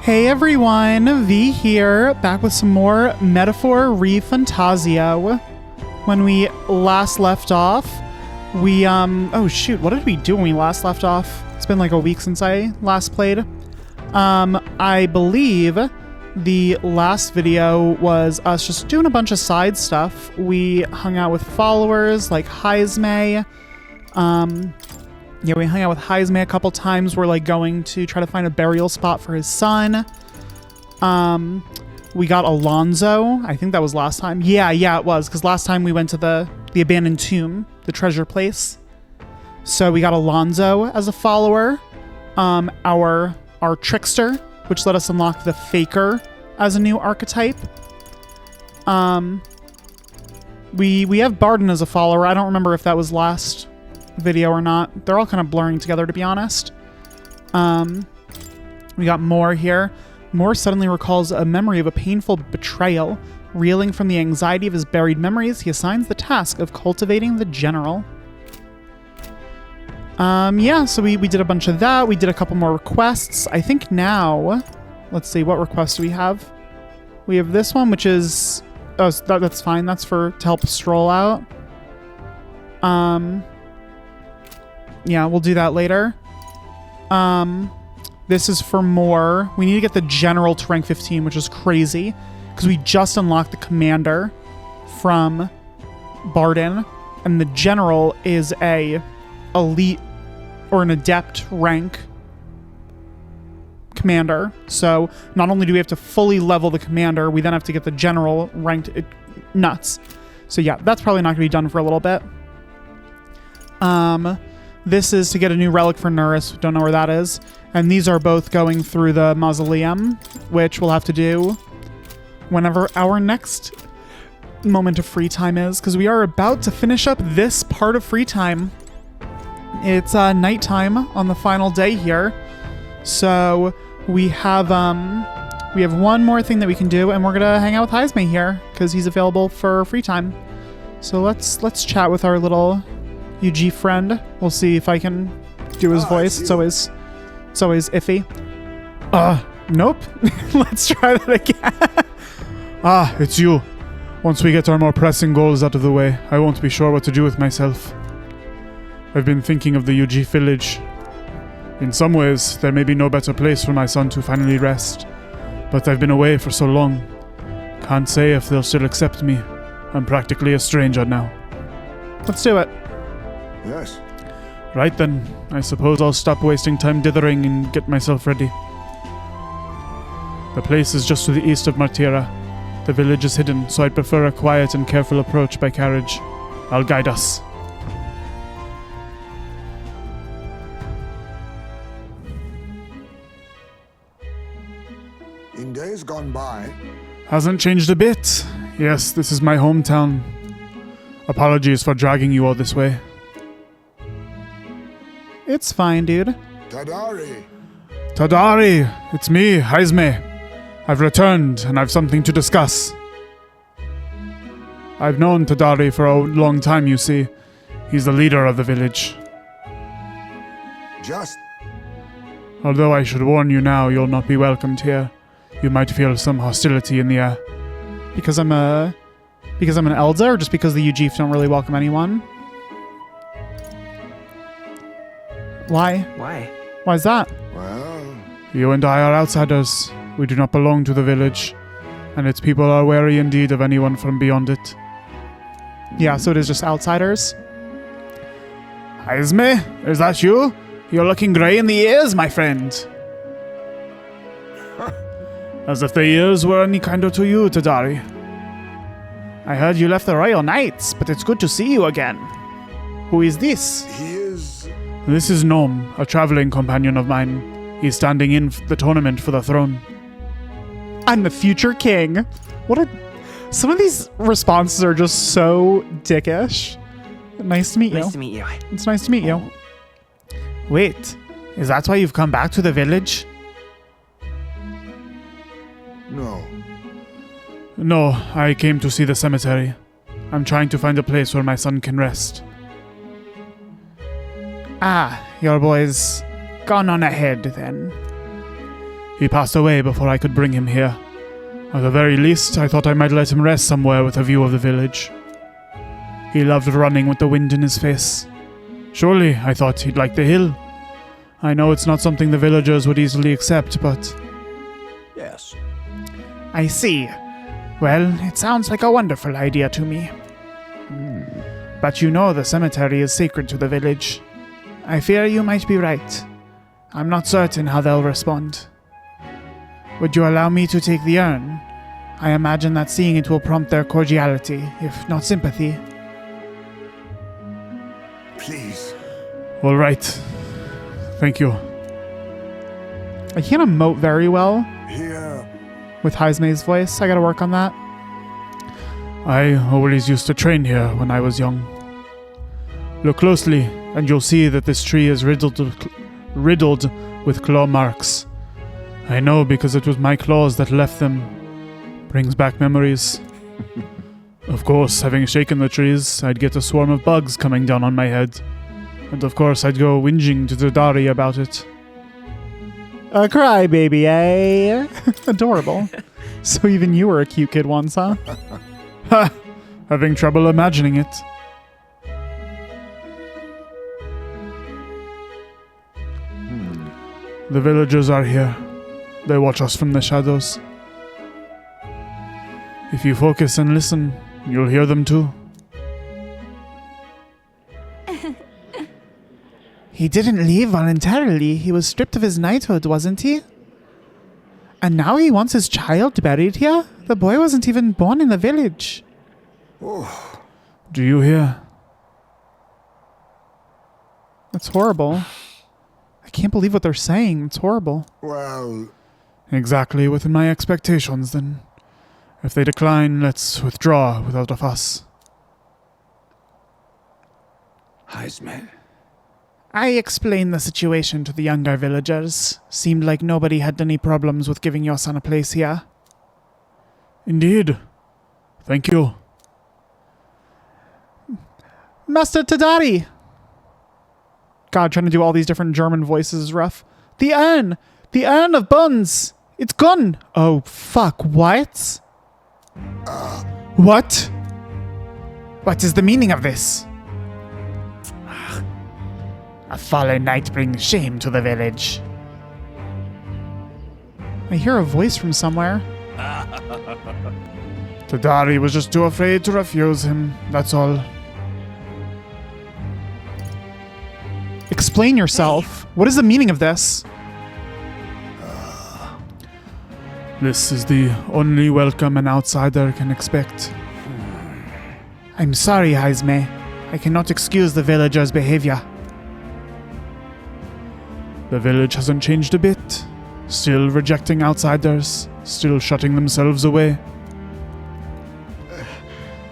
Hey everyone, V here, back with some more Metaphor ReFantazio. When we last left off, we, oh shoot, what did we do when we last left off? It's been like a week since I last played. I believe the last video was us just doing a bunch of side stuff. We hung out with followers like Heisme. Yeah, we hung out with Heisme a couple times. We're like going to try to find a burial spot for his son. We got Alonzo. I think that was last time. Yeah, it was, because last time we went to the abandoned tomb, the treasure place. So we got Alonzo as a follower. Our trickster, which let us unlock the faker as a new archetype. We have Barden as a follower. I don't remember if that was last video or not. They're all kind of blurring together, to be honest. We got Moore here. Moore suddenly recalls a memory of a painful betrayal. Reeling from the anxiety of his buried memories, he assigns the task of cultivating the general. Yeah, so we did a bunch of that. We did a couple more requests. I think now, let's see, what request do we have? We have this one, which is, oh, that's fine. That's to help Stroll out. Yeah, we'll do that later. This is for more. We need to get the general to rank 15, which is crazy, because we just unlocked the commander from Barden, and the general is a elite or an adept rank commander. So not only do we have to fully level the commander, we then have to get the general ranked nuts. So yeah, that's probably not going to be done for a little bit. This is to get a new relic for Nurus. Don't know where that is. And these are both going through the mausoleum, which we'll have to do whenever our next moment of free time is, because we are about to finish up this part of free time. It's nighttime on the final day here. So we have one more thing that we can do, and we're gonna hang out with Heisme here because he's available for free time. So let's chat with our little UG friend. We'll see if I can do his voice. It's always iffy. Nope. Let's try that again. It's you. Once we get our more pressing goals out of the way, I won't be sure what to do with myself. I've been thinking of the UG village. In some ways, there may be no better place for my son to finally rest. But I've been away for so long. Can't say if they'll still accept me. I'm practically a stranger now. Let's do it. Yes. Right then, I suppose I'll stop wasting time dithering and get myself ready. The place is just to the east of Martira. The village is hidden, so I'd prefer a quiet and careful approach by carriage. I'll guide us. In days gone by... Hasn't changed a bit. Yes, this is my hometown. Apologies for dragging you all this way. It's fine, dude. Tadari! Tadari! It's me, Heisme. I've returned, and I've something to discuss. I've known Tadari for a long time, you see. He's the leader of the village. Just... Although I should warn you now, you'll not be welcomed here. You might feel some hostility in the air. Because I'm an elder, or just because the UG don't really welcome anyone? Why? Why is that? Well... You and I are outsiders. We do not belong to the village, and its people are wary indeed of anyone from beyond it. Yeah, so it is just outsiders? Heisme, is that you? You're looking grey in the ears, my friend. As if the ears were any kinder to you, Tadari. I heard you left the Royal Knights, but it's good to see you again. Who is this? He is... This is Gnome, a traveling companion of mine. He's standing in the tournament for the throne. I'm the future king. Some of these responses are just so dickish. Nice to meet you. Nice to meet you. It's nice to meet you. Wait, is that why you've come back to the village? No. No, I came to see the cemetery. I'm trying to find a place where my son can rest. Ah, your boy's gone on ahead then. He passed away before I could bring him here. At the very least, I thought I might let him rest somewhere with a view of the village. He loved running with the wind in his face. Surely, I thought he'd like the hill. I know it's not something the villagers would easily accept, but... Yes. I see. Well, it sounds like a wonderful idea to me. But you know the cemetery is sacred to the village. I fear you might be right. I'm not certain how they'll respond. Would you allow me to take the urn? I imagine that seeing it will prompt their cordiality, if not sympathy. Please. All right. Thank you. I can't emote very well Here. with Haisme's voice. I gotta work on that. I always used to train here when I was young. Look closely, and you'll see that this tree is riddled with claw marks. I know because it was my claws that left them. Brings back memories. Of course, having shaken the trees, I'd get a swarm of bugs coming down on my head. And of course, I'd go whinging to Tadari about it. A crybaby, eh? Adorable. So even you were a cute kid once, huh? Ha! Having trouble imagining it. The villagers are here. They watch us from the shadows. If you focus and listen, you'll hear them too. He didn't leave voluntarily. He was stripped of his knighthood, wasn't he? And now he wants his child buried here? The boy wasn't even born in the village. Do you hear? That's horrible. I can't believe what they're saying. It's horrible. Well, Exactly within my expectations, then. If they decline, let's withdraw without a fuss. Haisme. I explained the situation to the younger villagers. Seemed like nobody had any problems with giving your son a place here. Indeed. Thank you. Master Tadari! God, trying to do all these different German voices is rough. The urn! The urn of bones! It's gone! Oh, fuck, what? What? What is the meaning of this? A fallen knight brings shame to the village. I hear a voice from somewhere. Tadari was just too afraid to refuse him, that's all. Explain yourself. What is the meaning of this? This is the only welcome an outsider can expect. I'm sorry, Haisme. I cannot excuse the villagers' behavior. The village hasn't changed a bit. Still rejecting outsiders. Still shutting themselves away.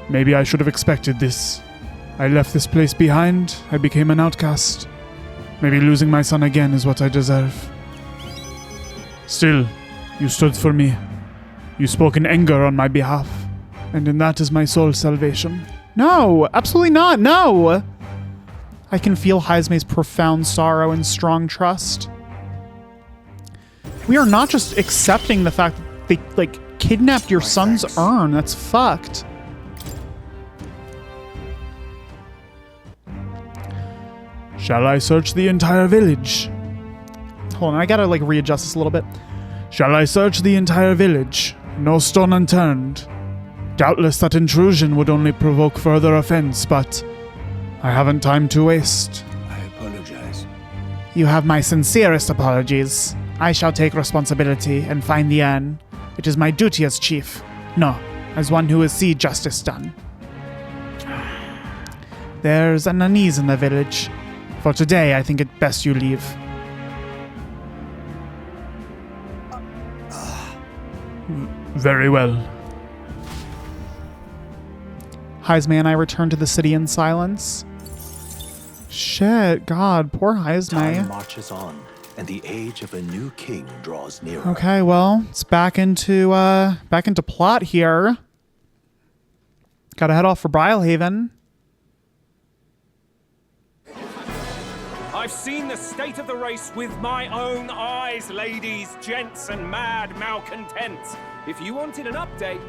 Maybe I should have expected this. I left this place behind. I became an outcast. Maybe losing my son again is what I deserve. Still, you stood for me. You spoke in anger on my behalf. And in that is my soul's salvation. No, absolutely not. No. I can feel Haisme's profound sorrow and strong trust. We are not just accepting the fact that they, kidnapped your son's urn. That's fucked. Shall I search the entire village? Hold on, I gotta readjust this a little bit. Shall I search the entire village? No stone unturned. Doubtless that intrusion would only provoke further offense, but I haven't time to waste. I apologize. You have my sincerest apologies. I shall take responsibility and find the urn. It is my duty as chief. No, as one who will see justice done. There's an unease in the village. For today, I think it best you leave. Very well. Haisme and I return to the city in silence. Shit, God, poor Time Haisme. marches on, and the age of a new king draws nearer. Okay, well, it's back into plot here. Gotta head off for Brylehaven. I've seen the state of the race with my own eyes, ladies, gents, and mad malcontents. If you wanted an update,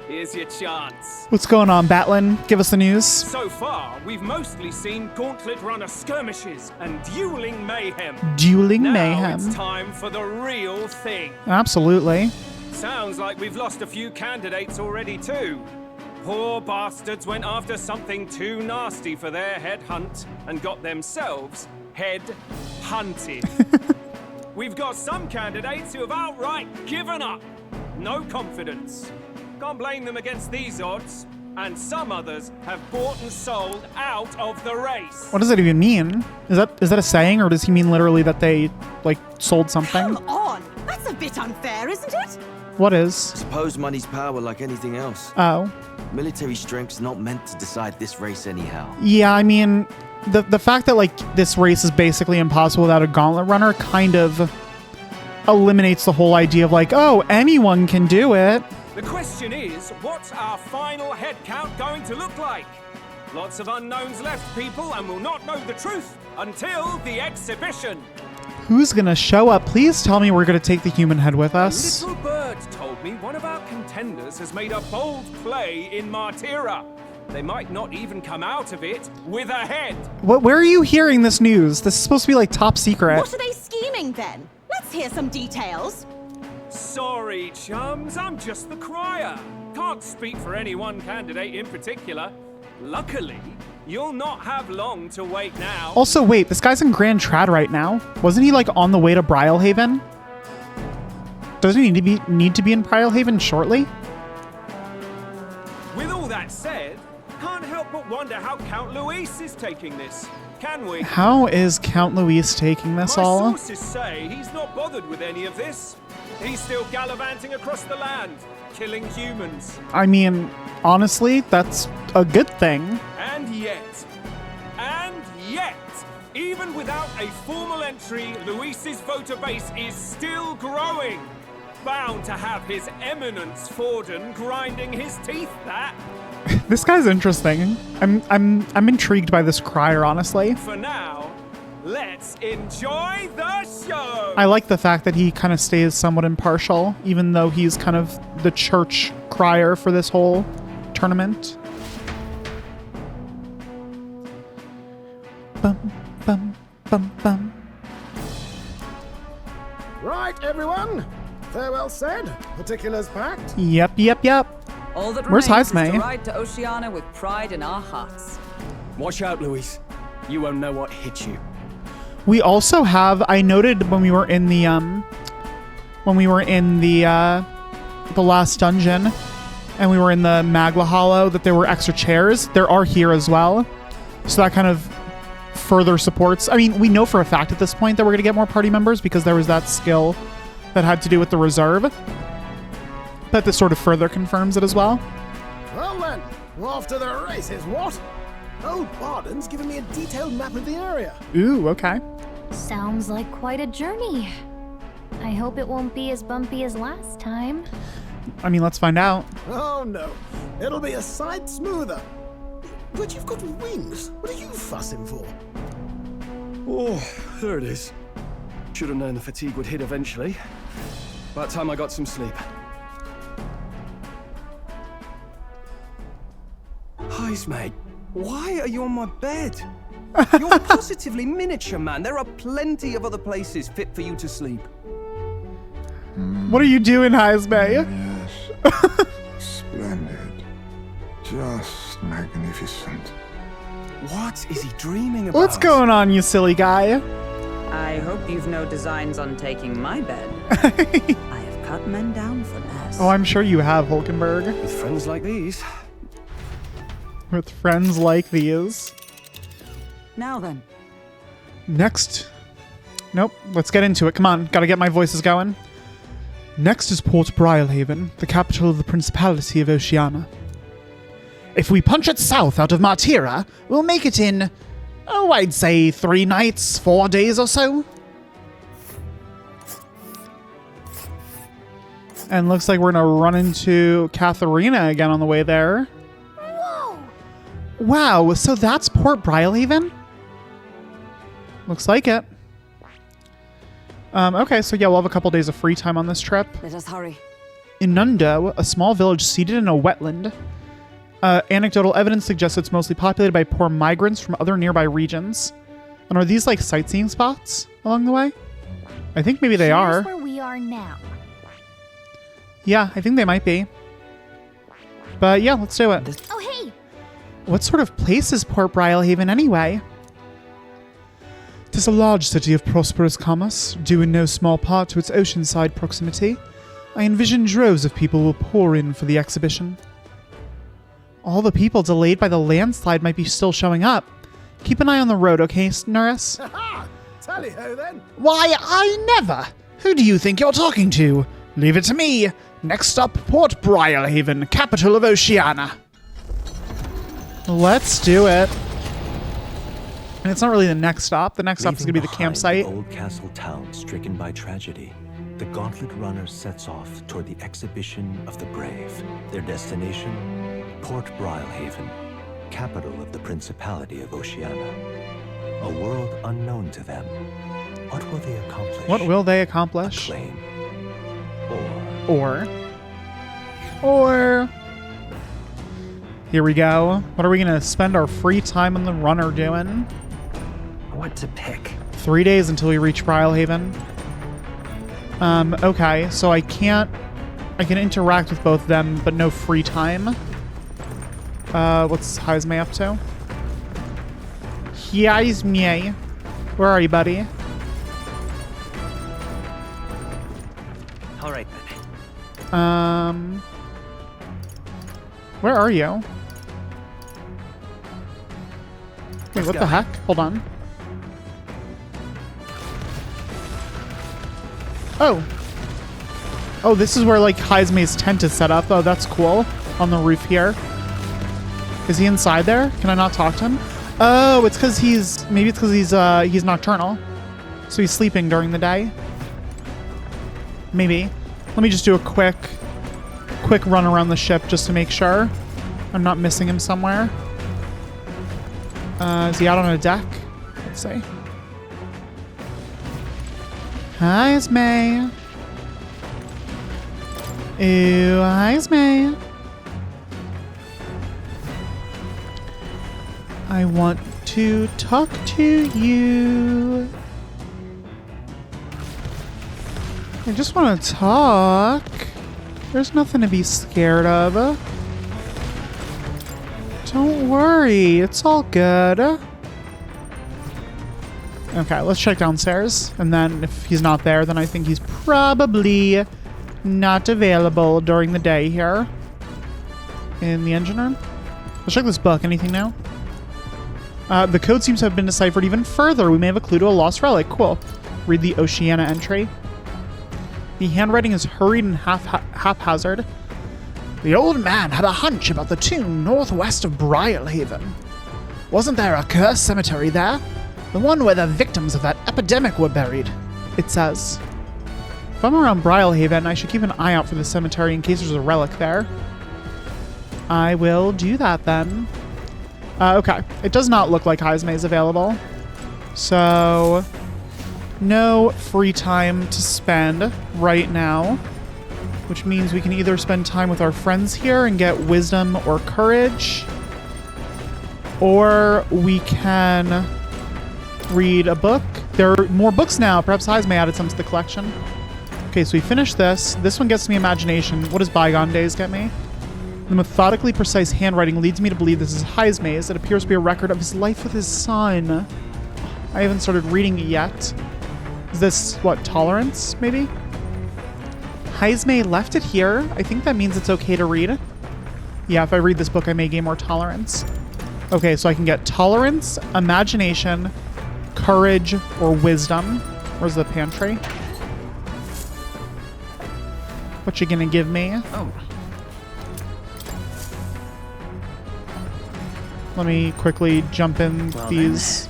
here's your chance. What's going on, Batlin? Give us the news. So far, we've mostly seen gauntlet runner skirmishes and dueling mayhem. Dueling Now mayhem. it's time for the real thing. Absolutely. Sounds like we've lost a few candidates already too. Poor bastards went after something too nasty for their head hunt and got themselves head hunted. We've got some candidates who have outright given up. No confidence. Can't blame them against these odds. And some others have bought and sold out of the race. What does that even mean? Is that a saying, or does he mean literally that they, like, sold something? Come on! That's a bit unfair, isn't it? What is? Suppose money's power like anything else. Oh. Military strength's not meant to decide this race anyhow. Yeah, I mean, the fact that, like, this race is basically impossible without a gauntlet runner kind of eliminates the whole idea of, like, oh, anyone can do it. The question is, what's our final head count going to look like? Lots of unknowns left, people, and we'll not know the truth until the exhibition. Who's gonna show up? Please tell me we're gonna take the human head with us. Little bird told me one of our contenders has made a bold play in Martira. They might not even come out of it with a head. Where are you hearing this news? This is supposed to be, like, top secret. What are they scheming then? Let's hear some details. Sorry, chums, I'm just the crier. Can't speak for any one candidate in particular. Luckily, you'll not have long to wait now. Also, wait, this guy's in Grand Trad right now. Wasn't he, like, on the way to Brylehaven? Doesn't he need to be in Brylehaven shortly? With all that said, can't help but wonder how Count Luis is taking this. Can we? How is Count Luis taking this My all? sources say he's not bothered with any of this. He's still gallivanting across the land, killing humans. I mean, honestly, that's a good thing. And yet, even without a formal entry, Luis's voter base is still growing. Bound to have His Eminence Forden grinding his teeth, that. This guy's interesting. I'm intrigued by this crier, honestly. For now, let's enjoy the show. I like the fact that he kind of stays somewhat impartial, even though he's kind of the church crier for this whole tournament. Bum, bum, bum, bum. Right, everyone. Farewell said. Particulars packed. Yep. All that Where's remains is Heismay? to ride to Oceania with pride in our hearts. Watch out, Luis. You won't know what hit you. We also have, I noted when we were in the last dungeon and we were in the Magla Hollow, that there were extra chairs. There are here as well. So that kind of further supports. I mean, we know for a fact at this point that we're going to get more party members because there was that skill that had to do with the reserve. But this sort of further confirms it as well. Well then, off to the races, what? Old Barden's given me a detailed map of the area. Ooh, okay. Sounds like quite a journey. I hope it won't be as bumpy as last time. I mean, let's find out. Oh no, it'll be a sight smoother. But you've got wings. What are you fussing for? Oh, there it is. Should have known the fatigue would hit eventually. About time I got some sleep. Heismay, why are you on my bed? You're positively miniature, man. There are plenty of other places fit for you to sleep. What are you doing, Heismay? Yes. Splendid. Just magnificent. What is he dreaming about? What's going on, you silly guy? I hope you've no designs on taking my bed. I have cut men down for less. Oh, I'm sure you have, Hulkenberg. With friends like these. With friends like these. Now then. Next. Nope, let's get into it. Come on, gotta get my voices going. Next is Port Brylehaven, the capital of the Principality of Oceania. If we punch it south out of Martira, we'll make it in, oh, I'd say 3 nights, 4 days or so. And looks like we're gonna run into Katharina again on the way there. Whoa! Wow, so that's Port Brylehaven? Looks like it. Okay, so yeah, we'll have a couple days of free time on this trip. Let us hurry. In Nundo, a small village seated in a wetland, anecdotal evidence suggests it's mostly populated by poor migrants from other nearby regions. And are these like sightseeing spots along the way? I think maybe they are. Here's where we are now. Yeah, I think they might be. But yeah, let's do it. Oh, hey! What sort of place is Port Brylehaven anyway? 'Tis a large city of prosperous commerce, due in no small part to its oceanside proximity. I envision droves of people will pour in for the exhibition. All the people delayed by the landslide might be still showing up. Keep an eye on the road, okay, Norris? Ha! Tally-ho then! Why, I never! Who do you think you're talking to? Leave it to me. Next stop, Port Brylehaven, capital of Oceania. Let's do it. And it's not really the next stop. The next stop is going to be the campsite. The old castle town stricken by tragedy, the Gauntlet Runner sets off toward the exhibition of the brave. Their destination, Port Brylehaven, capital of the Principality of Oceania. A world unknown to them. What will they accomplish? What will they accomplish? Acclaim. Or... Here we go. What are we going to spend our free time on the runner doing? What to pick? 3 days until we reach Brylehaven. Okay, so I can interact with both of them, but no free time. What's Heisme up to? Heisme. Where are you, buddy? All right then. Where are you? Wait, what the heck? Hold on. Oh. Oh, this is where, like, Heisme's tent is set up. Oh, that's cool. On the roof here. Is he inside there? Can I not talk to him? Oh, it's because maybe it's because he's nocturnal. So he's sleeping during the day. Maybe. Let me just do a quick run around the ship just to make sure I'm not missing him somewhere. Is he out on a deck? Let's see. Heisme. Ooh, Heisme. I want to talk to you. I just want to talk. There's nothing to be scared of. Don't worry, it's all good. Okay, let's check downstairs. And then if he's not there, then I think he's probably not available during the day here. In the engine room. Let's check this book. Anything now? The code seems to have been deciphered even further. We may have a clue to a lost relic. Cool. Read the Oceania entry. The handwriting is hurried and haphazard. The old man had a hunch about the tomb northwest of Brylehaven. Wasn't there a cursed cemetery there? The one where the victims of that epidemic were buried, it says. If I'm around Brylehaven, I should keep an eye out for the cemetery in case there's a relic there. I will do that then. Okay. It does not look like Heisme is available. So, no free time to spend right now. Which means we can either spend time with our friends here and get wisdom or courage. Or we can read a book. There are more books now. Perhaps Heisme added some to the collection. Okay, so we finished this. This one gets me imagination. What does Bygone Days get me? The methodically precise handwriting leads me to believe this is Heisme's. It appears to be a record of his life with his son. I haven't started reading it yet. Is this, what, tolerance, maybe? Heisme left it here. I think that means it's okay to read. Yeah, if I read this book, I may gain more tolerance. Okay, so I can get tolerance, imagination, courage, or wisdom. Where's the pantry? What you gonna give me? Oh. Let me quickly jump in these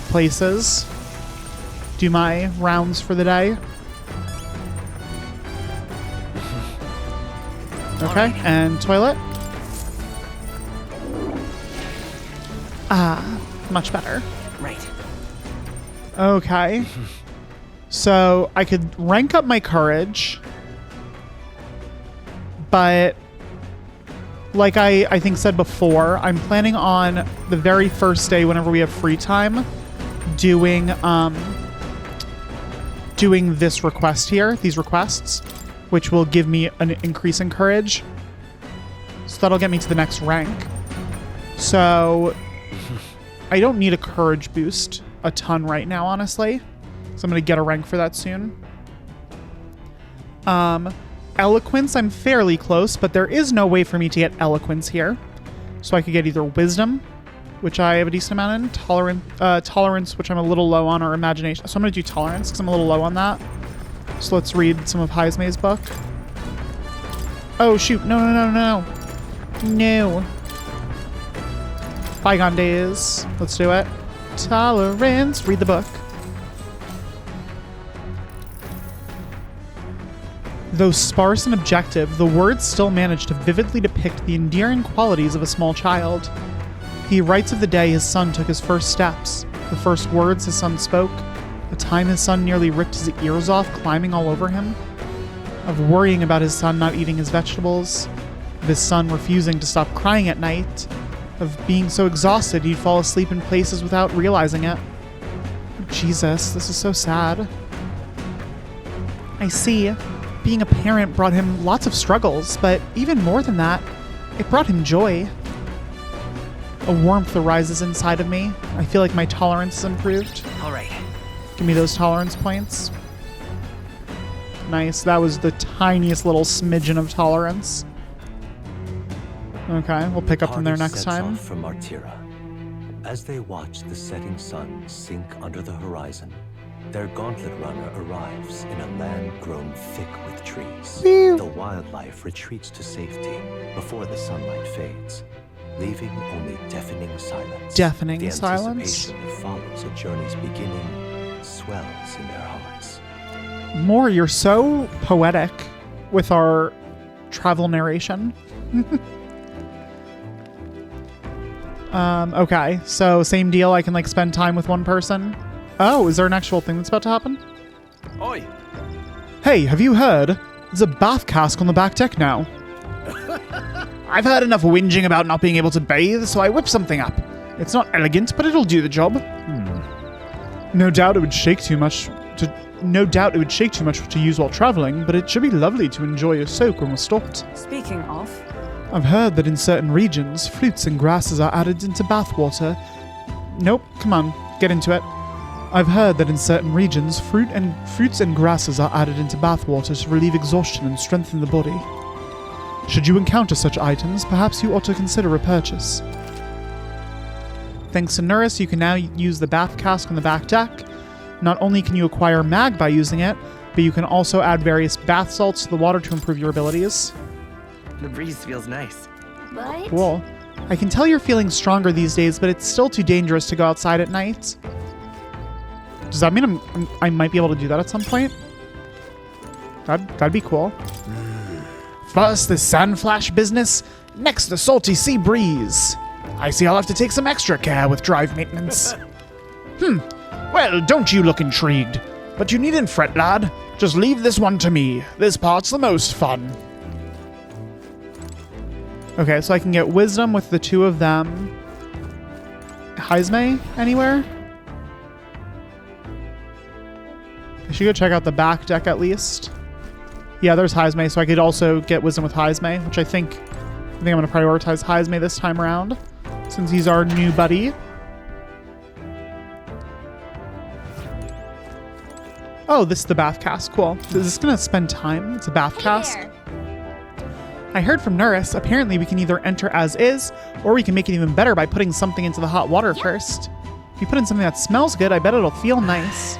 places. Do my rounds for the day. Okay, and toilet. Ah, much better. Right. Okay. So I could rank up my courage, but like I think said before, I'm planning on the very first day whenever we have free time doing this request here, these requests, which will give me an increase in courage. So that'll get me to the next rank. So I don't need a courage boost a ton right now, honestly. So I'm going to get a rank for that soon. Eloquence, I'm fairly close, but there is no way for me to get eloquence here. So I could get either wisdom, which I have a decent amount in, tolerance, which I'm a little low on, or imagination. So I'm going to do tolerance because I'm a little low on that. So let's read some of Heismay's book. Oh, shoot. No. Bygone days. Let's do it. Tolerance. Read the book. Though sparse and objective, the words still manage to vividly depict the endearing qualities of a small child. He writes of the day his son took his first steps, the first words his son spoke, the time his son nearly ripped his ears off climbing all over him, of worrying about his son not eating his vegetables, of his son refusing to stop crying at night, of being so exhausted he'd fall asleep in places without realizing it. Jesus, this is so sad. I see. Being a parent brought him lots of struggles, but even more than that, it brought him joy. A warmth arises inside of me. I feel like my tolerance is improved. All right. Give me those tolerance points. Nice. That was the tiniest little smidgen of tolerance. Okay, we'll pick up from there next time. Off from Martira. As they watch the setting sun sink under the horizon, their gauntlet runner arrives in a land grown thick with trees. The wildlife retreats to safety before the sunlight fades, leaving only deafening silence. Deafening the silence? anticipation that follows a journey's beginning swells in their hearts. Moore, you're so poetic with our travel narration. Okay, so same deal. I can like spend time with one person. Oh, is there an actual thing that's about to happen? Oi! Hey, have you heard? There's a bath cask on the back deck now. I've heard enough whinging about not being able to bathe, so I whipped something up. It's not elegant, but it'll do the job. No doubt it would shake too much to use while traveling, but it should be lovely to enjoy a soak when we're stopped. Speaking of, I've heard that in certain regions, fruits and grasses are added into bathwater. Nope, come on, get into it. I've heard that in certain regions, fruits and grasses are added into bathwater to relieve exhaustion and strengthen the body. Should you encounter such items, perhaps you ought to consider a purchase. Thanks to Nurse, you can now use the bath cask on the back deck. Not only can you acquire mag by using it, but you can also add various bath salts to the water to improve your abilities. The breeze feels nice. But Cool. I can tell you're feeling stronger these days, but it's still too dangerous to go outside at night. Does that mean I might be able to do that at some point? That'd be cool. First the sand flash business, next the salty sea breeze. I see I'll have to take some extra care with drive maintenance. Well, don't you look intrigued. But you needn't fret, lad. Just leave this one to me. This part's the most fun. Okay, so I can get wisdom with the two of them. Heismay anywhere? I should go check out the back deck at least. Yeah, there's Heismay, so I could also get wisdom with Heismay, which I think I'm going to prioritize Heismay this time around, since he's our new buddy. Oh, this is the bath cask. Cool. Is this going to spend time? It's a bath cask. I heard from Nurse, apparently we can either enter as is, or we can make it even better by putting something into the hot water first. If you put in something that smells good, I bet it'll feel nice.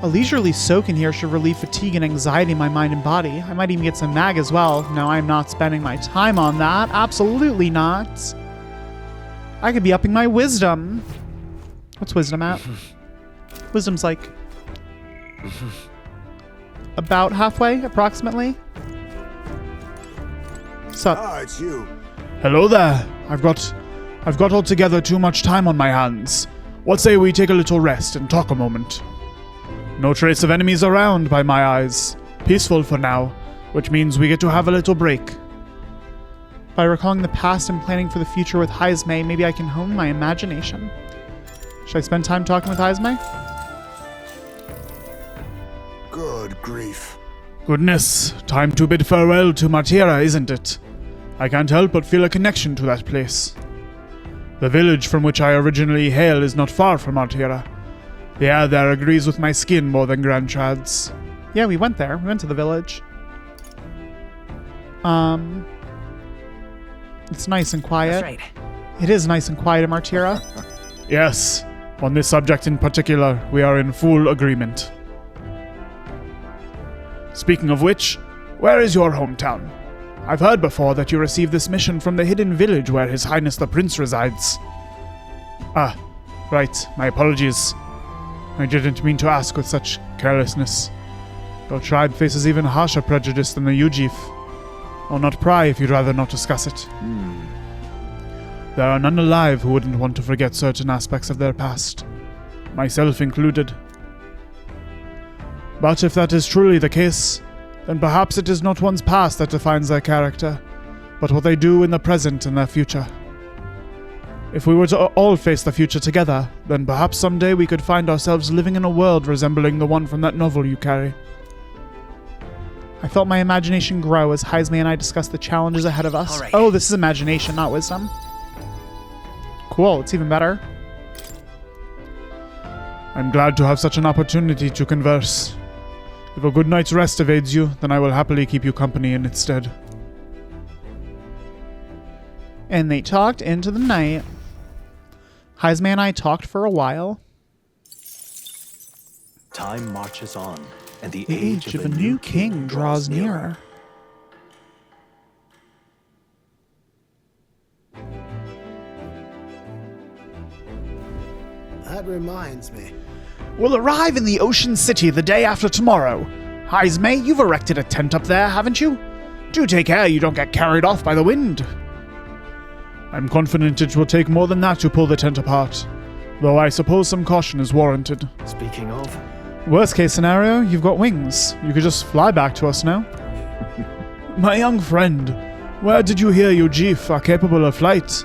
A leisurely soak in here should relieve fatigue and anxiety in my mind and body. I might even get some mag as well. No, I'm not spending my time on that. Absolutely not. I could be upping my wisdom. What's wisdom at? Wisdom's like about halfway, approximately. Sup? Ah, it's you. Hello there. I've got altogether too much time on my hands. What say we take a little rest and talk a moment? No trace of enemies around by my eyes. Peaceful for now, which means we get to have a little break. By recalling the past and planning for the future with Heisme, maybe I can hone my imagination. Should I spend time talking with Heisme? Good grief. Goodness, time to bid farewell to Martira, isn't it? I can't help but feel a connection to that place. The village from which I originally hail is not far from Martira. The air there agrees with my skin more than Grandchad's. Yeah, we went there. We went to the village. It's nice and quiet. That's right. It is nice and quiet in Martira. Yes, on this subject in particular, we are in full agreement. Speaking of which, where is your hometown? I've heard before that you received this mission from the hidden village where His Highness the Prince resides. Ah, right, my apologies. I didn't mean to ask with such carelessness. Your tribe faces even harsher prejudice than the Ujif. I'll not pry if you'd rather not discuss it. There are none alive who wouldn't want to forget certain aspects of their past, myself included. But if that is truly the case, then perhaps it is not one's past that defines their character, but what they do in the present and their future. If we were to all face the future together, then perhaps someday we could find ourselves living in a world resembling the one from that novel you carry. I felt my imagination grow as Heisme and I discussed the challenges ahead of us. Right. Oh, this is imagination, not wisdom. Cool, it's even better. I'm glad to have such an opportunity to converse. If a good night's rest evades you, then I will happily keep you company in its stead. And they talked into the night. Heisme and I talked for a while. Time marches on, and the The age of a new king draws nearer. That reminds me. We'll arrive in the Ocean City the day after tomorrow. Heisme, you've erected a tent up there, haven't you? Do take care you don't get carried off by the wind. I'm confident it will take more than that to pull the tent apart, though I suppose some caution is warranted. Speaking of, Worst case scenario, you've got wings. You could just fly back to us now. My young friend, where did you hear Ujif are capable of flight?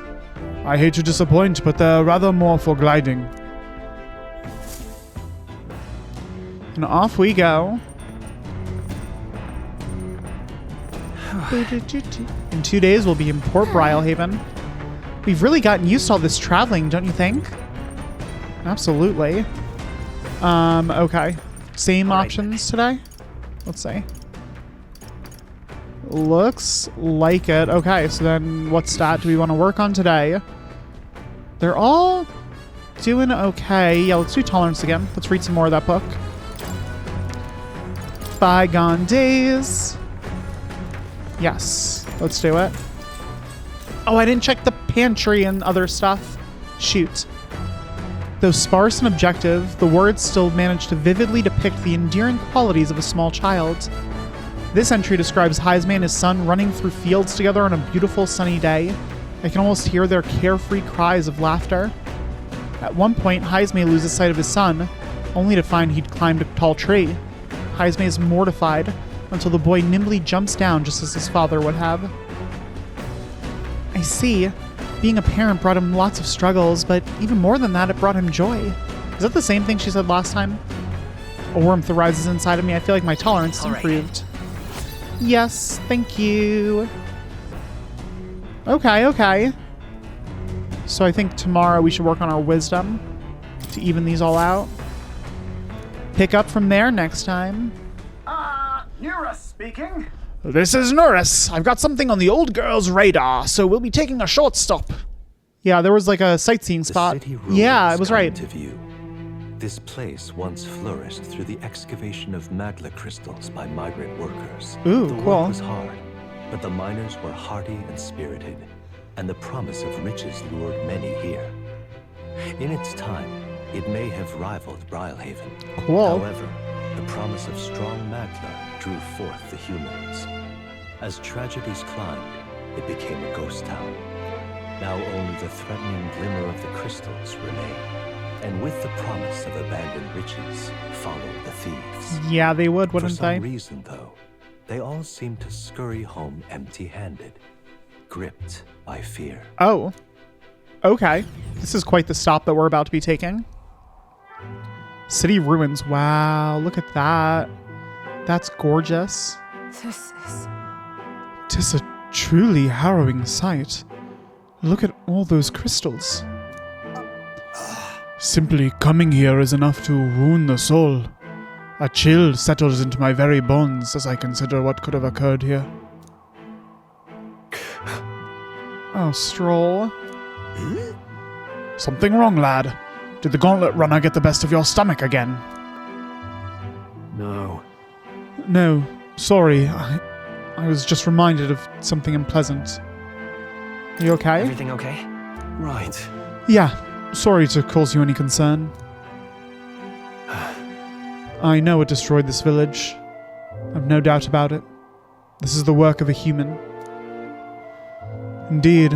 I hate to disappoint, but they're rather more for gliding. And off we go. In 2 days, we'll be in Port Brialhaven. We've really gotten used to all this traveling, don't you think? Absolutely. Okay. Same options today? Let's see. Looks like it. Okay, so then what stat do we want to work on today? They're all doing okay. Yeah, let's do Tolerance again. Let's read some more of that book. Bygone Days. Yes, let's do it. Oh, I didn't check the pantry and other stuff. Shoot. Though sparse and objective, the words still manage to vividly depict the endearing qualities of a small child. This entry describes Heisme and his son running through fields together on a beautiful sunny day. I can almost hear their carefree cries of laughter. At one point, Heisme loses sight of his son, only to find he'd climbed a tall tree. Heisme is mortified until the boy nimbly jumps down just as his father would have. I see. Being a parent brought him lots of struggles, but even more than that, it brought him joy. Is that the same thing she said last time? A warmth arises inside of me. I feel like my tolerance is improved. Yes, thank you. Okay. So I think tomorrow we should work on our wisdom to even these all out. Pick up from there next time. Nura speaking. This is Norris. I've got something on the old girl's radar, so we'll be taking a short stop. Yeah, there was like a sightseeing spot. Yeah, I was right. To view. This place once flourished through the excavation of magla crystals by migrant workers. Ooh, the cool. work was hard, but the miners were hardy and spirited, and the promise of riches lured many here. In its time, it may have rivaled Brialhaven. Cool. However, the promise of strong magla drew forth the humans. As tragedies climbed, it became a ghost town. Now only the threatening glimmer of the crystals remain. And with the promise of abandoned riches, follow the thieves. Yeah, they would, wouldn't they? For some reason, though, they all seem to scurry home empty-handed, gripped by fear. Oh. Okay. This is quite the stop that we're about to be taking. City ruins. Wow, look at that. That's gorgeous. Tis a truly harrowing sight. Look at all those crystals. Simply coming here is enough to wound the soul. A chill settles into my very bones as I consider what could have occurred here. Oh, Stroll. Something wrong, lad? Did the gauntlet runner get the best of your stomach again? No. No, sorry. I was just reminded of something unpleasant. You okay? Everything okay? Right. Yeah, sorry to cause you any concern. I know it destroyed this village. I've no doubt about it. This is the work of a human. Indeed,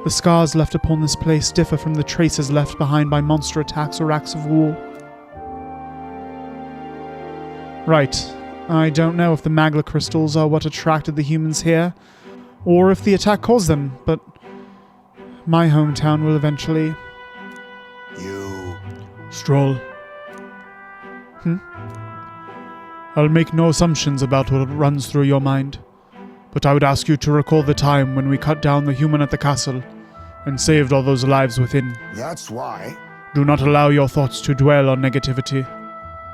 the scars left upon this place differ from the traces left behind by monster attacks or acts of war. Right. I don't know if the magla crystals are what attracted the humans here, or if the attack caused them, but my hometown will eventually... You... Stroll. I'll make no assumptions about what runs through your mind, but I would ask you to recall the time when we cut down the human at the castle and saved all those lives within. That's why. Do not allow your thoughts to dwell on negativity.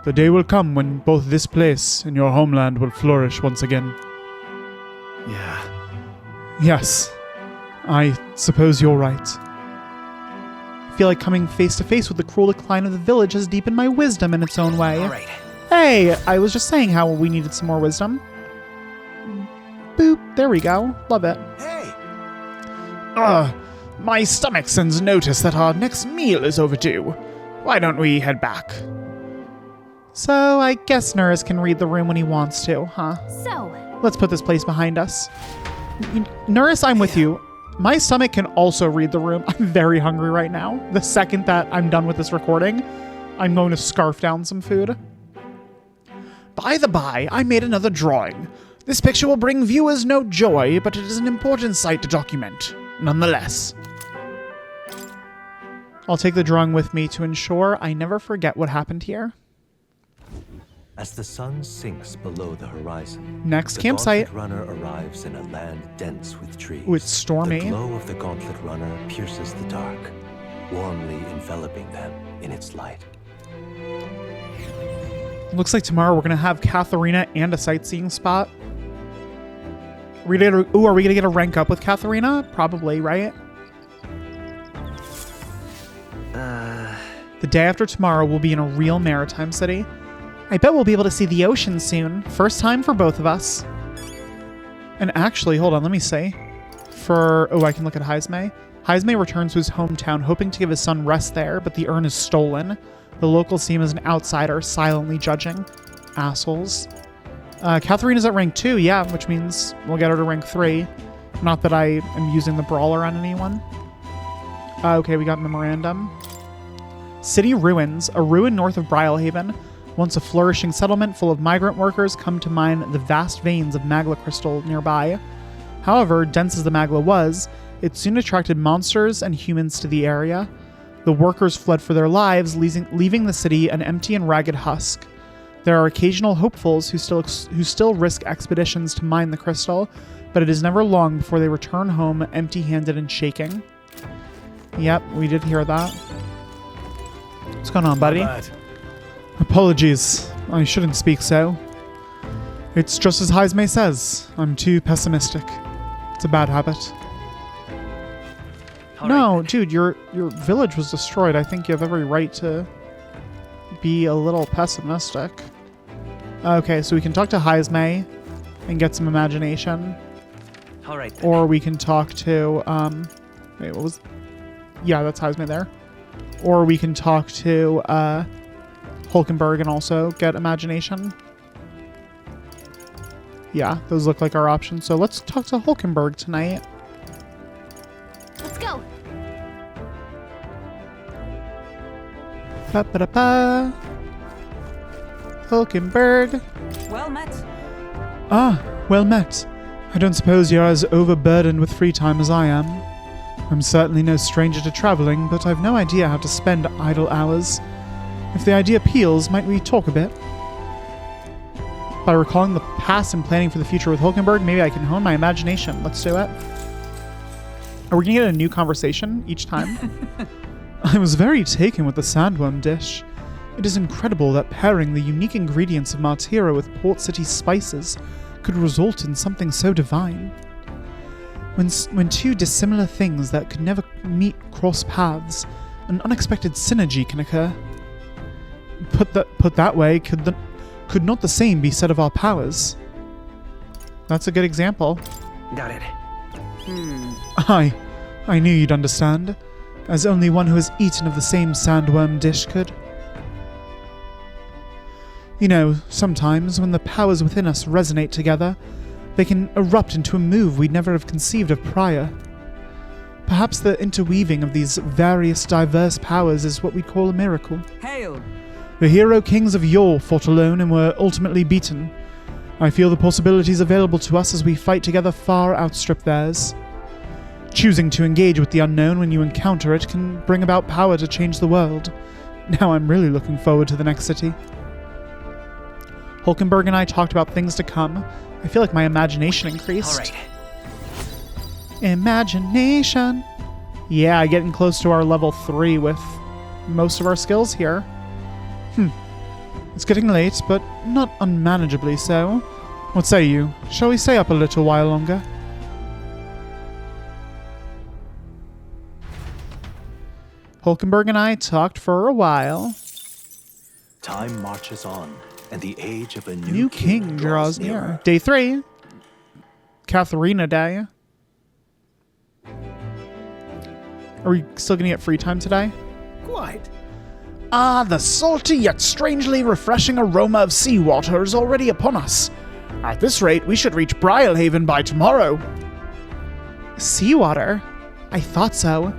The day will come when both this place and your homeland will flourish once again. Yeah. Yes, I suppose you're right. I feel like coming face to face with the cruel decline of the village has deepened my wisdom in its own way. All right. Hey, I was just saying how we needed some more wisdom. Boop, there we go. Love it. Hey! My stomach sends notice that our next meal is overdue. Why don't we head back? So, I guess Nurse can read the room when he wants to, huh? So, Let's put this place behind us. Nurse, I'm with you. My stomach can also read the room. I'm very hungry right now. The second that I'm done with this recording, I'm going to scarf down some food. By the by, I made another drawing. This picture will bring viewers no joy, but it is an important sight to document, nonetheless. I'll take the drawing with me to ensure I never forget what happened here. As the sun sinks below the horizon, Next the campsite. Gauntlet Runner arrives in a land dense with trees. Ooh, it's stormy. The glow of the Gauntlet Runner pierces the dark, warmly enveloping them in its light. Looks like tomorrow we're going to have Katharina and a sightseeing spot. Are we going to get a rank up with Katharina? Probably, right? The day after tomorrow, we'll be in a real maritime city. I bet we'll be able to see the ocean soon. First time for both of us. And actually, hold on, let me see. I can look at Heisme. Heisme returns to his hometown, hoping to give his son rest there, but the urn is stolen. The locals see him as an outsider, silently judging. Assholes. Katharina's at rank 2, yeah, which means we'll get her to rank 3. Not that I am using the brawler on anyone. Okay, we got memorandum. City ruins, a ruin north of Brylehaven. Once a flourishing settlement full of migrant workers, come to mine the vast veins of magla crystal nearby. However, dense as the magla was, it soon attracted monsters and humans to the area. The workers fled for their lives, leaving the city an empty and ragged husk. There are occasional hopefuls who still risk expeditions to mine the crystal, but it is never long before they return home empty-handed and shaking. Yep, we did hear that. What's going on, buddy? Apologies, I shouldn't speak so. It's just as Heisme says, I'm too pessimistic. It's a bad habit. No, dude, your village was destroyed. I think you have every right to be a little pessimistic. Okay, so we can talk to Heisme and get some imagination. All right. Or we can talk to wait, what was? Yeah, that's Heisme there. Or we can talk to Hulkenberg and also get imagination. Yeah, those look like our options. So let's talk to Hulkenberg tonight. let's go. Ba-ba-da-ba. Hulkenberg. Well met. Ah, well met. I don't suppose you're as overburdened with free time as I am. I'm certainly no stranger to traveling, but I've no idea how to spend idle hours. If the idea appeals, might we talk a bit? By recalling the past and planning for the future with Hulkenberg, maybe I can hone my imagination. Let's do it. Are we going to get a new conversation each time? I was very taken with the sandworm dish. It is incredible that pairing the unique ingredients of Martira with Port City spices could result in something so divine. When two dissimilar things that could never meet cross paths, an unexpected synergy can occur. Put that way, could not the same be said of our powers? That's a good example. Got it. I knew you'd understand, as only one who has eaten of the same sandworm dish could. You know, sometimes when the powers within us resonate together, they can erupt into a move we'd never have conceived of prior. Perhaps the interweaving of these various diverse powers is what we'd call a miracle. Hail! The hero kings of yore fought alone and were ultimately beaten. I feel the possibilities available to us as we fight together far outstrip theirs. Choosing to engage with the unknown when you encounter it can bring about power to change the world. Now I'm really looking forward to the next city. Hulkenberg and I talked about things to come. I feel like my imagination increased. All right. Imagination. Yeah, getting close to our level 3 with most of our skills here. It's getting late, but not unmanageably so. What say you? Shall we stay up a little while longer? Hulkenberg and I talked for a while. Time marches on, and the age of a New king draws near. Day 3. Katharina Day. Are we still gonna get free time today? Quite. Ah, the salty yet strangely refreshing aroma of seawater is already upon us. At this rate, we should reach Brylehaven by tomorrow. Seawater? I thought so.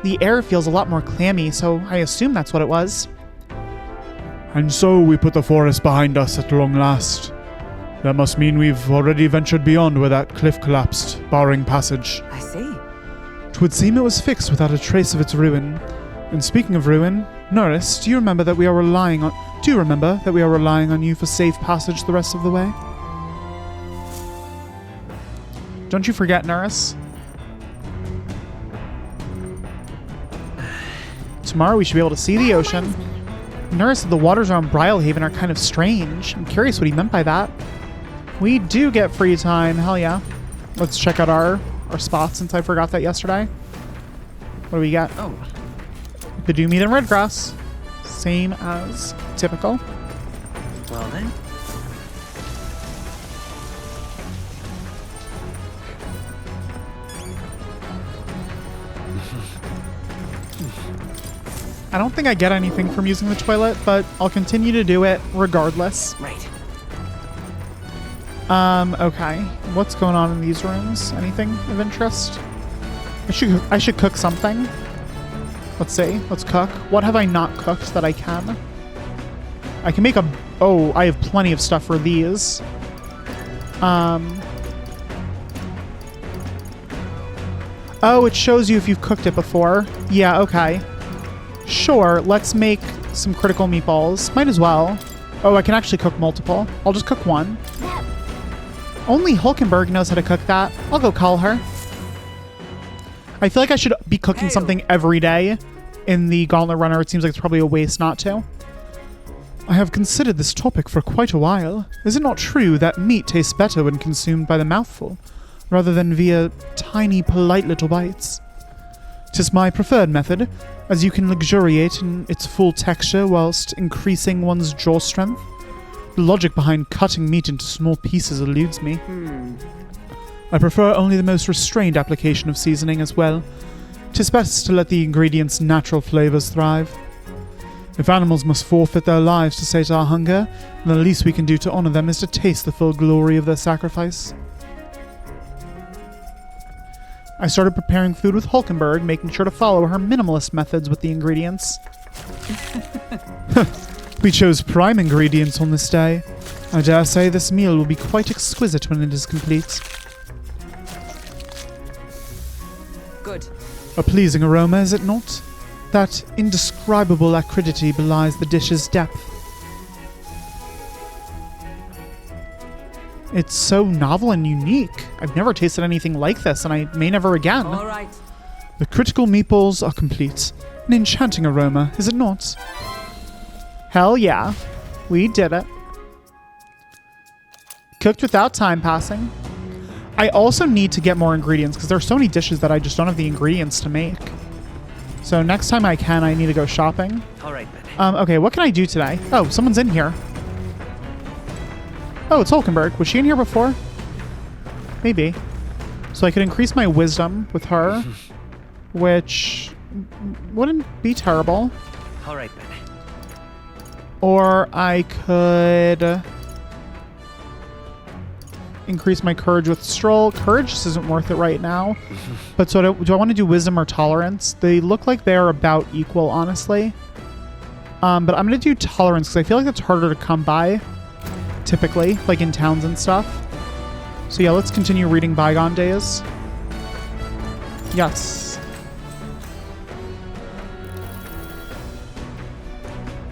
The air feels a lot more clammy, so I assume that's what it was. And so we put the forest behind us at long last. That must mean we've already ventured beyond where that cliff collapsed, barring passage. I see. 'Twould seem it was fixed without a trace of its ruin. And speaking of ruin, Norris, do you remember that we are relying on you for safe passage the rest of the way? Don't you forget, Norris. Tomorrow we should be able to see the ocean. Norris said the waters around Brylehaven are kind of strange. I'm curious what he meant by that. We do get free time, hell yeah. Let's check out our spots since I forgot that yesterday. What do we got? Oh. Bidoof Meat and Redgrass. Same as typical. Well then. I don't think I get anything from using the toilet, but I'll continue to do it regardless. Right. Okay. What's going on in these rooms? Anything of interest? I should cook something. Let's see. Let's cook. What have I not cooked that I can? I can make a... Oh, I have plenty of stuff for these. Oh, it shows you if you've cooked it before. Yeah, okay. Sure, let's make some critical meatballs. Might as well. Oh, I can actually cook multiple. I'll just cook one. Only Hulkenberg knows how to cook that. I'll go call her. I feel like I should be cooking something every day in the Gauntlet Runner. It seems like it's probably a waste not to. I have considered this topic for quite a while. Is it not true that meat tastes better when consumed by the mouthful, rather than via tiny, polite little bites? 'Tis my preferred method, as you can luxuriate in its full texture whilst increasing one's jaw strength. The logic behind cutting meat into small pieces eludes me. I prefer only the most restrained application of seasoning as well. 'Tis best to let the ingredients' natural flavors thrive. If animals must forfeit their lives to sate our hunger, then the least we can do to honor them is to taste the full glory of their sacrifice. I started preparing food with Hulkenberg, making sure to follow her minimalist methods with the ingredients. We chose prime ingredients on this day. I dare say this meal will be quite exquisite when it is complete. Good. A pleasing aroma, is it not? That indescribable acridity belies the dish's depth. It's so novel and unique. I've never tasted anything like this, and I may never again. All right. The critical meatballs are complete. An enchanting aroma, is it not? Hell yeah. We did it. Cooked without time passing. I also need to get more ingredients because there are so many dishes that I just don't have the ingredients to make. So next time I can, I need to go shopping. All right, then. Okay, what can I do today? Oh, someone's in here. Oh, it's Hulkenberg. Was she in here before? Maybe. So I could increase my wisdom with her, which wouldn't be terrible. All right, then. Or I could increase my courage with Stroll. Courage just isn't worth it right now. But so do I want to do wisdom or tolerance? They look like they're about equal, honestly. But I'm going to do tolerance because I feel like that's harder to come by, typically, like in towns and stuff. So yeah, let's continue reading Bygone Days. Yes.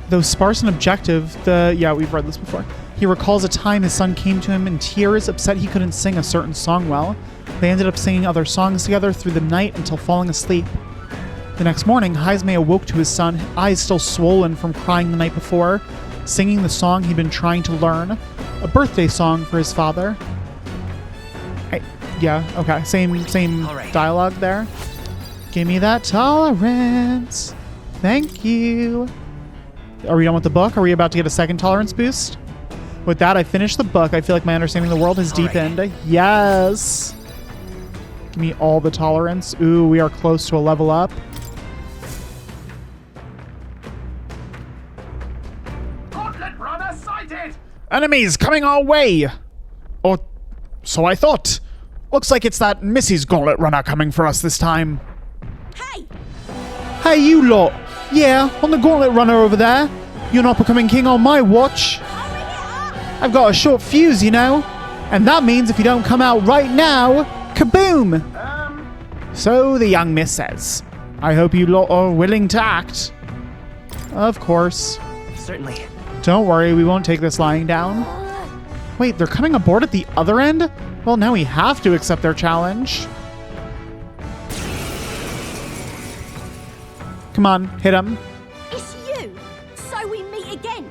Though sparse and objective, yeah, we've read this before. He recalls a time his son came to him in tears, upset he couldn't sing a certain song well. They ended up singing other songs together through the night until falling asleep. The next morning, Heisme awoke to his son, eyes still swollen from crying the night before, singing the song he'd been trying to learn, a birthday song for his father. Yeah, okay, same right. dialogue there. Give me that tolerance. Thank you. Are we done with the book? Are we about to get a second tolerance boost? With that, I finished the book. I feel like my understanding of the world has deepened. Right. Yes. Give me all the tolerance. Ooh, we are close to a level up. Gauntlet runner sighted! Enemies coming our way! Or so I thought. Looks like it's that Mrs. Gauntlet runner coming for us this time. Hey! Hey, you lot! Yeah, on the Gauntlet runner over there. You're not becoming king on my watch. I've got a short fuse, you know. And that means if you don't come out right now, kaboom! So the young miss says. I hope you lot are willing to act. Of course. Certainly. Don't worry, we won't take this lying down. Wait, they're coming aboard at the other end? Well, now we have to accept their challenge. Come on, hit him. It's you! So we meet again!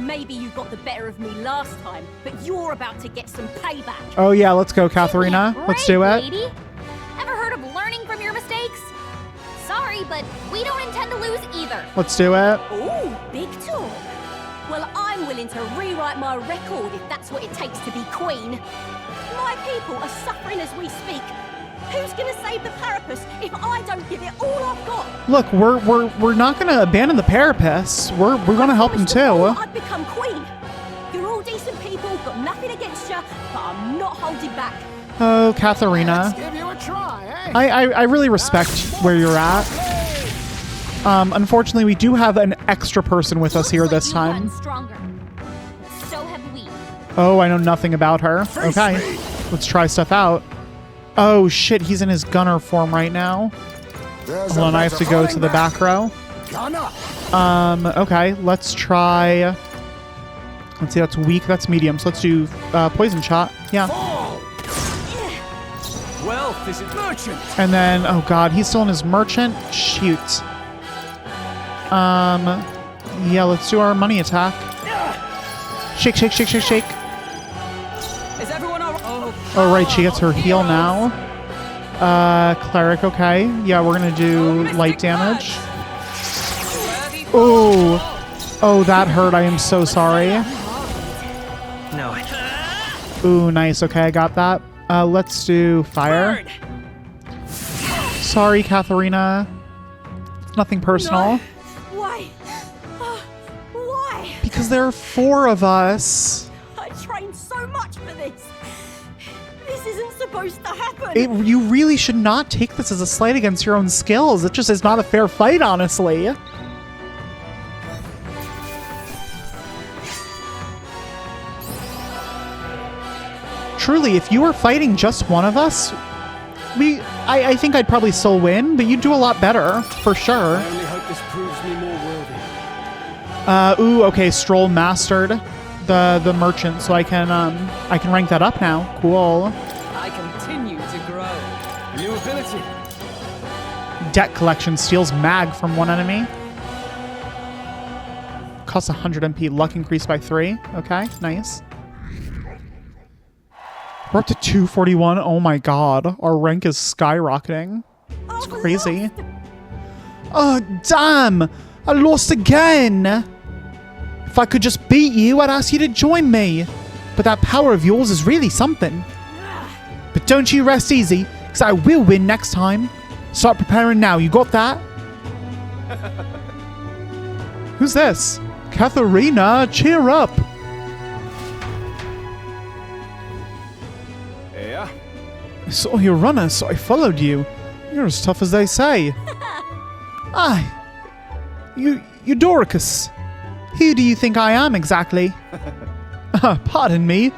Maybe you got the better of me last time, but you're about to get some payback. Oh yeah, let's go, Katharina. Let's do it. Lady. Ever heard of learning from your mistakes? Sorry, but we don't intend to lose either. Let's do it. Ooh, big talk. Well, I'm willing to rewrite my record if that's what it takes to be queen. My people are suffering as we speak. Who's gonna save the Parapus if I don't give it all I've got? Look, we're not gonna abandon the Parapus. We want to help him too. I'd become queen. You're all decent people, got nothing against you, but I'm not holding back. Oh, Katharina. Let's give you a try, eh? I really respect where you're at. Unfortunately, we do have an extra person with us here this time. Stronger. So have we. Oh, I know nothing about her. Okay, let's try stuff out. Oh shit, he's in his gunner form right now. Hold on, I have to go to the back row. Okay, let's try. Let's see, that's weak, that's medium. So let's do poison shot. Yeah. Wealth is it merchant? And then, oh god, he's still in his merchant. Shoot. Yeah, let's do our money attack. Shake, shake, shake, shake, shake. Is everyone all right? Oh, right, she gets her heal now. Cleric, okay. Yeah, we're gonna do light damage. Oh. Oh, that hurt. I am so sorry. No. Ooh, nice. Okay, I got that. Let's do fire. Sorry, Katharina. Nothing personal. Why? Why? Because there are 4 of us. I trained so much for this. This isn't supposed to happen. You really should not take this as a slight against your own skills. It just is not a fair fight, honestly. truly, if you were fighting just one of us, I think I'd probably still win, but you'd do a lot better, for sure. I only hope this proves me more worthy. Ooh, okay, Stroll mastered the merchant, so I can rank that up now. Cool. I continue to grow. New ability. Debt collection steals mag from one enemy. Costs 100 MP. Luck increased by 3. Okay, nice. We're up to 241. Oh my god. Our rank is skyrocketing. It's crazy. Oh, damn! I lost again! If I could just beat you, I'd ask you to join me. But that power of yours is really something. But don't you rest easy, because I will win next time. Start preparing now. You got that? Who's this? Katharina, cheer up. Yeah? I saw you runner, so I followed you. You're as tough as they say. Eudoricus. Who do you think I am exactly? Pardon me.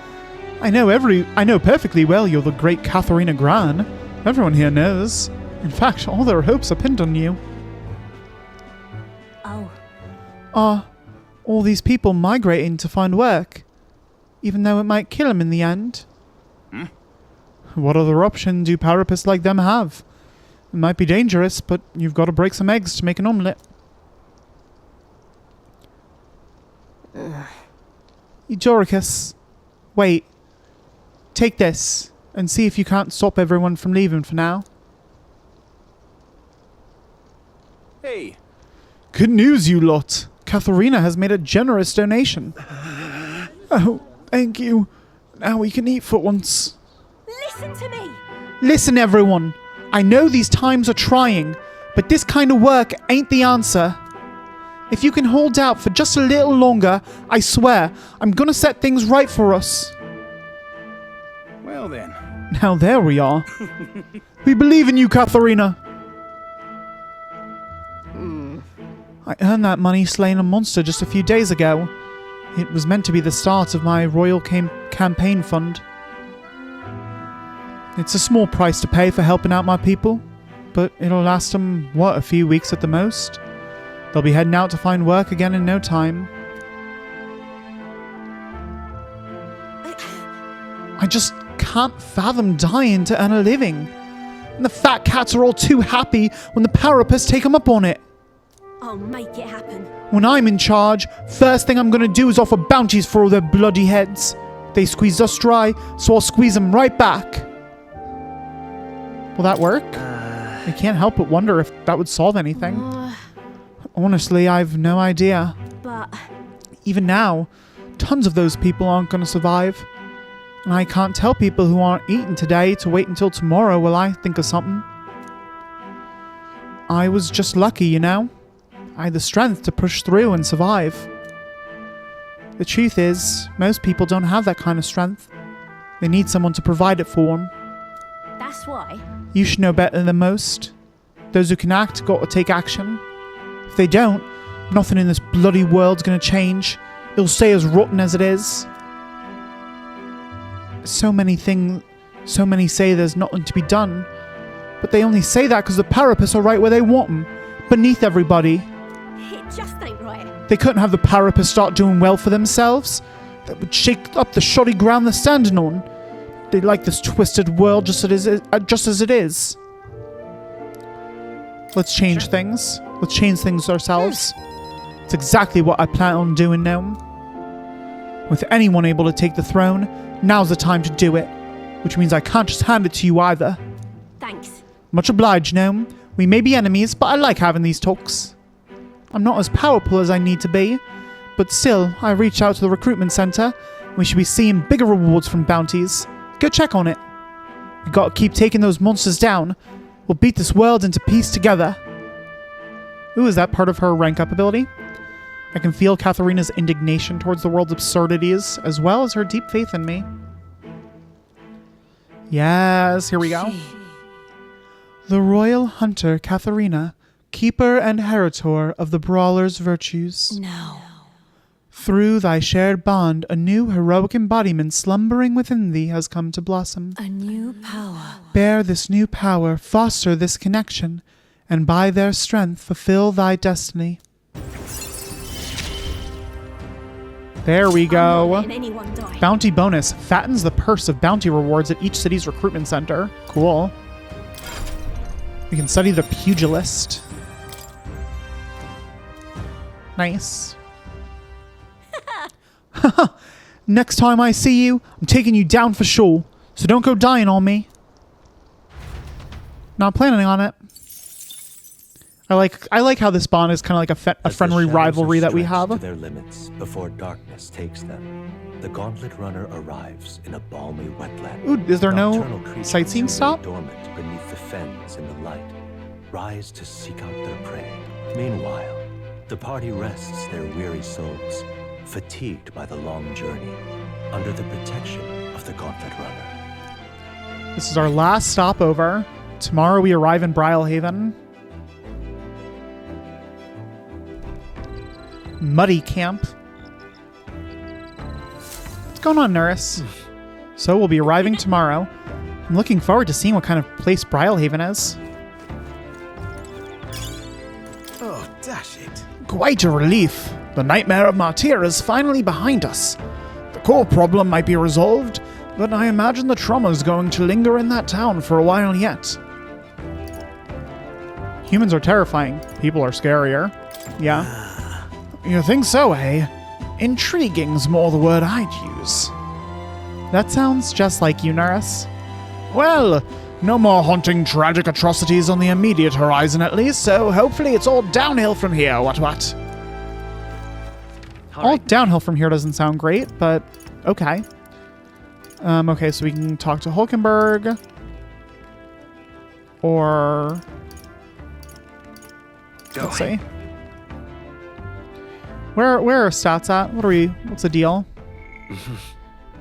I know perfectly well you're the great Katharina Gran. Everyone here knows. In fact, all their hopes are pinned on you. Oh. All these people migrating to find work, even though it might kill them in the end. What other option do parapists like them have? It might be dangerous, but you've got to break some eggs to make an omelette. Eudoricus, wait. Take this, and see if you can't stop everyone from leaving for now. Hey. Good news, you lot. Katharina has made a generous donation. Oh, thank you. Now we can eat for once. Listen to me. Listen, everyone. I know these times are trying, but this kind of work ain't the answer. If you can hold out for just a little longer, I swear, I'm gonna set things right for us. Well then. Now there we are. We believe in you, Katharina. I earned that money slaying a monster just a few days ago. It was meant to be the start of my royal campaign fund. It's a small price to pay for helping out my people, but it'll last them, a few weeks at the most? They'll be heading out to find work again in no time. I just can't fathom dying to earn a living. And the fat cats are all too happy when the parapists take them up on it. I'll make it happen. When I'm in charge, first thing I'm gonna do is offer bounties for all their bloody heads. They squeezed us dry, so I'll squeeze them right back. Will that work? I can't help but wonder if that would solve anything. Honestly, I've no idea. But even now, tons of those people aren't gonna survive. And I can't tell people who aren't eating today to wait until tomorrow while I think of something. I was just lucky, you know? I had the strength to push through and survive. The truth is, most people don't have that kind of strength. They need someone to provide it for them. that's why. You should know better than most. Those who can act got to take action. If they don't, nothing in this bloody world's gonna change. It'll stay as rotten as it is. So many say there's nothing to be done. But they only say that because the parapists are right where they want them, beneath everybody. It just ain't right. They couldn't have the parapists start doing well for themselves. That would shake up the shoddy ground they're standing on. They like this twisted world just as it is. Let's change things. Let's change things ourselves. It's exactly what I plan on doing now. With anyone able to take the throne, now's the time to do it. Which means I can't just hand it to you either. Thanks. Much obliged, Gnome. We may be enemies, but I like having these talks. I'm not as powerful as I need to be, but still, I reached out to the recruitment center, and we should be seeing bigger rewards from bounties. Go check on it. We gotta keep taking those monsters down. We'll beat this world into peace together. Ooh, is that part of her rank up ability? I can feel Katharina's indignation towards the world's absurdities, as well as her deep faith in me. Yes, here we go. The royal hunter Katharina, keeper and heritor of the brawler's virtues. No. Through thy shared bond, a new heroic embodiment slumbering within thee has come to blossom. A new power. Bear this new power, foster this connection, and by their strength fulfill thy destiny. There we go. Letting anyone die. Bounty bonus. Fattens the purse of bounty rewards at each city's recruitment center. Cool. We can study the pugilist. Nice. Next time I see you, I'm taking you down for sure. So don't go dying on me. Not planning on it. I like how this bond is kind of like a friendly rivalry that we have. To their limits before darkness takes them, the Gauntlet Runner arrives in a balmy wetland. Ooh, is there no Nocturnal creatures sightseeing who lay stop? dormant beneath the fens in the light, rise to seek out their prey. Meanwhile, the party rests their weary souls, fatigued by the long journey, under the protection of the Gauntlet Runner. This is our last stopover. Tomorrow we arrive in Brylehaven. Muddy Camp. What's going on, Nurse? So we'll be arriving tomorrow. I'm looking forward to seeing what kind of place Brylehaven is. Oh, dash it. Quite a relief. The nightmare of Martyr is finally behind us. The core problem might be resolved, but I imagine the trauma is going to linger in that town for a while yet. Humans are terrifying. People are scarier. Yeah. You think so, eh? Intriguing's more the word I'd use. That sounds just like you, Nurse. Well, no more haunting tragic atrocities on the immediate horizon at least, so hopefully it's all downhill from here, what? All downhill from here doesn't sound great, but okay. Okay, so we can talk to Hulkenberg. Or... let's see. Where are stats at? What's the deal?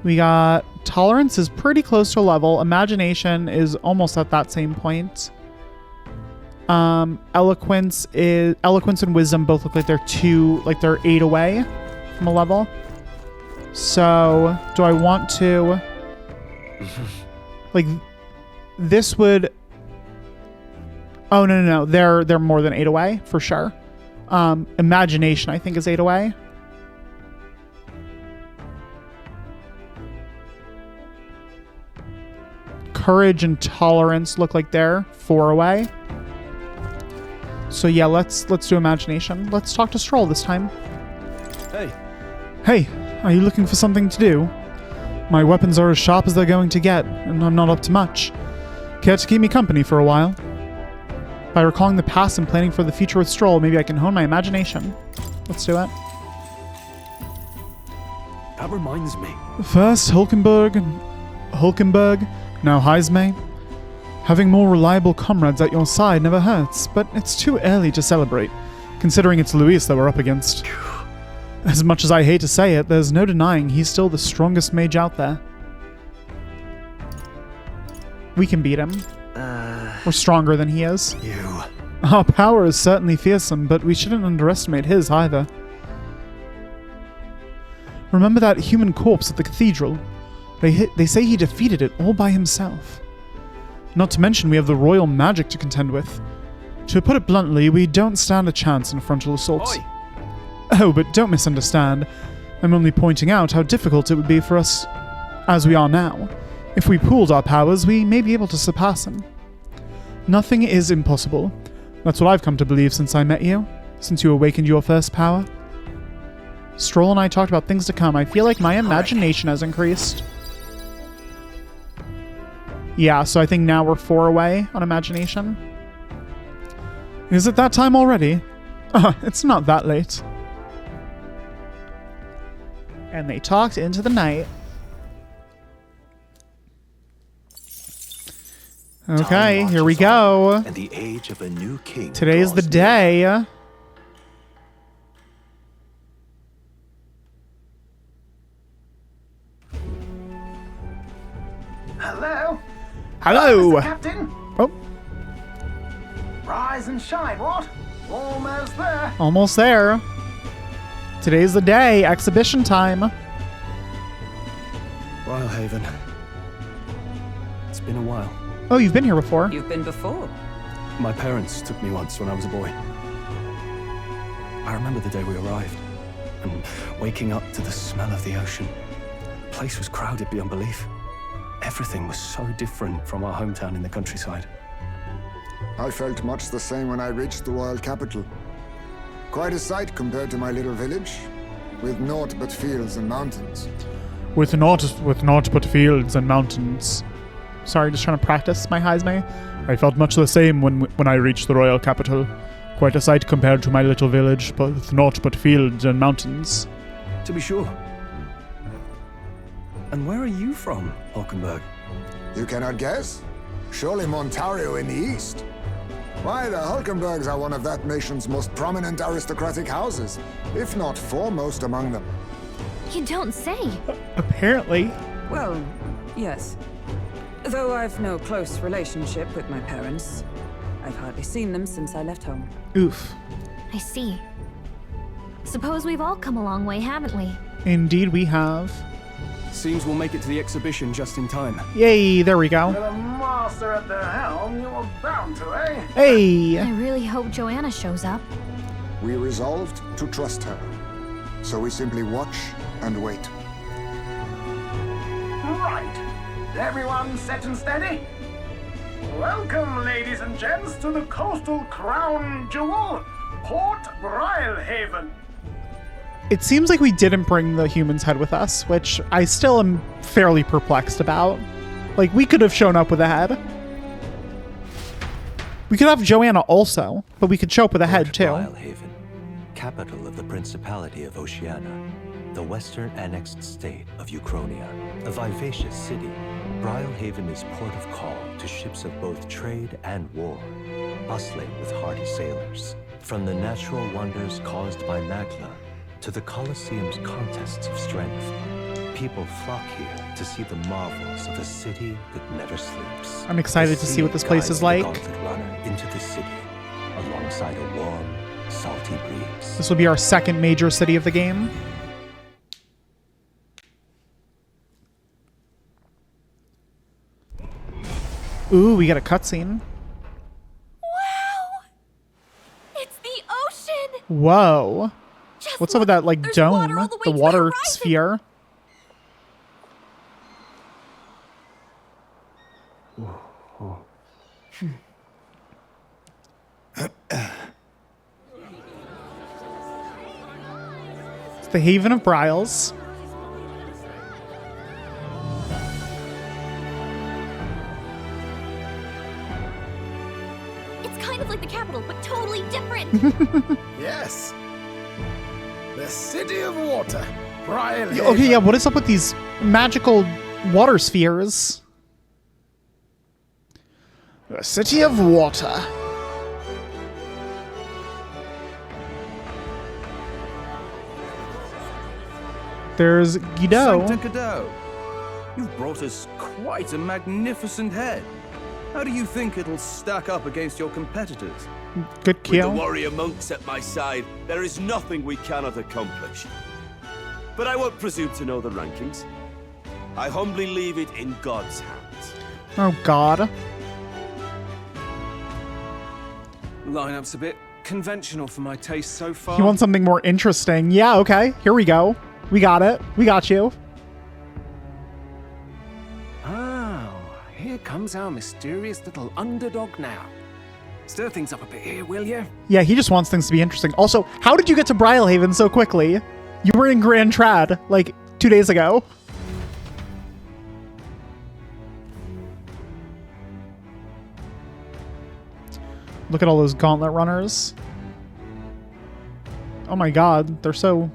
We got tolerance is pretty close to a level. Imagination is almost at that same point. Eloquence and wisdom both look like they're 8 away from a level. So do I want to like this would oh no. They're more than 8 away for sure. Imagination, I think, is 8 away. Courage and tolerance look like they're 4 away. So yeah, let's do imagination. Let's talk to Stroll this time. Hey, are you looking for something to do? My weapons are as sharp as they're going to get, and I'm not up to much. Care to keep me company for a while? By recalling the past and planning for the future with Stroll, maybe I can hone my imagination. Let's do it. That reminds me. First Hulkenberg, now Heismay. Having more reliable comrades at your side never hurts, but it's too early to celebrate, considering it's Luis that we're up against. As much as I hate to say it, there's no denying he's still the strongest mage out there. We can beat him. We're stronger than he is. Our power is certainly fearsome, but we shouldn't underestimate his either. Remember that human corpse at the cathedral? They say he defeated it all by himself. Not to mention we have the royal magic to contend with. To put it bluntly, we don't stand a chance in a frontal assault. Oi. Oh, but don't misunderstand. I'm only pointing out how difficult it would be for us as we are now. If we pooled our powers, we may be able to surpass him. Nothing is impossible. That's what I've come to believe since I met you, since you awakened your first power. Stroll and I talked about things to come. I feel like my imagination has increased. Yeah, so I think now we're 4 away on imagination. Is it that time already? It's not that late. And they talked into the night. Okay, here we go. And the age of a new king. Today's the day. Hello? Hello. Mr. Captain? Oh. Rise and shine, what? Almost there. Almost there. Today's the day. Exhibition time. Brylehaven. It's been a while. Oh, you've been here before. You've been before. My parents took me once when I was a boy. I remember the day we arrived, and waking up to the smell of the ocean. The place was crowded beyond belief. Everything was so different from our hometown in the countryside. I felt much the same when I reached the royal capital. Quite a sight compared to my little village, with naught but fields and mountains. With naught but fields and mountains. Sorry, just trying to practice my Heisme. I felt much the same when I reached the royal capital. Quite a sight compared to my little village, but with naught but fields and mountains. To be sure. And where are you from, Hulkenberg? You cannot guess? Surely Montario in the east. Why, the Hulkenbergs are one of that nation's most prominent aristocratic houses, if not foremost among them. You don't say. Apparently. Well, yes. Though I've no close relationship with my parents. I've hardly seen them since I left home. Oof. I see. Suppose we've all come a long way, haven't we? Indeed we have. Seems we'll make it to the exhibition just in time. Yay, there we go. With a master at the helm, you were bound to, eh? Hey! I really hope Joanna shows up. We resolved to trust her. So we simply watch and wait. Right. Everyone set and steady? Welcome, ladies and gents, to the coastal crown jewel, Port Brylehaven. It seems like we didn't bring the human's head with us, which I still am fairly perplexed about. Like, we could have shown up with a head. We could have Joanna also, but we could show up with a head too. Brylehaven, capital of the Principality of Oceania, the western annexed state of Euchronia. A vivacious city, Brylehaven is port of call to ships of both trade and war, bustling with hardy sailors. From the natural wonders caused by Magna to the Colosseum's contests of strength, people flock here to see the marvels of a city that never sleeps. I'm excited to see what this place is like. The Gauntlet Runner into the city, alongside a warm, salty breeze. This will be our second major city of the game. Ooh, we got a cutscene. Wow! It's the ocean! Whoa. Just What's up with that, like, there's dome? water all the way The to water horizon. sphere? It's the Haven of Bryles. It's kind of like the capital, but totally different. Yes. The city of water. Brylehaven. Okay, yeah, what is up with these magical water spheres? The city of water. There's Guido. Sancta Cadeau, you've brought us quite a magnificent head. How do you think it'll stack up against your competitors? Good With kill. the warrior monks at my side, there is nothing we cannot accomplish. But I won't presume to know the rankings. I humbly leave it in God's hands. Oh, God. Lineup's a bit conventional for my taste so far. You want something more interesting? Yeah, okay. Here we go. We got it. We got you. Oh, here comes our mysterious little underdog now. Stir things up a bit here, will you? Yeah, he just wants things to be interesting. Also, how did you get to Brylehaven so quickly? You were in Grand Trad, like, 2 days ago. Look at all those gauntlet runners. Oh my god, they're so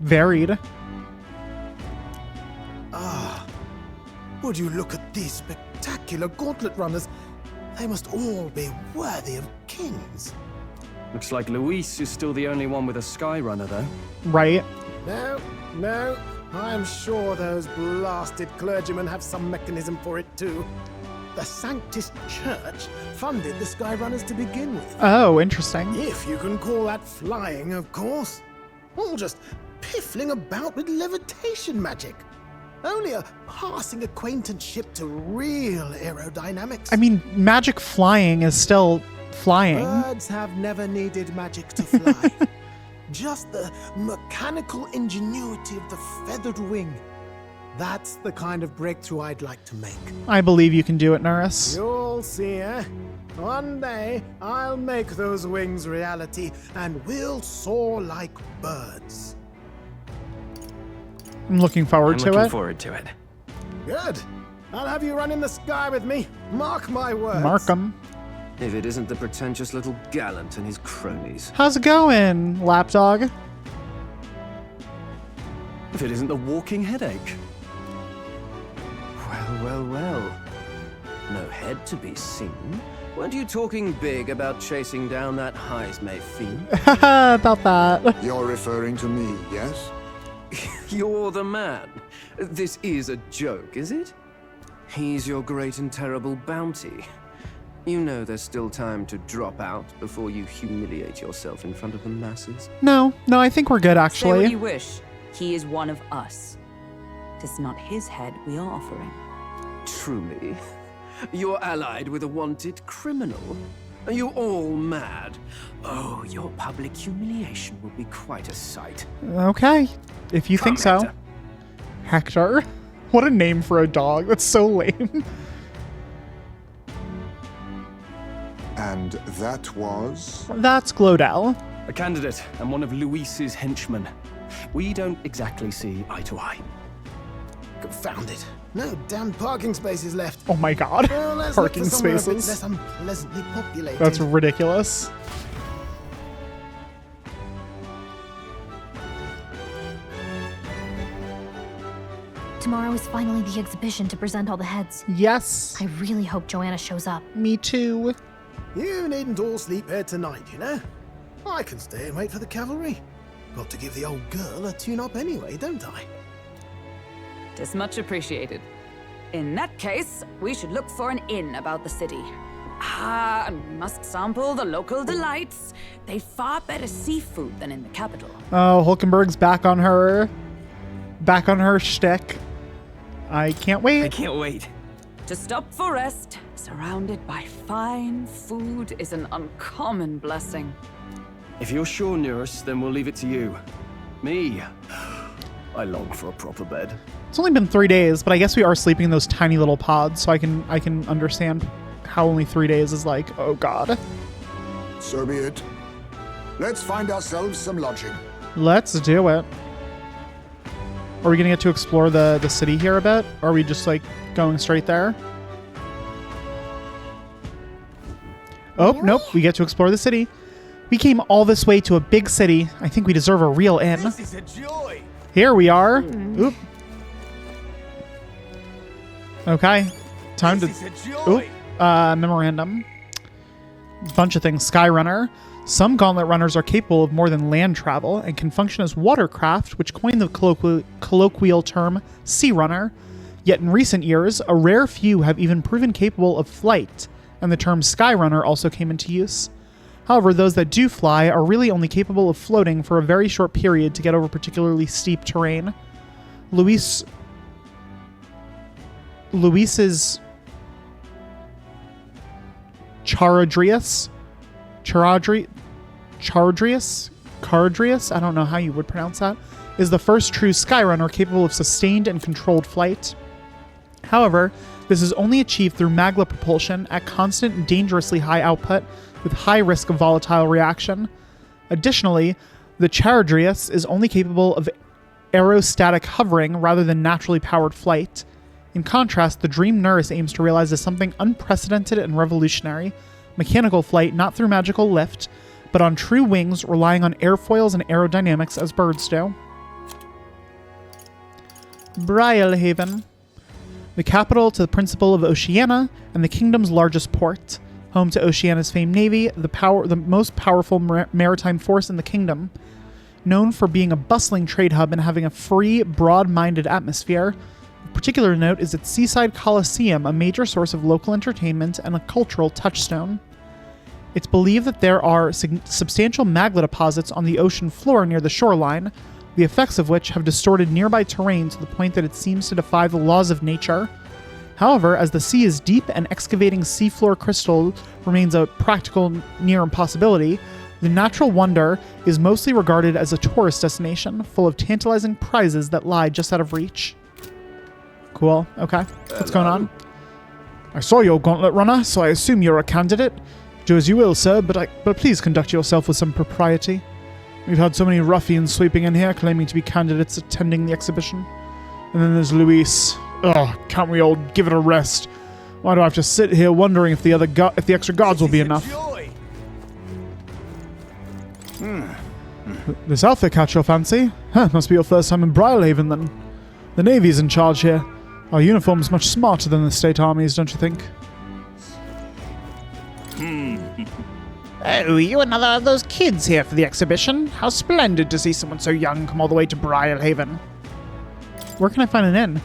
varied. Ah, would you look at these spectacular gauntlet runners? They must all be worthy of kings. Looks like Luis is still the only one with a Skyrunner, though. Right? No. I'm sure those blasted clergymen have some mechanism for it too. The Sanctist Church funded the Skyrunners to begin with. Oh, interesting. If you can call that flying, of course. all just piffling about with levitation magic. Only a passing acquaintanceship to real aerodynamics. I mean, magic flying is still flying. Birds have never needed magic to fly. Just the mechanical ingenuity of the feathered wing. That's the kind of breakthrough I'd like to make. I believe you can do it, Norris. You'll see, eh? One day, I'll make those wings reality, and we'll soar like birds. I'm looking forward to it. Looking forward to it. Good. I'll have you run in the sky with me. Mark my words. Mark 'em. If it isn't the pretentious little gallant and his cronies. How's it going, lapdog? If it isn't the walking headache. Well. No head to be seen. Weren't you talking big about chasing down that Heismay fiend? About that. You're referring to me, yes? You're the man. This is a joke, is it? He's your great and terrible bounty. You know there's still time to drop out before you humiliate yourself in front of the masses. No, I think we're good, Say actually. what you wish. He is one of us. Tis not his head we are offering. Truly? You're allied with a wanted criminal? Are you all mad? Oh, your public humiliation will be quite a sight. Okay, if you think so. Hector. Hector? What a name for a dog. That's so lame. And that was? That's Glodell. A candidate and one of Luis's henchmen. We don't exactly see eye to eye. Confound it. No damn parking spaces left. Oh my god. Well, let's Parking look for somewhere a bit spaces. less unpleasantly populated. That's ridiculous. Tomorrow is finally the exhibition to present all the heads. Yes. I really hope Joanna shows up. Me too. You needn't all sleep here tonight, you know? I can stay and wait for the cavalry. Got to give the old girl a tune-up anyway, don't I? Tis much appreciated. In that case, we should look for an inn about the city. And we must sample the local delights. They've far better seafood than in the capital. Oh, Hulkenberg's back on her shtick. I can't wait. I can't wait. To stop for rest, surrounded by fine food, is an uncommon blessing. If you're sure, Nurse, then we'll leave it to you. Me, I long for a proper bed. It's only been 3 days, but I guess we are sleeping in those tiny little pods, so I can understand how only 3 days is like, oh god. So be it. Let's find ourselves some lodging. Let's do it. Are we gonna get to explore the city here a bit? Or are we just like going straight there? Oh, nope, we get to explore the city. We came all this way to a big city. I think we deserve a real inn. This is a joy. Here we are. Oop. Okay. Time This to... is a joy. Oop. Memorandum. Bunch of things. Skyrunner. Some gauntlet runners are capable of more than land travel and can function as watercraft, which coined the colloquial term sea runner. Yet in recent years, a rare few have even proven capable of flight, and the term skyrunner also came into use. However, those that do fly are really only capable of floating for a very short period to get over particularly steep terrain. Luis's Charadrius, I don't know how you would pronounce that, is the first true skyrunner capable of sustained and controlled flight. However, this is only achieved through magla propulsion at constant and dangerously high output with high risk of volatile reaction. Additionally, the Charadrius is only capable of aerostatic hovering rather than naturally powered flight. In contrast, the Dream Nurse aims to realize as something unprecedented and revolutionary, mechanical flight not through magical lift, but on true wings relying on airfoils and aerodynamics as birds do. Brylehaven, the capital to the Principal of Oceania and the kingdom's largest port, home to Oceania's famed navy, the most powerful maritime force in the kingdom, known for being a bustling trade hub and having a free, broad-minded atmosphere. Of particular note is its seaside coliseum, a major source of local entertainment and a cultural touchstone. It's believed that there are substantial magma deposits on the ocean floor near the shoreline, the effects of which have distorted nearby terrain to the point that it seems to defy the laws of nature. However, as the sea is deep and excavating seafloor crystal remains a practical near impossibility, the natural wonder is mostly regarded as a tourist destination, full of tantalizing prizes that lie just out of reach. Cool. Okay. What's going on? I saw your gauntlet runner, so I assume you're a candidate. Do as you will, sir, but please conduct yourself with some propriety. We've had so many ruffians sweeping in here claiming to be candidates attending the exhibition. And then there's Luis. Ugh, can't we all give it a rest? Why do I have to sit here wondering if the extra guards will be enough? This outfit catch your fancy? Huh, must be your first time in Briarhaven then. The Navy's in charge here. Our uniform's much smarter than the state armies, don't you think? Oh, you another of those kids here for the exhibition? How splendid to see someone so young come all the way to Briarhaven. Where can I find an inn?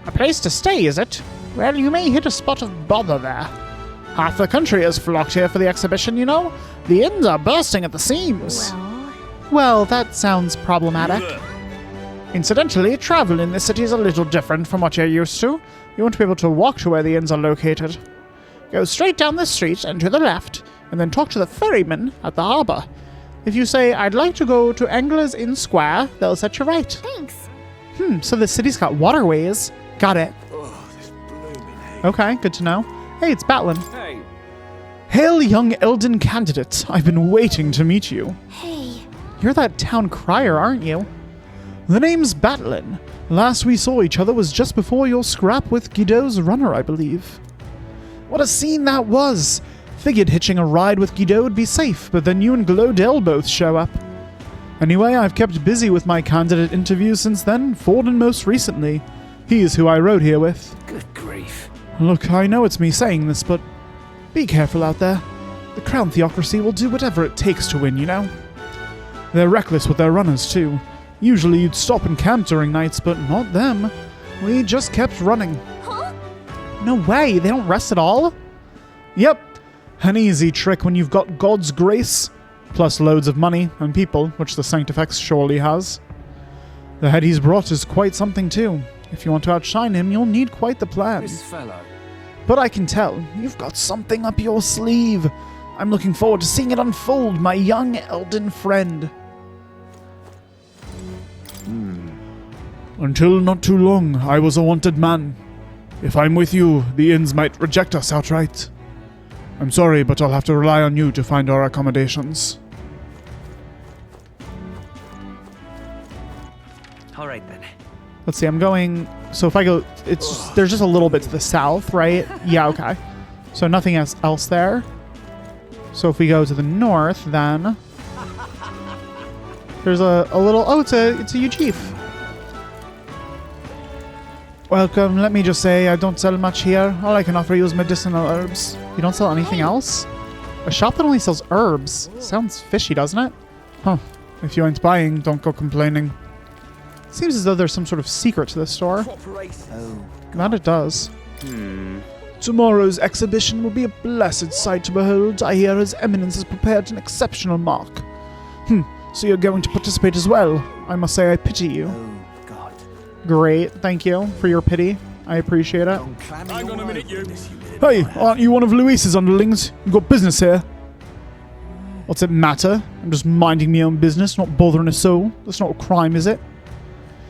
A place to stay, is it? Well, you may hit a spot of bother there. Half the country has flocked here for the exhibition, you know. The inns are bursting at the seams. Well, that sounds problematic. Incidentally, travel in this city is a little different from what you're used to. You won't be able to walk to where the inns are located. Go straight down the street and to the left, and then talk to the ferryman at the harbour. If you say, I'd like to go to Angler's Inn Square, they'll set you right. Thanks. So the city's got waterways. Got it. Okay, good to know. Hey, it's Batlin. Hey. Hail, young Elden candidate. I've been waiting to meet you. Hey. You're that town crier, aren't you? The name's Batlin. Last we saw each other was just before your scrap with Guido's runner, I believe. What a scene that was! Figured hitching a ride with Guido would be safe, but then you and Glodell both show up. Anyway, I've kept busy with my candidate interviews since then, Forden most recently. He's who I rode here with. Good grief. Look, I know it's me saying this, but be careful out there. The Crown Theocracy will do whatever it takes to win, you know? They're reckless with their runners, too. Usually you'd stop and camp during nights, but not them. We just kept running. Huh? No way, they don't rest at all? Yep. An easy trick when you've got God's grace, plus loads of money and people, which the Sanctifex surely has. The head he's brought is quite something too. If you want to outshine him, you'll need quite the plan. This fellow. But I can tell, you've got something up your sleeve. I'm looking forward to seeing it unfold, my young Elden friend. Until not too long, I was a wanted man. If I'm with you, the inns might reject us outright. I'm sorry, but I'll have to rely on you to find our accommodations. All right then. Let's see, I'm going... So if I go... There's just a little bit to the south, right? Yeah, okay. So nothing else there. So if we go to the north, then... There's a little... Oh, it's a Uchief. Welcome. Let me just say, I don't sell much here. All I can offer you is medicinal herbs. You don't sell anything else? A shop that only sells herbs. Sounds fishy, doesn't it? Huh. If you ain't buying, don't go complaining. Seems as though there's some sort of secret to this store. That it does. Tomorrow's exhibition will be a blessed sight to behold. I hear His Eminence has prepared an exceptional mark. So you're going to participate as well? I must say I pity you. Great, thank you for your pity. I appreciate it. Hang on a minute, you. Hey, aren't you one of Luis's underlings? You've got business here. What's it matter? I'm just minding my own business, not bothering a soul. That's not a crime, is it?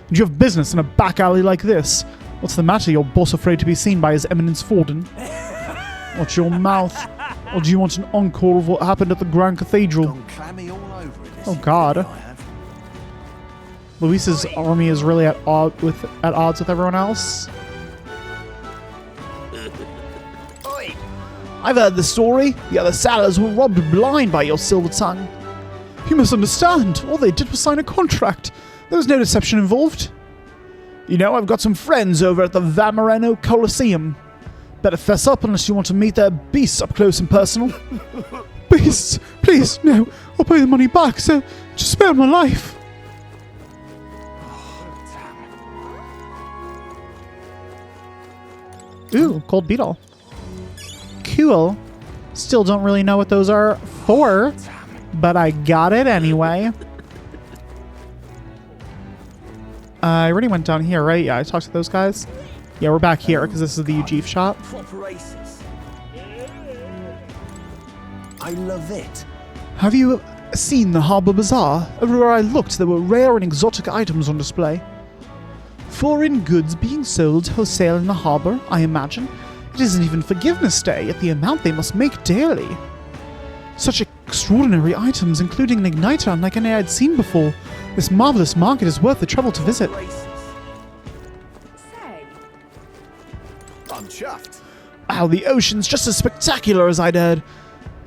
And you have business in a back alley like this. What's the matter? Your boss afraid to be seen by His Eminence Forden? Watch your mouth. Or do you want an encore of what happened at the Grand Cathedral? Oh God. Luis's army is really at odds with everyone else. I've heard the story. The other sailors were robbed blind by your silver tongue. You must understand. All they did was sign a contract. There was no deception involved. You know, I've got some friends over at the Vamareno Coliseum. Better fess up unless you want to meet their beasts up close and personal. Beasts? Please, no. I'll pay the money back, so just spare my life. Ooh, gold beetle. Cool. Still don't really know what those are for, but I got it anyway. I already went down here, right? Yeah, I talked to those guys. Yeah, we're back here because this is the Ujif shop. I love it. Have you seen the Harbour Bazaar? Everywhere I looked, there were rare and exotic items on display. Foreign goods being sold wholesale in the harbour, I imagine. It isn't even Forgiveness Day, yet the amount they must make daily. Such extraordinary items, including an igniter unlike any I'd seen before. This marvellous market is worth the trouble to visit. I'm chuffed. Wow, the ocean's just as spectacular as I'd heard.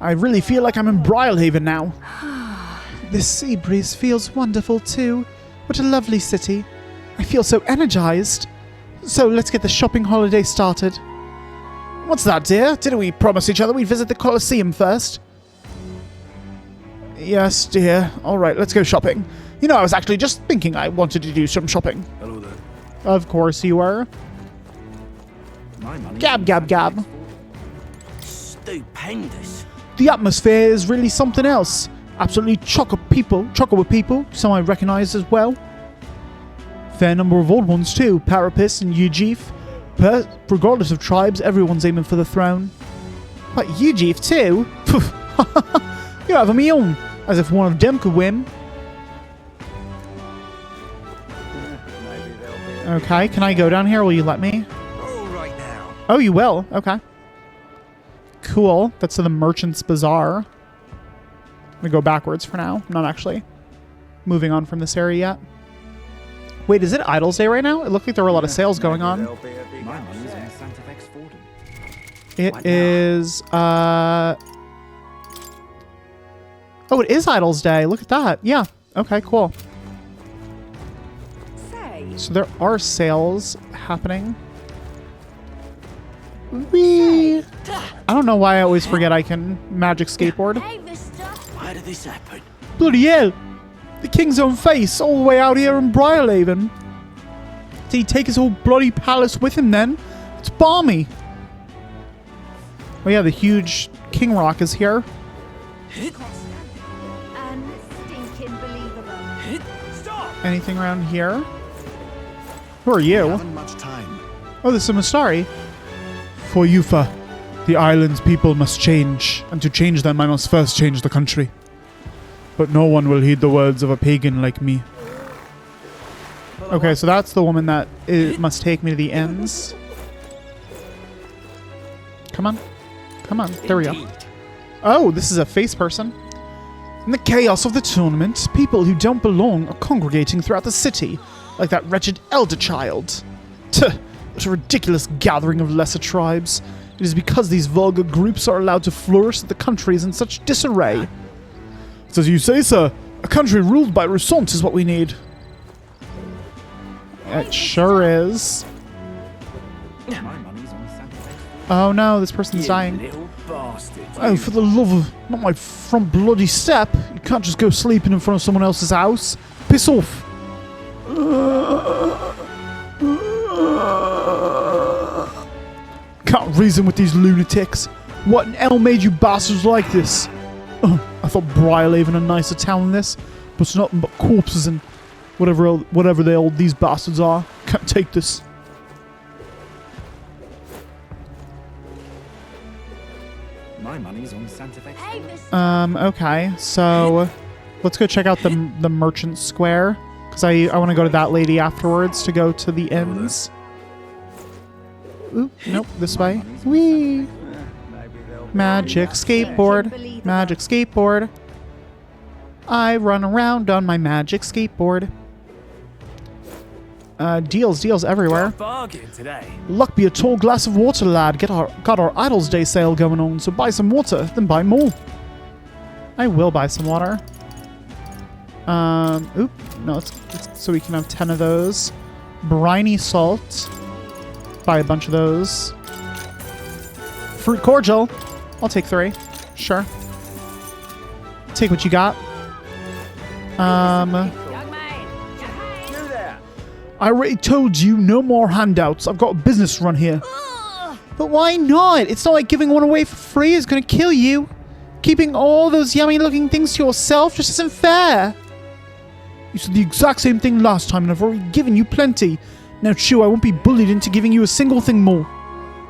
I really feel like I'm in Brylehaven now. This sea breeze feels wonderful too. What a lovely city. I feel so energized. So let's get the shopping holiday started. What's that, dear? Didn't we promise each other we'd visit the Colosseum first? Yes, dear. Alright, let's go shopping. You know, I was actually just thinking I wanted to do some shopping. Hello there. Of course you were. Gab, gab, gab. Stupendous. The atmosphere is really something else. Absolutely chock with people, some I recognize as well. Fair number of old ones too, Parapis and Ujif. Regardless of tribes, everyone's aiming for the throne. What, Ujif too? You're having me on, as if one of them could win. Okay, can I go down here? Will you let me? Oh, you will? Okay. Cool. That's to the Merchant's Bazaar. I'm gonna go backwards for now. I'm not actually moving on from this area yet. Wait, is it Idol's Day right now? It looked like there were a lot of sales going on. It is, oh, it is Idol's Day. Look at that. Yeah. Okay, cool. So there are sales happening. Whee! I don't know why I always forget I can magic skateboard. Why did this happen? Bloody hell! The king's own face, all the way out here in Brylehaven. Did he take his whole bloody palace with him then? It's balmy. Oh yeah, the huge King Rock is here. Anything around here? Who are you? Oh, this is Mustari. For Yufa, the island's people must change, and to change them I must first change the country. But no one will heed the words of a pagan like me. Okay, so that's the woman that must take me to the ends. Come on. Come on. There we go. Oh, this is a face person. In the chaos of the tournament, people who don't belong are congregating throughout the city, like that wretched elder child. Tuh, what a ridiculous gathering of lesser tribes. It is because these vulgar groups are allowed to flourish that the country is in such disarray. It's as you say, sir. A country ruled by Rusant is what we need. It sure is. Oh no, this person's dying. Oh, for the love of... not my front bloody step. You can't just go sleeping in front of someone else's house. Piss off. Can't reason with these lunatics. What in hell made you bastards like this? I thought Brylehaven a nicer town than this, but it's nothing but corpses and whatever these bastards are. Can't take this. My money's on Santa Fe. Okay, so let's go check out the Merchant Square, because I want to go to that lady afterwards to go to the inns. Ooh, nope, this way. Whee! Magic skateboard. Magic skateboard. I run around on my magic skateboard. Deals everywhere. Bargain today. Luck be a tall glass of water, lad. Got our Idol's Day sale going on, so buy some water, then buy more. I will buy some water. Oop, no, it's so we can have 10 of those. Briny salt. Buy a bunch of those. Fruit cordial. I'll take 3. Sure. Take what you got. I already told you no more handouts. I've got a business run here. But why not? It's not like giving one away for free is gonna kill you. Keeping all those yummy looking things to yourself just isn't fair. You said the exact same thing last time and I've already given you plenty. Now chew, I won't be bullied into giving you a single thing more.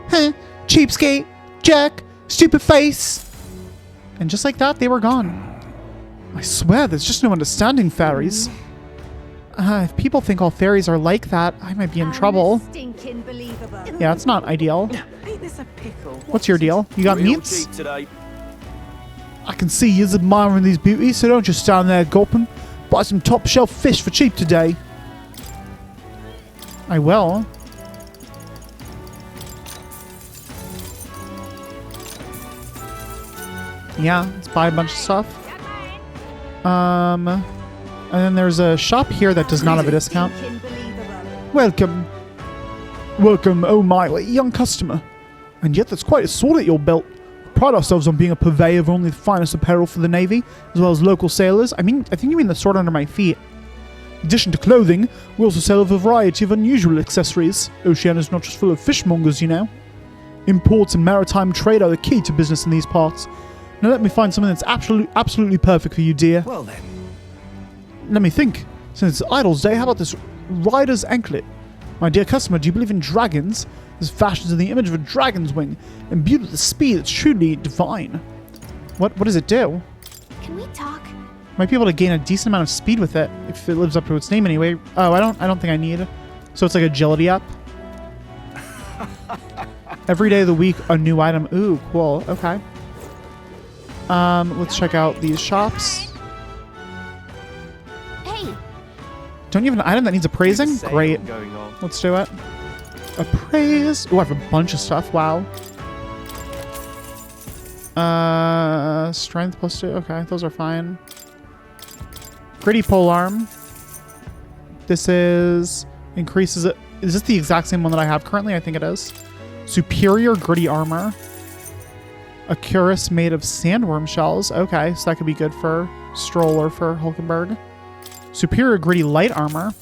Huh? Cheapskate, jerk, stupid face. And just like that, they were gone. I swear, there's just no understanding fairies. If people think all fairies are like that, I might be in trouble. Stinking believable. Yeah, it's not ideal. Ain't this a pickle? What's your deal? You got Real meats? cheap today. I can see you're admiring these beauties, so don't just stand there gulping. Buy some top shelf fish for cheap today. I will. Yeah, let's buy a bunch of stuff. And then there's a shop here that does not have a discount. Welcome. Welcome, oh my, what a young customer. And yet there's quite a sword at your belt. We pride ourselves on being a purveyor of only the finest apparel for the Navy, as well as local sailors. I think you mean the sword under my feet. In addition to clothing, we also sell a variety of unusual accessories. Oceania's not just full of fishmongers, you know. Imports and maritime trade are the key to business in these parts. Now let me find something that's absolutely perfect for you, dear. Well then. Let me think. Since it's Idol's Day, how about this rider's anklet? My dear customer, do you believe in dragons? This fashion's in the image of a dragon's wing, imbued with a speed that's truly divine. What does it do? Can we talk? Might be able to gain a decent amount of speed with it, if it lives up to its name anyway. Oh, I don't think I need. So it's like agility up. Every day of the week, a new item. Ooh, cool. Okay. Let's check out these shops. Hey. Don't you have an item that needs appraising? Great. Let's do it. Appraise. Oh, I have a bunch of stuff. Wow. Strength plus 2. Okay, those are fine. Gritty polearm. This increases it. Is this the exact same one that I have currently? I think it is. Superior gritty armor. A cuirass made of sandworm shells. Okay, so that could be good for Stroll or for Hulkenberg. Superior gritty light armor.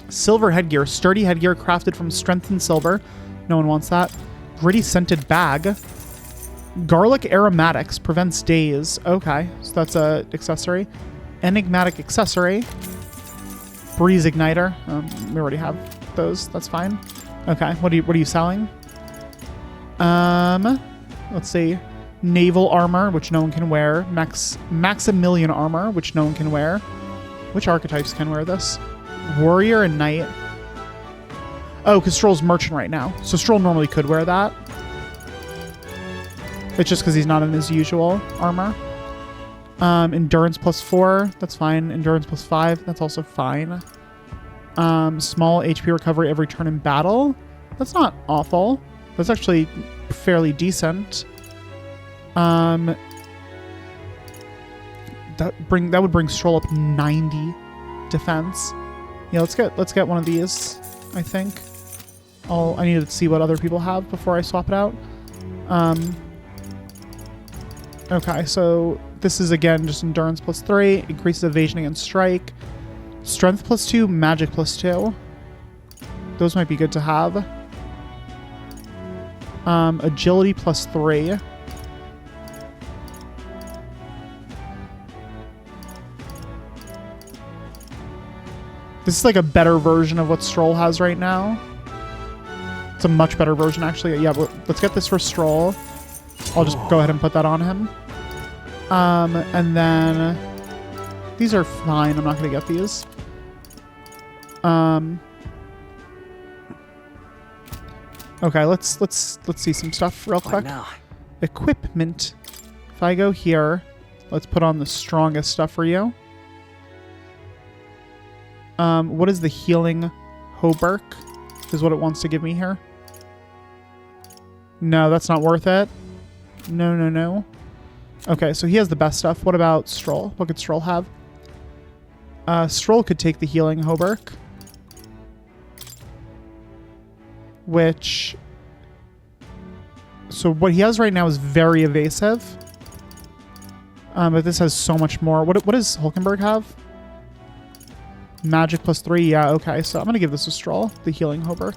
Silver headgear. Sturdy headgear crafted from strengthened silver. No one wants that. Gritty scented bag. Garlic aromatics. Prevents daze. Okay, so that's a accessory. Enigmatic accessory. Breeze igniter. We already have those. That's fine. Okay, what are you selling? Let's see. Naval armor, which no one can wear. Maximilian armor, which no one can wear. Which archetypes can wear this? Warrior and knight. Oh, because Stroll's merchant right now. So Stroll normally could wear that. It's just because he's not in his usual armor. Endurance plus 4. That's fine. Endurance plus 5. That's also fine. Small HP recovery every turn in battle. That's not awful. That's actually fairly decent. That would bring Stroll up 90 defense. Yeah, let's get one of these, I think. I need to see what other people have before I swap it out. Okay, so this is again just endurance plus 3, increases evasion against strike. Strength plus 2, magic plus 2. Those might be good to have. Agility plus 3. This is like a better version of what Stroll has right now. It's a much better version, actually. Yeah, let's get this for Stroll. I'll just go ahead and put that on him. And then these are fine. I'm not going to get these. Okay, let's see some stuff real quick. Equipment. If I go here, let's put on the strongest stuff for you. What is the healing hauberk? Is what it wants to give me here. No, that's not worth it. No. Okay, so he has the best stuff. What about Stroll? What could Stroll have? Stroll could take the healing hauberk. Which... So what he has right now is very evasive. But this has so much more. What does Hulkenberg have? Magic plus 3. Yeah, okay. So I'm going to give this a Stroll. The healing hauberk.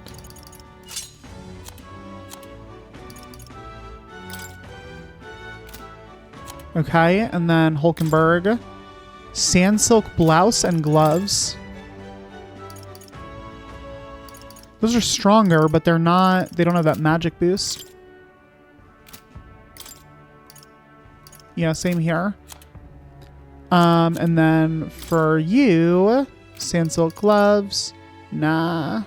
Okay, and then Hulkenberg. Sand silk blouse and gloves. Those are stronger, but they're not... They don't have that magic boost. Yeah, same here. And then for you, sand silk gloves. Nah.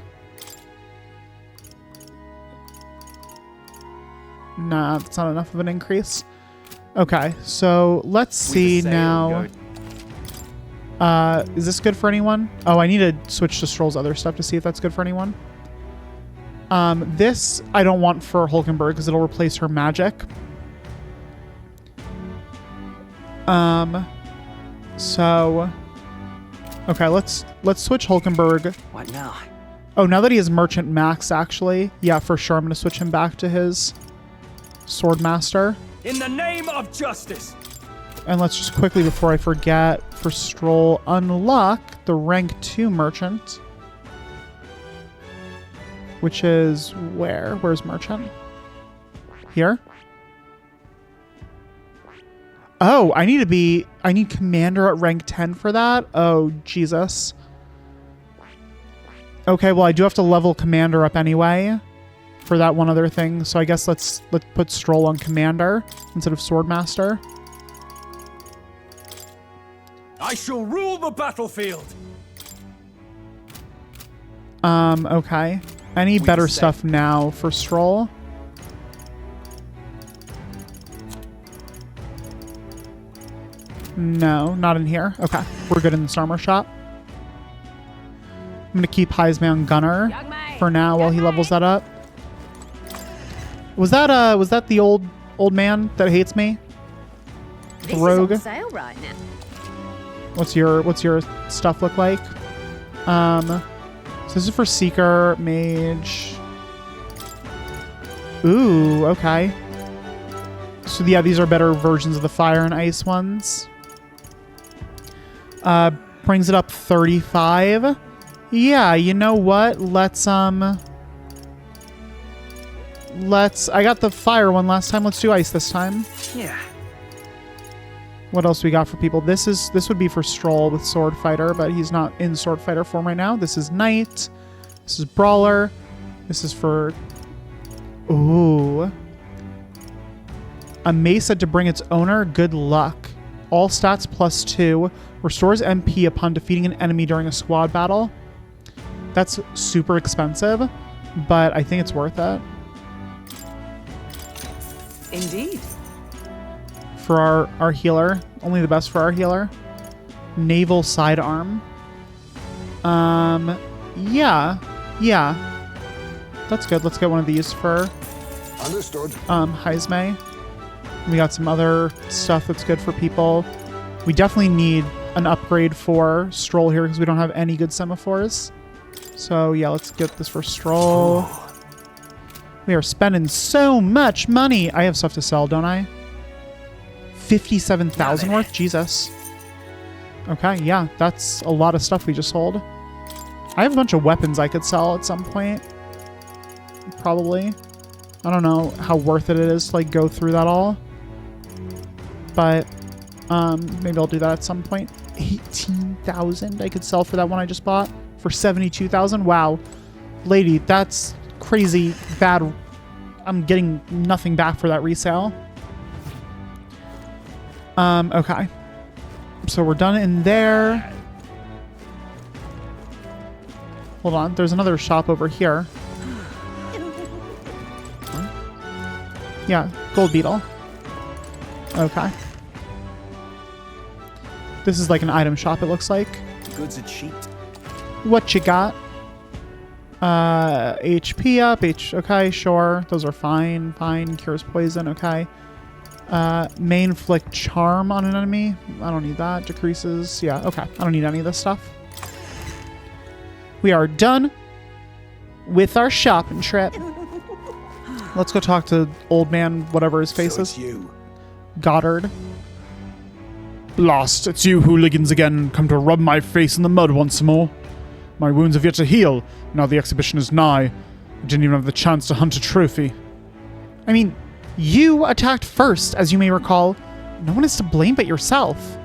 Nah, that's not enough of an increase. Okay, so let's see now. Is this good for anyone? Oh, I need to switch to Stroll's other stuff to see if that's good for anyone. This I don't want for Hulkenberg because it'll replace her magic. So okay, let's switch Hulkenberg. What now? Oh, now that he has Merchant Max, actually, yeah, for sure, I'm gonna switch him back to his Swordmaster. In the name of justice. And let's just quickly, before I forget, for Stroll, unlock the rank 2 Merchant. Which is where? Where's Merchant? Here? Oh, I need Commander at rank 10 for that? Oh, Jesus. Okay, well, I do have to level Commander up anyway for that one other thing. So I guess let's put Stroll on Commander instead of Swordmaster. I shall rule the battlefield. Okay. Any better stuff now for Stroll? No, not in here. Okay, we're good in this armor shop. I'm gonna keep Heisman on Gunner for now while he levels that up. Was that the old man that hates me? The rogue. This is on sale right now. What's your stuff look like? So this is for Seeker, Mage. Ooh, okay. So yeah, these are better versions of the Fire and Ice ones. Brings it up 35. Yeah, you know what? I got the Fire one last time. Let's do Ice this time. Yeah. What else we got for people? This would be for Stroll with Sword Fighter, but he's not in Sword Fighter form right now. This is Knight. This is Brawler. This is for... Ooh. A mace said to bring its owner good luck. All stats +2. Restores MP upon defeating an enemy during a squad battle. That's super expensive, but I think it's worth it. Indeed. For our healer. Only the best for our healer. Naval sidearm. Yeah. That's good. Let's get one of these for... Understood. Heisme. We got some other stuff that's good for people. We definitely need an upgrade for Stroll here because we don't have any good semaphores. So yeah, let's get this for Stroll. We are spending so much money. I have stuff to sell, don't I? 57,000 worth? Jesus. Okay, yeah, that's a lot of stuff we just sold. I have a bunch of weapons I could sell at some point. Probably. I don't know how worth it is to like go through that all. But maybe I'll do that at some point. 18,000 I could sell for that one I just bought for 72,000. Wow. Lady, that's crazy bad. I'm getting nothing back for that resale. Okay. So we're done in there. Hold on. There's another shop over here. Yeah, Gold Beetle. Okay. This is like an item shop, it looks like. Goods are cheap. What you got? HP up. Okay, sure. Those are fine. Fine. Cures poison. Okay. Main inflict charm on an enemy. I don't need that. Decreases. Yeah, okay. I don't need any of this stuff. We are done with our shopping trip. Let's go talk to old man, whatever his face is. You. Goddard. Blast, it's you hooligans again, come to rub my face in the mud once more. My wounds have yet to heal. Now the exhibition is nigh. I didn't even have the chance to hunt a trophy. I mean, you attacked first, as you may recall. No one is to blame but yourself.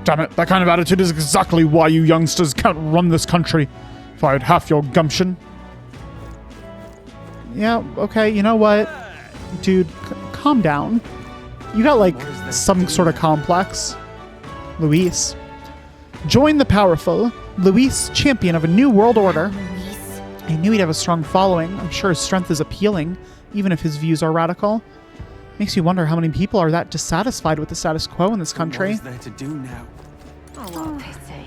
Damn it, that kind of attitude is exactly why you youngsters can't run this country. If I had half your gumption. Yeah, okay, you know what? Dude, calm down. You got, like, some sort of complex. Luis. Join the powerful. Luis, champion of a new world order. I knew he'd have a strong following. I'm sure his strength is appealing, even if his views are radical. Makes you wonder how many people are that dissatisfied with the status quo in this country. What is there to do now? Oh, pity.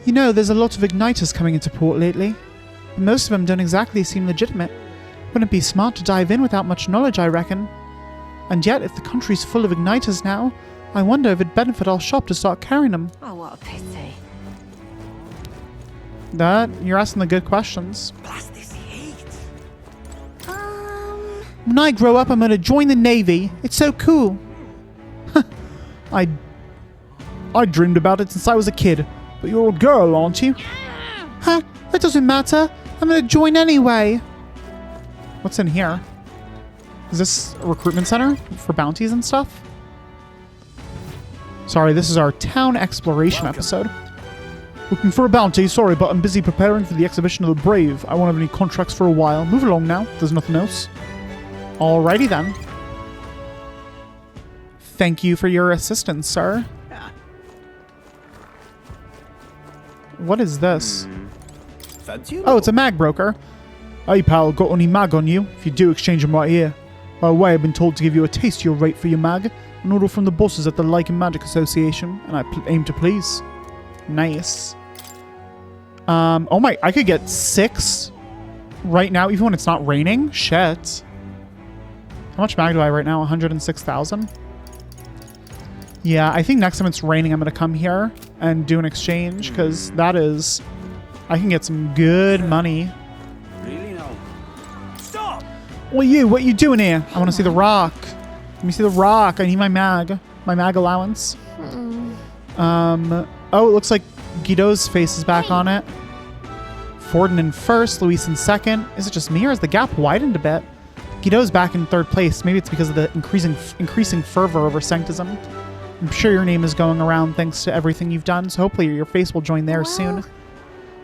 You know, there's a lot of igniters coming into port lately. But most of them don't exactly seem legitimate. Wouldn't it be smart to dive in without much knowledge, I reckon? And yet, if the country's full of igniters now, I wonder if it'd benefit our shop to start carrying them. Oh, what a pity. You're asking the good questions. Blast this heat. When I grow up, I'm gonna join the Navy. It's so cool. I dreamed about it since I was a kid. But you're a girl, aren't you? Huh? That doesn't matter. I'm gonna join anyway. What's in here? Is this a recruitment center for bounties and stuff? Sorry, this is our town exploration episode. Looking for a bounty? Sorry, but I'm busy preparing for the exhibition of the brave. I won't have any contracts for a while. Move along now. There's nothing else. Alrighty then. Thank you for your assistance, sir. What is this? Oh, it's a mag broker. Hey pal, got any mag on you? If you do, exchange them right here. By the way, I've been told to give you a taste of your rate for your mag. An order from the bosses at the Like and Magic Association, and I aim to please. Nice. Oh my, I could get 6 right now, even when it's not raining? Shit. How much mag do I have right now? 106,000? Yeah, I think next time it's raining, I'm going to come here and do an exchange, because that is... I can get some good money. Really no. Stop! What are you doing here? I want to see the rock. Let me see the rock. I need my mag allowance. Oh, it looks like Guido's face is back on it. Forden in first, Luis in second. Is it just me, or has the gap widened a bit? Guido's back in third place. Maybe it's because of the increasing fervor over Sanctism. I'm sure your name is going around thanks to everything you've done, so hopefully your face will join there soon.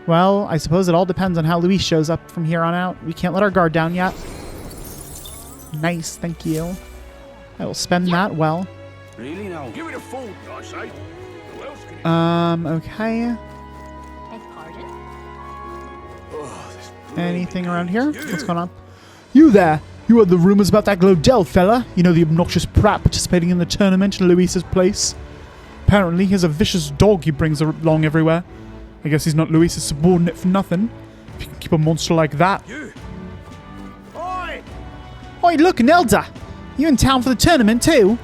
Well, I suppose it all depends on how Luis shows up from here on out. We can't let our guard down yet. Nice, thank you. I will spend that well. Really no. Give it a fold, I say. Who else can Okay. Beg pardon? Anything around here? What's going on? You there! You heard the rumors about that Glodell fella? You know, the obnoxious prat participating in the tournament in Luis's place? Apparently, he has a vicious dog he brings along everywhere. I guess he's not Luis's subordinate for nothing. If you can keep a monster like that. Oi! Oi, look, an elder! You in town for the tournament too?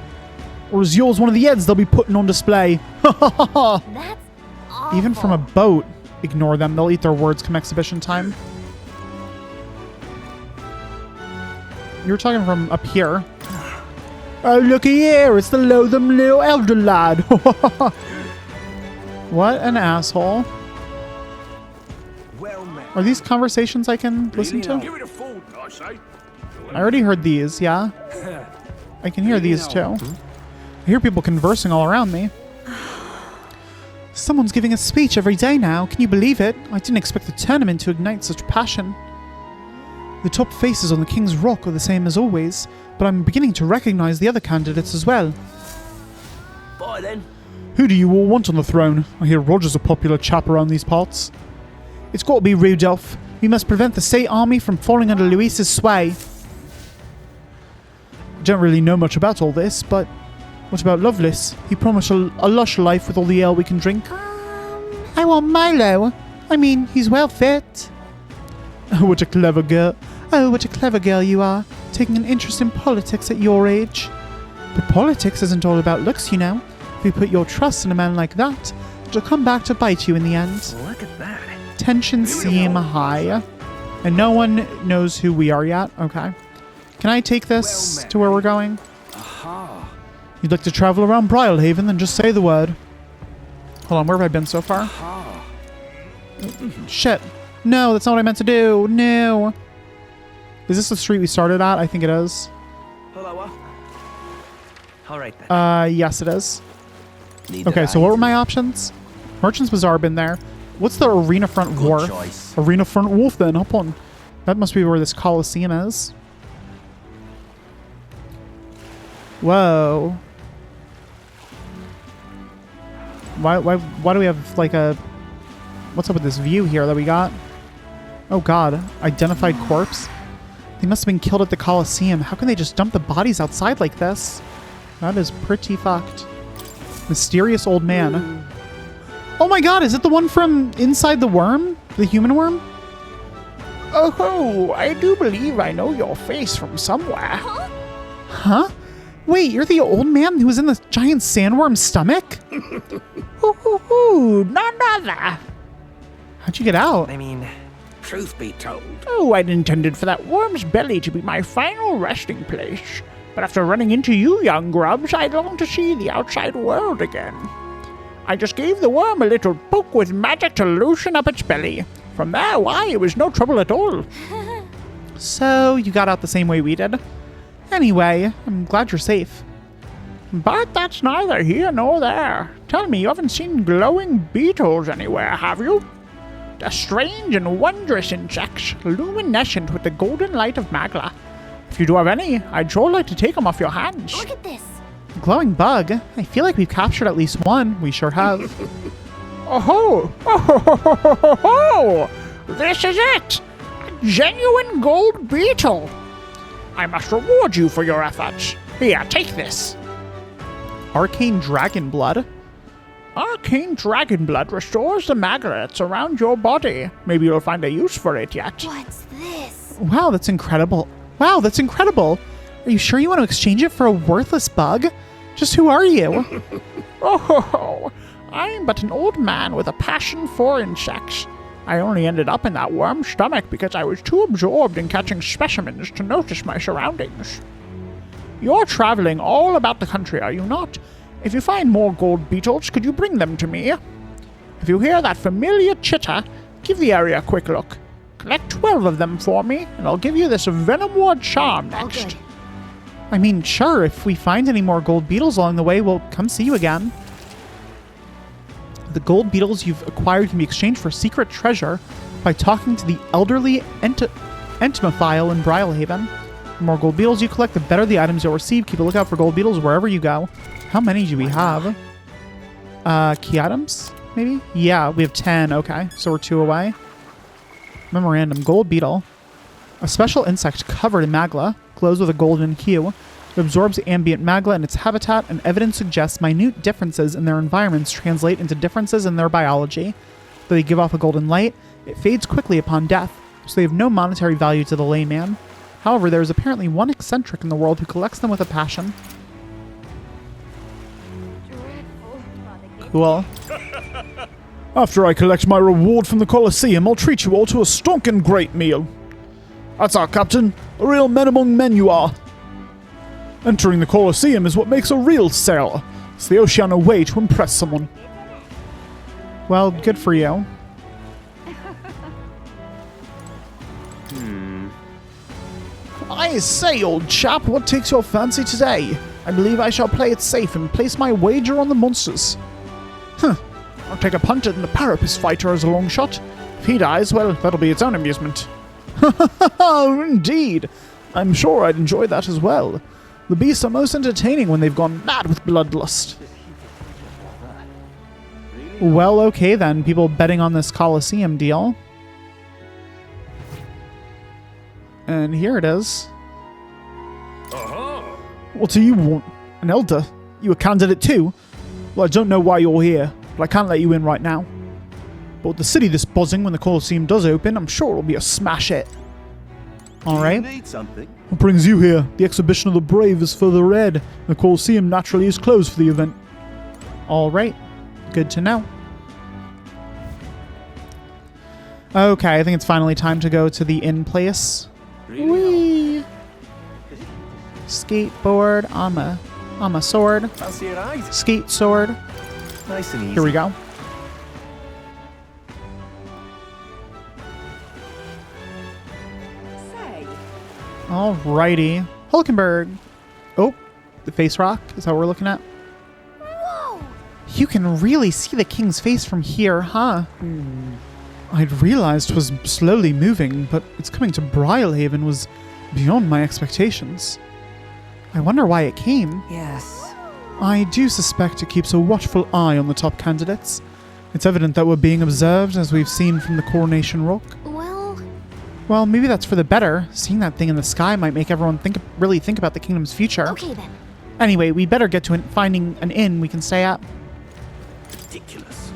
Or is yours one of the heads they'll be putting on display? Ha ha ha ha! That's awful. Even from a boat. Ignore them, they'll eat their words come exhibition time. You were talking from up here. Oh, looky here, it's the loathsome little elder lad. What an asshole. Well met. Are these conversations I can listen to? Give it a fold, I say. I already heard these, yeah. I can hear these too. I hear people conversing all around me. Someone's giving a speech every day now. Can you believe it? I didn't expect the tournament to ignite such passion. The top faces on the King's Rock are the same as always, but I'm beginning to recognize the other candidates as well. Bye then. Who do you all want on the throne? I hear Roger's a popular chap around these parts. It's got to be Rudolph. We must prevent the state army from falling under Luis's sway. I don't really know much about all this, but what about Lovelace? He promised a lush life with all the ale we can drink. I want Milo. I mean, he's well fit. Oh, what a clever girl. Oh, what a clever girl you are, taking an interest in politics at your age. But politics isn't all about looks, you know. If you put your trust in a man like that, it'll come back to bite you in the end. Look at that. Tensions seem high. And no one knows who we are yet. Okay. Can I take this to where we're going? Aha. You'd like to travel around Brylehaven, then just say the word. Hold on, where have I been so far? Aha. Shit. No, that's not what I meant to do. No. Is this the street we started at? I think it is. Hello. All right then. Yes, it is. Neither Okay, so I what were do. my options? Merchant's Bazaar been there. What's the Arena Front Good Wharf? choice. Arena Front Wharf then, hop on. That must be where this Colosseum is. Whoa. Why do we have like a... What's up with this view here that we got? Oh god, identified corpse? They must have been killed at the Colosseum. How can they just dump the bodies outside like this? That is pretty fucked. Mysterious old man. Oh my god, is it the one from Inside the Worm? The human worm? Oh, I do believe I know your face from somewhere. Huh? Wait, you're the old man who was in the giant sandworm's stomach? None other. How'd you get out? I mean, truth be told. Oh, I'd intended for that worm's belly to be my final resting place. But after running into you young grubs, I longed to see the outside world again. I just gave the worm a little poke with magic to loosen up its belly. From there, why, it was no trouble at all. So, you got out the same way we did. Anyway, I'm glad you're safe. But that's neither here nor there. Tell me, you haven't seen glowing beetles anywhere, have you? They're strange and wondrous insects, luminescent with the golden light of Magla. If you do have any, I'd sure like to take them off your hands. Look at this. Glowing bug? I feel like we've captured at least one. We sure have. Oh-ho! Oh-ho-ho-ho-ho-ho! This is it! A genuine gold beetle! I must reward you for your efforts. Here, take this. Arcane Dragon Blood? Arcane dragon blood restores the magnets around your body. Maybe you'll find a use for it yet. What's this? Wow, that's incredible. Wow, that's incredible. Are you sure you want to exchange it for a worthless bug? Just who are you? Oh, I'm but an old man with a passion for insects. I only ended up in that worm's stomach because I was too absorbed in catching specimens to notice my surroundings. You're traveling all about the country, are you not? If you find more gold beetles, could you bring them to me? If you hear that familiar chitter, give the area a quick look. Collect 12 of them for me, and I'll give you this Venom Ward charm next. Okay. I mean, sure, if we find any more gold beetles along the way, we'll come see you again. The gold beetles you've acquired can be exchanged for secret treasure by talking to the elderly entomophile in Brylehaven. The more gold beetles you collect, the better the items you'll receive. Keep a lookout for gold beetles wherever you go. How many do we have? Key items, maybe? Yeah, we have 10. Okay, so we're 2 away. Memorandum, gold beetle. A special insect covered in magla, glows with a golden hue. It absorbs ambient magla in its habitat, and evidence suggests minute differences in their environments translate into differences in their biology. Though they give off a golden light, it fades quickly upon death, so they have no monetary value to the layman. However, there is apparently one eccentric in the world who collects them with a passion. Cool. After I collect my reward from the Colosseum, I'll treat you all to a stonking great meal. That's our captain. A real men among men you are. Entering the Colosseum is what makes a real sailor. It's the Oceania way to impress someone. Well, good for you. I say, old chap, what takes your fancy today? I believe I shall play it safe and place my wager on the monsters. I'll take a punt at the Parapus fighter as a long shot. If he dies, well, that'll be its own amusement. Indeed. I'm sure I'd enjoy that as well. The beasts are most entertaining when they've gone mad with bloodlust. Well, okay then. People betting on this Colosseum deal. And here it is. What do you want? An elder? You a candidate too? Well, I don't know why you're here, but I can't let you in right now. But with the city this buzzing when the Colosseum does open, I'm sure it'll be a smash hit. Alright. Need something? What brings you here? The exhibition of the brave is further ahead. The Colosseum naturally is closed for the event. Alright. Good to know. Okay, I think it's finally time to go to the inn place. Whee! Skateboard, I'm a sword. Fancy your eyes? Skate sword. Nice and easy. Here we go. Say, Alrighty. Hulkenberg. Oh, the face rock? Is that what we're looking at? Whoa! You can really see the king's face from here, huh? I'd realized 'twas slowly moving, but its coming to Brylehaven was beyond my expectations. I wonder why it came. Yes. I do suspect it keeps a watchful eye on the top candidates. It's evident that we're being observed, as we've seen from the Coronation Rock. Well, maybe that's for the better. Seeing that thing in the sky might make everyone really think about the kingdom's future. Okay then. Anyway, we better get to finding an inn we can stay at. Ridiculous.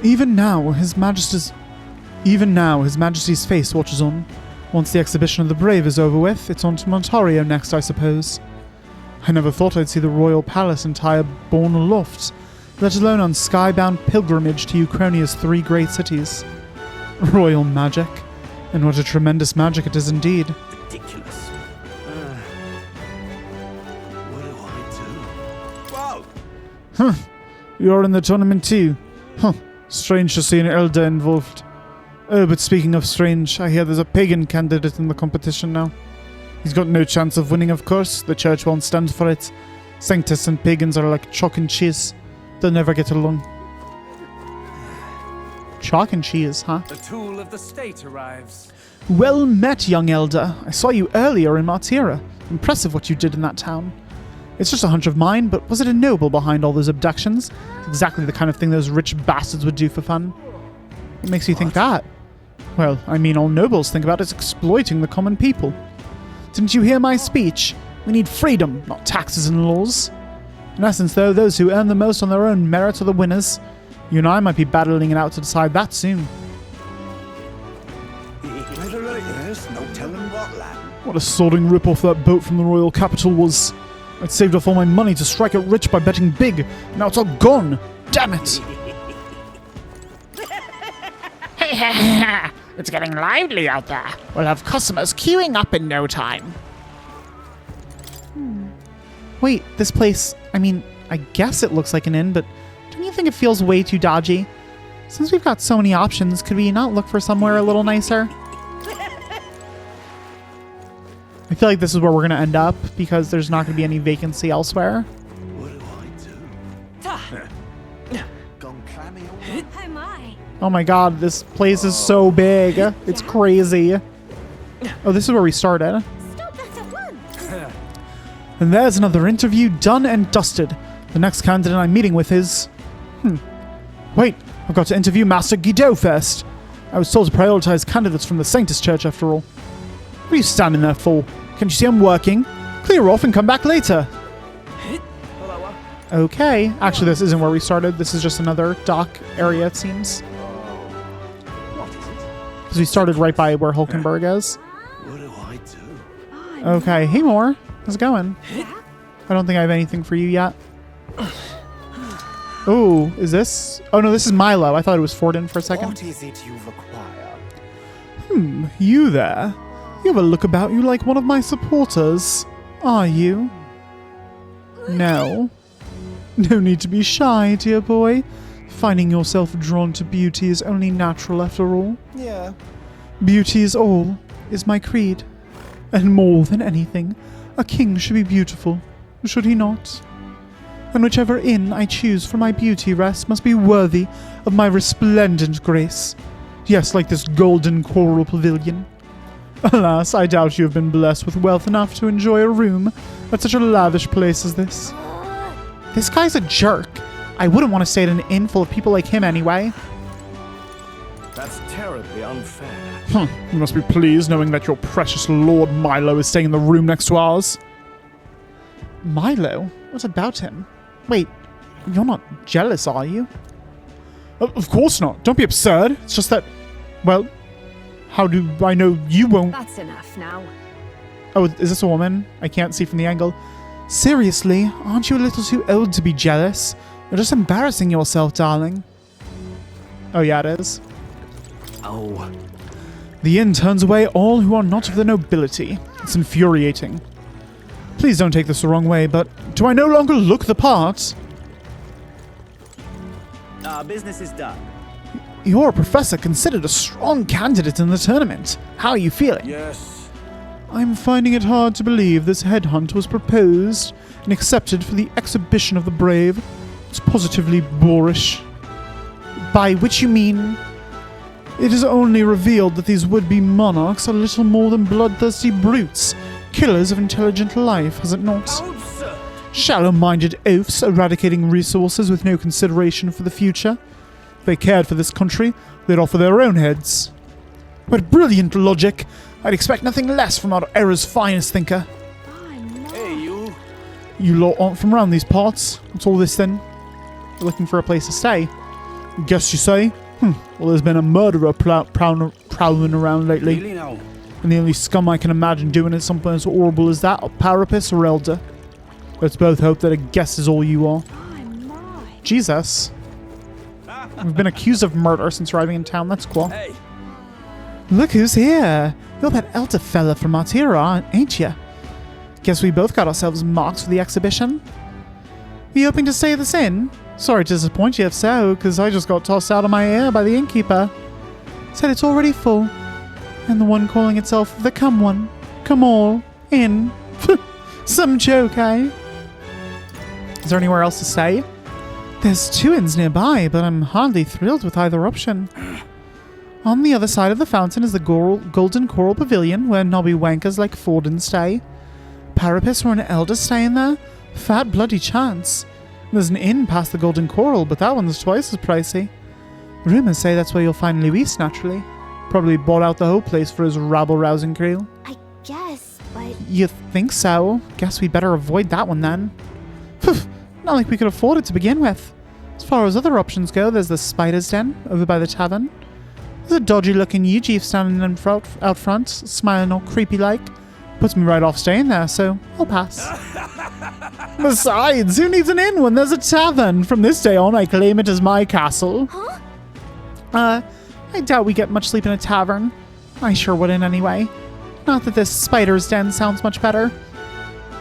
Even now, His Majesty's face watches on. Once the exhibition of the brave is over with, it's on to Montario next, I suppose. I never thought I'd see the royal palace entire borne aloft, let alone on skybound pilgrimage to Euchronia's 3 great cities. Royal magic. And what a tremendous magic it is indeed. Ridiculous. What do I do? Whoa! Huh. You're in the tournament too. Huh. Strange to see an elder involved. Oh, but speaking of strange, I hear there's a pagan candidate in the competition now. He's got no chance of winning, of course. The church won't stand for it. Sanctists and pagans are like chalk and cheese. They'll never get along. Chalk and cheese, huh? The tool of the state arrives. Well met, young elder. I saw you earlier in Martira. Impressive what you did in that town. It's just a hunch of mine, but was it a noble behind all those abductions? Exactly the kind of thing those rich bastards would do for fun. What makes you think that? Well, I mean, all nobles think about is exploiting the common people. Didn't you hear my speech? We need freedom, not taxes and laws. In essence, though, those who earn the most on their own merit are the winners. You and I might be battling it out to decide that soon. What a sodding rip-off that boat from the royal capital was. I'd saved off all my money to strike it rich by betting big. Now it's all gone. Damn it! It's getting lively out there. We'll have customers queuing up in no time. Wait, this place, I mean, I guess it looks like an inn, but don't you think it feels way too dodgy? Since we've got so many options, could we not look for somewhere a little nicer? I feel like this is where we're going to end up because there's not going to be any vacancy elsewhere. Oh my. Oh my god, this place is so big. It's crazy. Oh, this is where we started. Stop that at once. And there's another interview done and dusted. The next candidate I'm meeting with is... Wait, I've got to interview Master Guido first. I was told to prioritize candidates from the Sanctist Church after all. What are you standing there for? Can't you see I'm working? Clear off and come back later. Okay. Actually, this isn't where we started. This is just another dock area, it seems. Because we started right by where Hulkenberg is. What do I do? Okay. Hey, Moore. How's it going? I don't think I have anything for you yet. Oh, is this? Oh, no, this is Milo. I thought it was Forden for a second. What is it you require? You there? You have a look about you like one of my supporters. Are you? No. No need to be shy, dear boy. Finding yourself drawn to beauty is only natural after all. Yeah. Beauty is all, is my creed. And more than anything, a king should be beautiful, should he not? And whichever inn I choose for my beauty rest must be worthy of my resplendent grace. Yes, like this golden coral pavilion. Alas, I doubt you have been blessed with wealth enough to enjoy a room at such a lavish place as this. This guy's a jerk. I wouldn't want to stay at an inn full of people like him anyway. That's terribly unfair. You must be pleased knowing that your precious Lord Milo is staying in the room next to ours. Milo? What about him? Wait, you're not jealous, are you? Of course not. Don't be absurd. It's just that, well, how do I know you won't... That's enough now. Oh, is this a woman? I can't see from the angle. Seriously, aren't you a little too old to be jealous? You're just embarrassing yourself, darling. Oh, yeah, it is. Oh. The inn turns away all who are not of the nobility. It's infuriating. Please don't take this the wrong way, but do I no longer look the part? Our business is done. You're a professor considered a strong candidate in the tournament. How are you feeling? Yes. I'm finding it hard to believe this headhunt was proposed and accepted for the exhibition of the brave. It's positively boorish. By which you mean? It is only revealed that these would-be monarchs are little more than bloodthirsty brutes, killers of intelligent life, has it not? Shallow-minded oafs eradicating resources with no consideration for the future. If they cared for this country, they'd offer their own heads. What brilliant logic! I'd expect nothing less from our era's finest thinker. Hey, you. You lot aren't from around these parts. What's all this then? You're looking for a place to stay. Guess you say? Well, there's been a murderer prowling around lately. Really now? And the only scum I can imagine doing it something as horrible as that are Parapus or Elder. Let's both hope that a guess is all you are. Jesus. We've been accused of murder since arriving in town. That's cool. Hey. Look who's here. You're that elder fella from Artira, ain't ya? Guess we both got ourselves marks for the exhibition. You hoping to stay at this inn? Sorry to disappoint you if so, because I just got tossed out of my ear by the innkeeper. Said it's already full. And the one calling itself the Come One. Come all in. Some joke, eh? Is there anywhere else to stay? There's 2 inns nearby, but I'm hardly thrilled with either option. On the other side of the fountain is the Golden Coral Pavilion, where knobby wankers like Forden stay. Parapus or an elder staying there? Fat bloody chance. There's an inn past the Golden Coral, but that one's twice as pricey. Rumours say that's where you'll find Luis, naturally. Probably bought out the whole place for his rabble-rousing crew. I guess, but... You think so? Guess we better avoid that one then. Phew, not like we could afford it to begin with. As far as other options go, there's the Spider's Den, over by the tavern. There's a dodgy-looking Yuji standing out front, smiling all creepy-like. Puts me right off staying there, so I'll pass. Besides, who needs an inn when there's a tavern? From this day on, I claim it as my castle. Huh? I doubt we get much sleep in a tavern. I sure wouldn't anyway. Not that this Spider's Den sounds much better.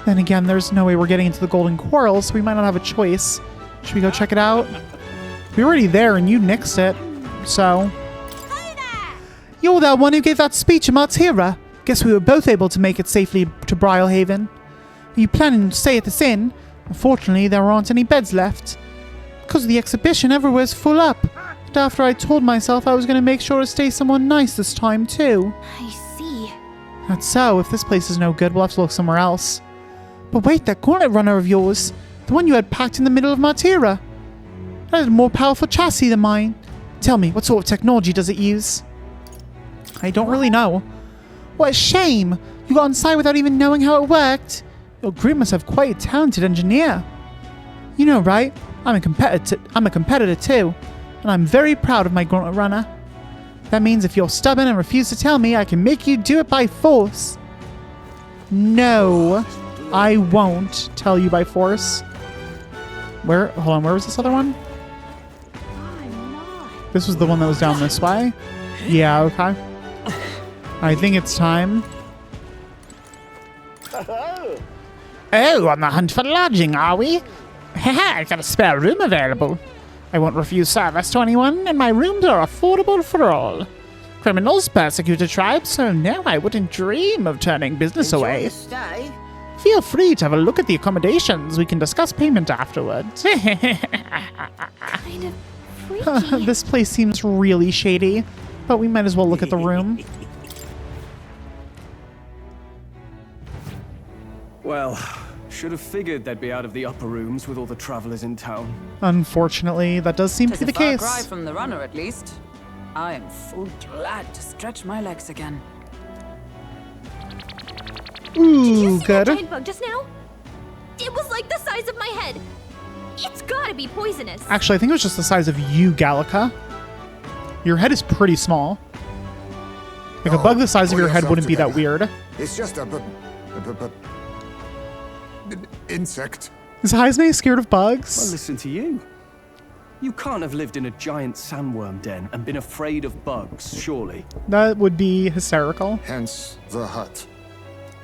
Then again, there's no way we're getting into the Golden Coral, so we might not have a choice. Should we go check it out? We were already there and you nixed it, so... You're that one who gave that speech in Martira. Guess we were both able to make it safely to Brylehaven. Are you planning to stay at this inn? Unfortunately, there aren't any beds left. Because of the exhibition, everywhere's full up. But after I told myself I was going to make sure to stay somewhere nice this time, too. I see. That's so. If this place is no good, we'll have to look somewhere else. But wait, that gauntlet runner of yours. The one you had packed in the middle of Martira. That had a more powerful chassis than mine. Tell me, what sort of technology does it use? I don't really know. What a shame! You got inside without even knowing how it worked. Your group must have quite a talented engineer. You know, right? I'm a competitor too, and I'm very proud of my gauntlet runner. That means if you're stubborn and refuse to tell me, I can make you do it by force. No, I won't tell you by force. Hold on, where was this other one? This was the one that was down this way? Yeah, okay. I think it's time. Oh, on the hunt for lodging, are we? Haha, I got a spare room available. I won't refuse service to anyone, and my rooms are affordable for all. Criminals persecute a tribe, so no, I wouldn't dream of turning business away. Stay. Feel free to have a look at the accommodations. We can discuss payment afterwards. Kind of freaky. This place seems really shady, but we might as well look at the room. Well, should have figured they'd be out of the upper rooms with all the travelers in town. Unfortunately, that does seem to be the Far case. cry from the runner, at least. I am full glad to stretch my legs again. Ooh, good. That giant bug just now? It was like the size of my head. It's gotta be poisonous. Actually, I think it was just the size of you, Gallica. Your head is pretty small. Like a bug the size of your head wouldn't be that weird. It's just an insect. Is Heisme scared of bugs? Well, listen to you. You can't have lived in a giant sandworm den and been afraid of bugs, surely. That would be hysterical. Hence the hut.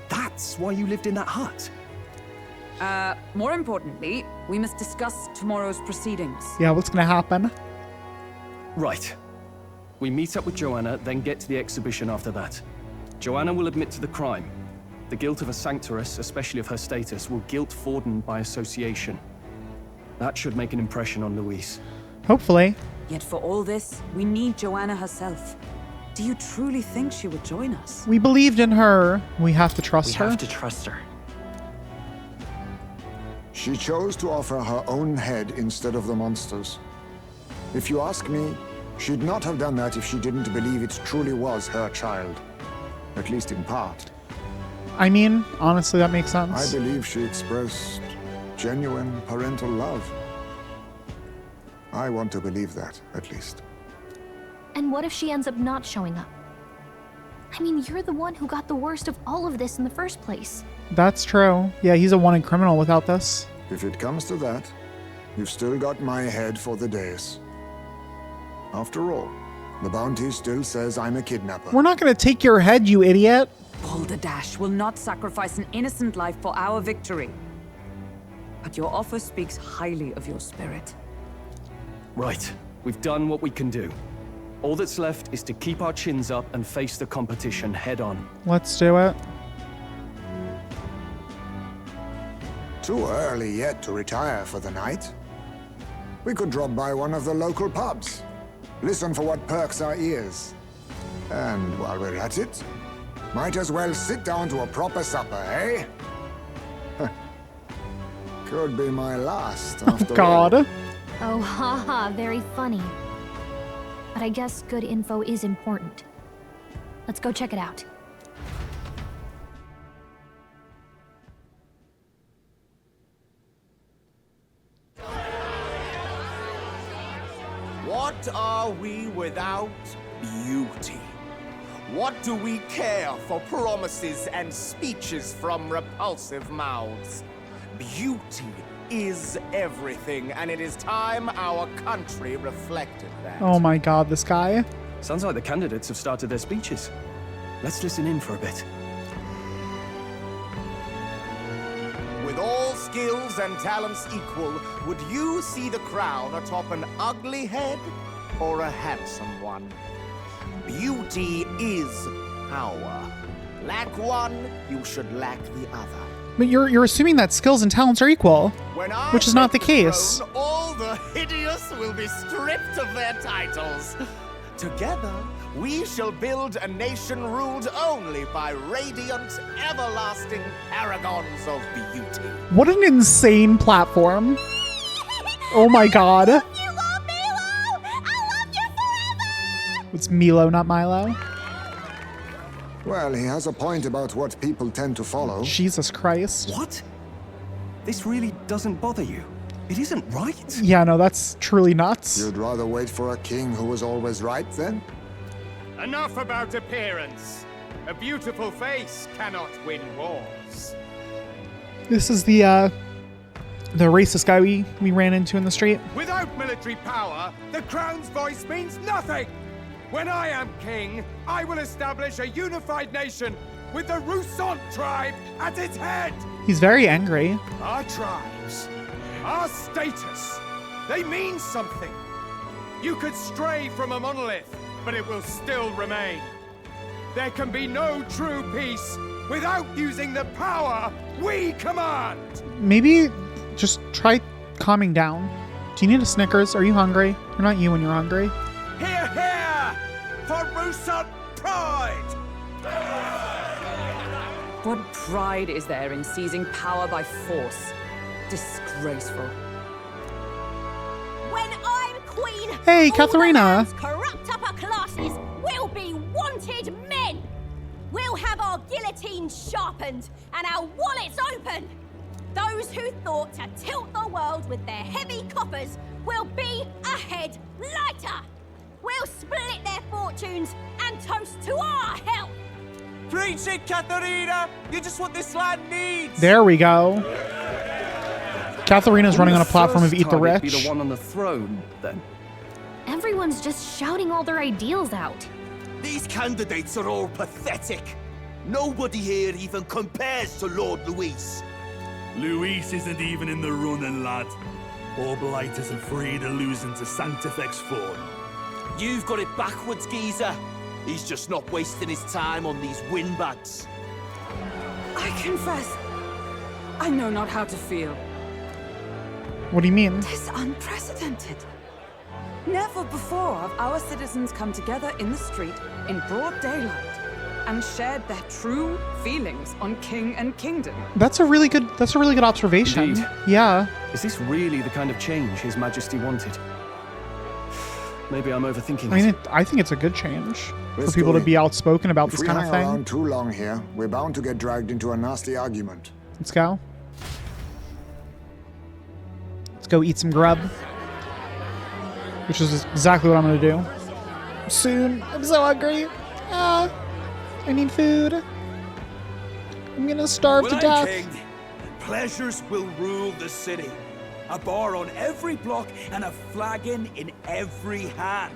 That's why you lived in that hut. More importantly, we must discuss tomorrow's proceedings. Yeah, what's gonna happen? Right. We meet up with Joanna, then get to the exhibition after that. Joanna will admit to the crime. The guilt of a sanctoress, especially of her status, will guilt Forden by association. That should make an impression on Louise. Hopefully. Yet for all this, we need Joanna herself. Do you truly think she would join us? We believed in her. We have to trust her. We have to trust her. She chose to offer her own head instead of the monster's. If you ask me, she'd not have done that if she didn't believe it truly was her child. At least in part. I mean, honestly, that makes sense. I believe she expressed genuine parental love. I want to believe that, at least. And what if she ends up not showing up? I mean, you're the one who got the worst of all of this in the first place. That's true. Yeah, he's a wanted criminal without this. If it comes to that, you've still got my head for the days. After all, the bounty still says I'm a kidnapper. We're not going to take your head, you idiot. Balderdash will not sacrifice an innocent life for our victory. But your offer speaks highly of your spirit. Right. We've done what we can do. All that's left is to keep our chins up and face the competition head on. Let's do it. Too early yet to retire for the night. We could drop by one of the local pubs. Listen for what perks our ears. And while we're at it, might as well sit down to a proper supper, eh? Could be my last, after God. all. Oh, haha, very funny. But I guess good info is important. Let's go check it out. What are we without beauty? What do we care for promises and speeches from repulsive mouths? Beauty is everything, and it is time our country reflected that. Oh my God, this guy. Sounds like the candidates have started their speeches. Let's listen in for a bit. With all skills and talents equal, would you see the crown atop an ugly head or a handsome one? Beauty is power. Lack one, you should lack the other. But you're assuming that skills and talents are equal, When I which is not the take case. throne, all the hideous will be stripped of their titles. Together, we shall build a nation ruled only by radiant, everlasting paragons of beauty. What an insane platform. Oh my God. It's Milo, not Milo. Well, he has a point about what people tend to follow. Jesus Christ. What? This really doesn't bother you? It isn't right? Yeah, no, that's truly nuts. You'd rather wait for a king who was always right, then? Enough about appearance. A beautiful face cannot win wars. This is the racist guy we ran into in the street. Without military power, the crown's voice means nothing. When I am king, I will establish a unified nation with the Rousant tribe at its head. He's very angry. Our tribes, our status, they mean something. You could stray from a monolith, but it will still remain. There can be no true peace without using the power we command. Maybe just try calming down. Do you need a Snickers? Are you hungry? You're not you when you're hungry. Hear, hear! For Rousant pride! What pride is there in seizing power by force? Disgraceful. When I'm queen, Hey, all Katharina. the land's corrupt upper classes will be wanted men. We'll have our guillotines sharpened and our wallets open. Those who thought to tilt the world with their heavy coffers will be a head lighter. We'll split their fortunes and toast to our health. Preach it, Katharina! You just what this land needs! There we go. Katharina's running on a platform of Eat the Be Rich. the one on the throne, then. Everyone's just shouting all their ideals out. These candidates are all pathetic. Nobody here even compares to Lord Luis. Luis isn't even in the running, lad. All blighters are free to lose into Sanctifex Ford. You've got it backwards, geezer. He's just not wasting his time on these windbags. I confess, I know not how to feel. What do you mean? Tis unprecedented. Never before have our citizens come together in the street in broad daylight and shared their true feelings on king and kingdom. That's a really good observation. Indeed. Yeah. Is this really the kind of change His Majesty wanted? Maybe I'm overthinking I mean, it. I think it's a good change Let's for people go to be in. outspoken about If this we kind of hang thing. around too long here, we're bound to get dragged into a nasty argument. Let's go. Let's go eat some grub. Which is exactly what I'm gonna do. Soon. I'm so hungry. I need food. I'm gonna starve When to I'm death. king, pleasures will rule the city. A bar on every block and a flagon in every hand.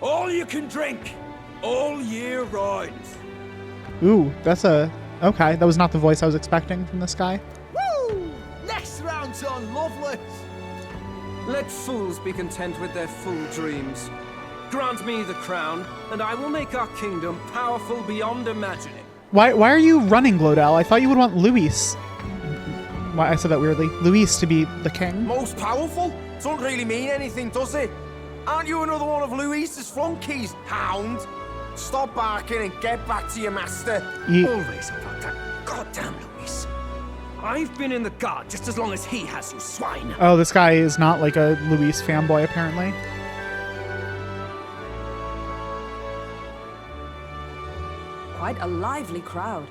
All you can drink, all year round. Ooh, that's a... Okay, that was not the voice I was expecting from this guy. Woo! Next round's on Lovelace. Let fools be content with their fool dreams. Grant me the crown, and I will make our kingdom powerful beyond imagining. Why are you running, Glodell? I thought you would want Luis. Why I said that weirdly. Luis to be the king. Most powerful? Doesn't really mean anything, does it? Aren't you another one of Louise's flunkies, hound? Stop barking and get back to your master. Always about that goddamn Luis. I've been in the guard just as long as he has, you swine. Oh, this guy is not like a Luis fanboy, apparently. Quite a lively crowd.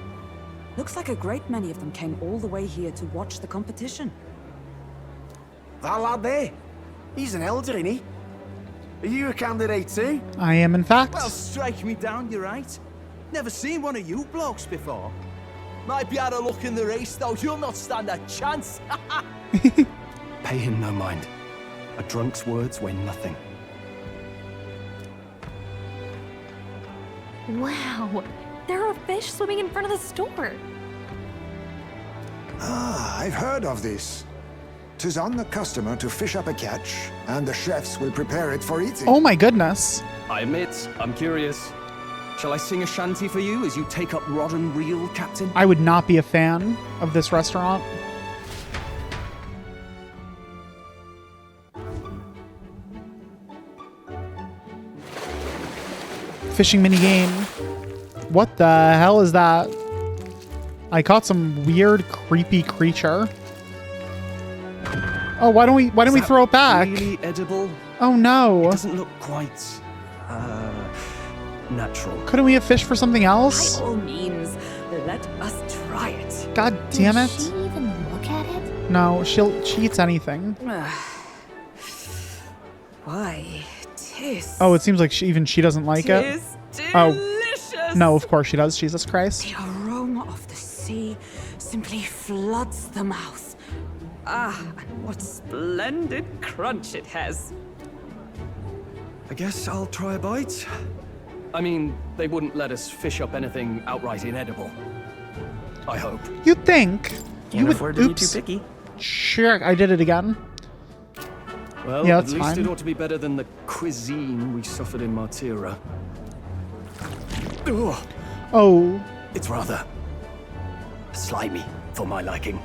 Looks like a great many of them came all the way here to watch the competition. That lad there, he's an elder, isn't he? Are you a candidate too? I am, in fact. Well, strike me down, you're right. Never seen one of you blokes before. Might be out of luck in the race, though. You'll not stand a chance. Pay him no mind. A drunk's words weigh nothing. Wow, there are fish swimming in front of the store. Ah, I've heard of this. 'Tis on the customer to fish up a catch, and the chefs will prepare it for eating. Oh my goodness. I admit, I'm curious. Shall I sing a shanty for you as you take up rod and reel, Captain? I would not be a fan of this restaurant. Fishing minigame. What the hell is that? I caught some weird, creepy creature. Oh, why don't we throw it back? Really edible? Oh no. It doesn't look quite natural. Couldn't we have fished for something else? By all means, let us try it. God damn it. Did she even look at it? No, she eats anything. Why, tis. Oh, it seems like she doesn't like it. Tis Oh, no, of course she does. Jesus Christ. The aroma of the sea simply floods the mouth. Ah, and what splendid crunch it has. I guess I'll try a bite. I mean, they wouldn't let us fish up anything outright inedible. I hope. You'd think. Can't afford to be too picky. Sure, I did it again. Well, Yeah, at that's least fine. it ought to be better than the cuisine we suffered in Martira. Ugh. Oh. It's rather slimy for my liking.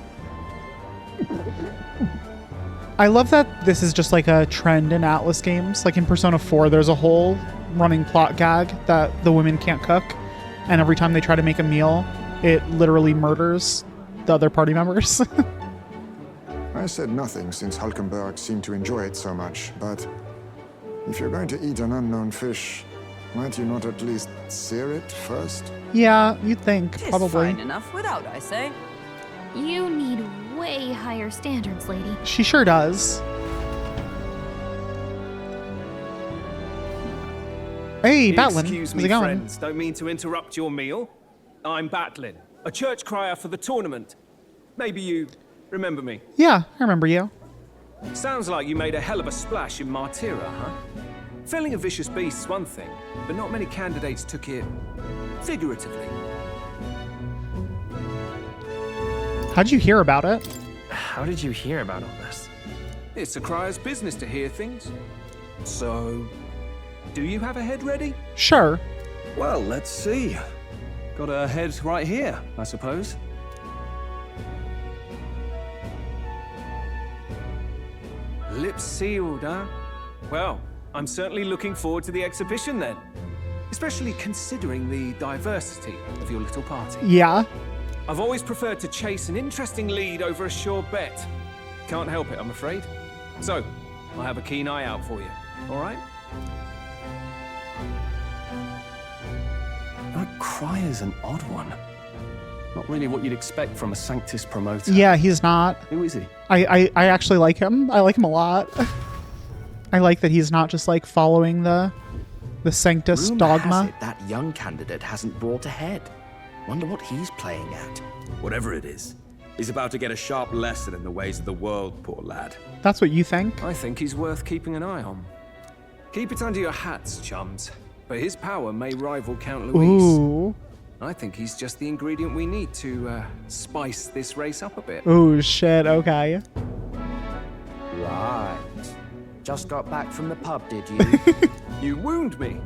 I love that this is just like a trend in Atlas games. Like in Persona 4, there's a whole running plot gag that the women can't cook. And every time they try to make a meal, it literally murders the other party members. I said nothing since Hulkenberg seemed to enjoy it so much, but if you're going to eat an unknown fish, might you not at least sear it first? Yeah, you'd think, Tis probably. fine enough without, I say. You need way higher standards, lady. She sure does. Hey, Batlin. Excuse How's me, it going? friends. Don't mean to interrupt your meal. I'm Batlin, a church crier for the tournament. Maybe you remember me. Yeah, I remember you. Sounds like you made a hell of a splash in Martira, huh? Felling a vicious beast's one thing, but not many candidates took it figuratively. How'd you hear about it? How did you hear about all this? It's a crier's business to hear things. So, do you have a head ready? Sure. Well, let's see. Got a head right here, I suppose. Lips sealed, huh? Well, I'm certainly looking forward to the exhibition then. Especially considering the diversity of your little party. Yeah. I've always preferred to chase an interesting lead over a sure bet. Can't help it, I'm afraid. So, I'll have a keen eye out for you, all right? That Cryer's an odd one. Not really what you'd expect from a Sanctist promoter. Yeah, he's not. Who is he? I actually like him. I like him a lot. I like that he's not just like following the Sanctist Rumor dogma. has it that young candidate hasn't brought ahead. Wonder what he's playing at. Whatever it is, he's about to get a sharp lesson in the ways of the world, poor lad. That's what you think? I think he's worth keeping an eye on. Keep it under your hats, chums. But his power may rival Count Luis. Ooh. I think he's just the ingredient we need to spice this race up a bit. Oh shit, okay. Right. Just got back from the pub, did you? You wound me.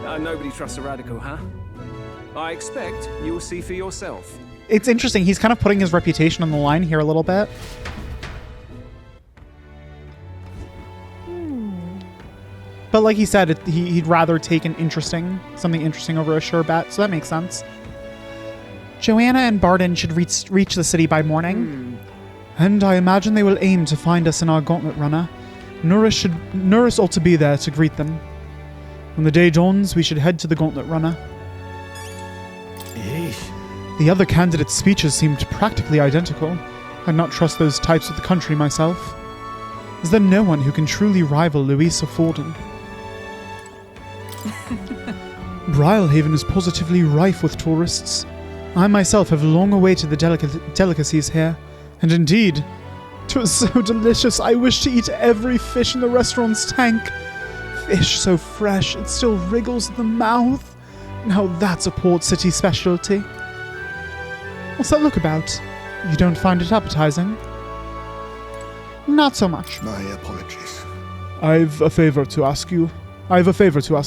Nobody trusts a radical, huh? I expect you will see for yourself. It's interesting. He's kind of putting his reputation on the line here a little bit. But like he said, he'd rather take something interesting over a sure bet, so that makes sense. Joanna and Barden should reach the city by morning. And I imagine they will aim to find us in our gauntlet runner. Norris ought to be there to greet them. When the day dawns, we should head to the gauntlet runner. The other candidates' speeches seemed practically identical. I'd not trust those types of the country myself. Is there no one who can truly rival Louisa Forden? Brylehaven is positively rife with tourists. I myself have long awaited the delicacies here, and indeed, 'twas so delicious I wish to eat every fish in the restaurant's tank. Fish so fresh it still wriggles in the mouth. Now that's a port city specialty. What's that look about? You don't find it appetizing? Not so much. My apologies. I've a favor to ask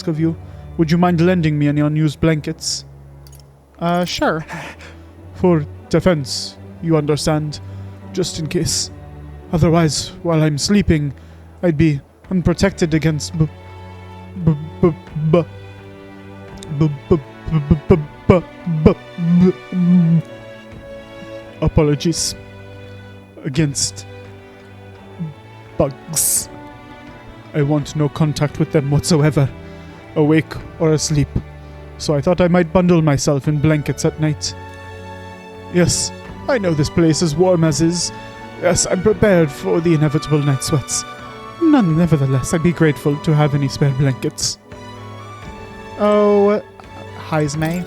of you. Would you mind lending me any unused blankets? Sure. For defense, you understand. Just in case. Otherwise, while I'm sleeping, I'd be unprotected against apologies. Against bugs. I want no contact with them whatsoever, awake or asleep. So I thought I might bundle myself in blankets at night. Yes, I know this place is warm as is. Yes, I'm prepared for the inevitable night sweats. Nevertheless, I'd be grateful to have any spare blankets. Oh, Heisme.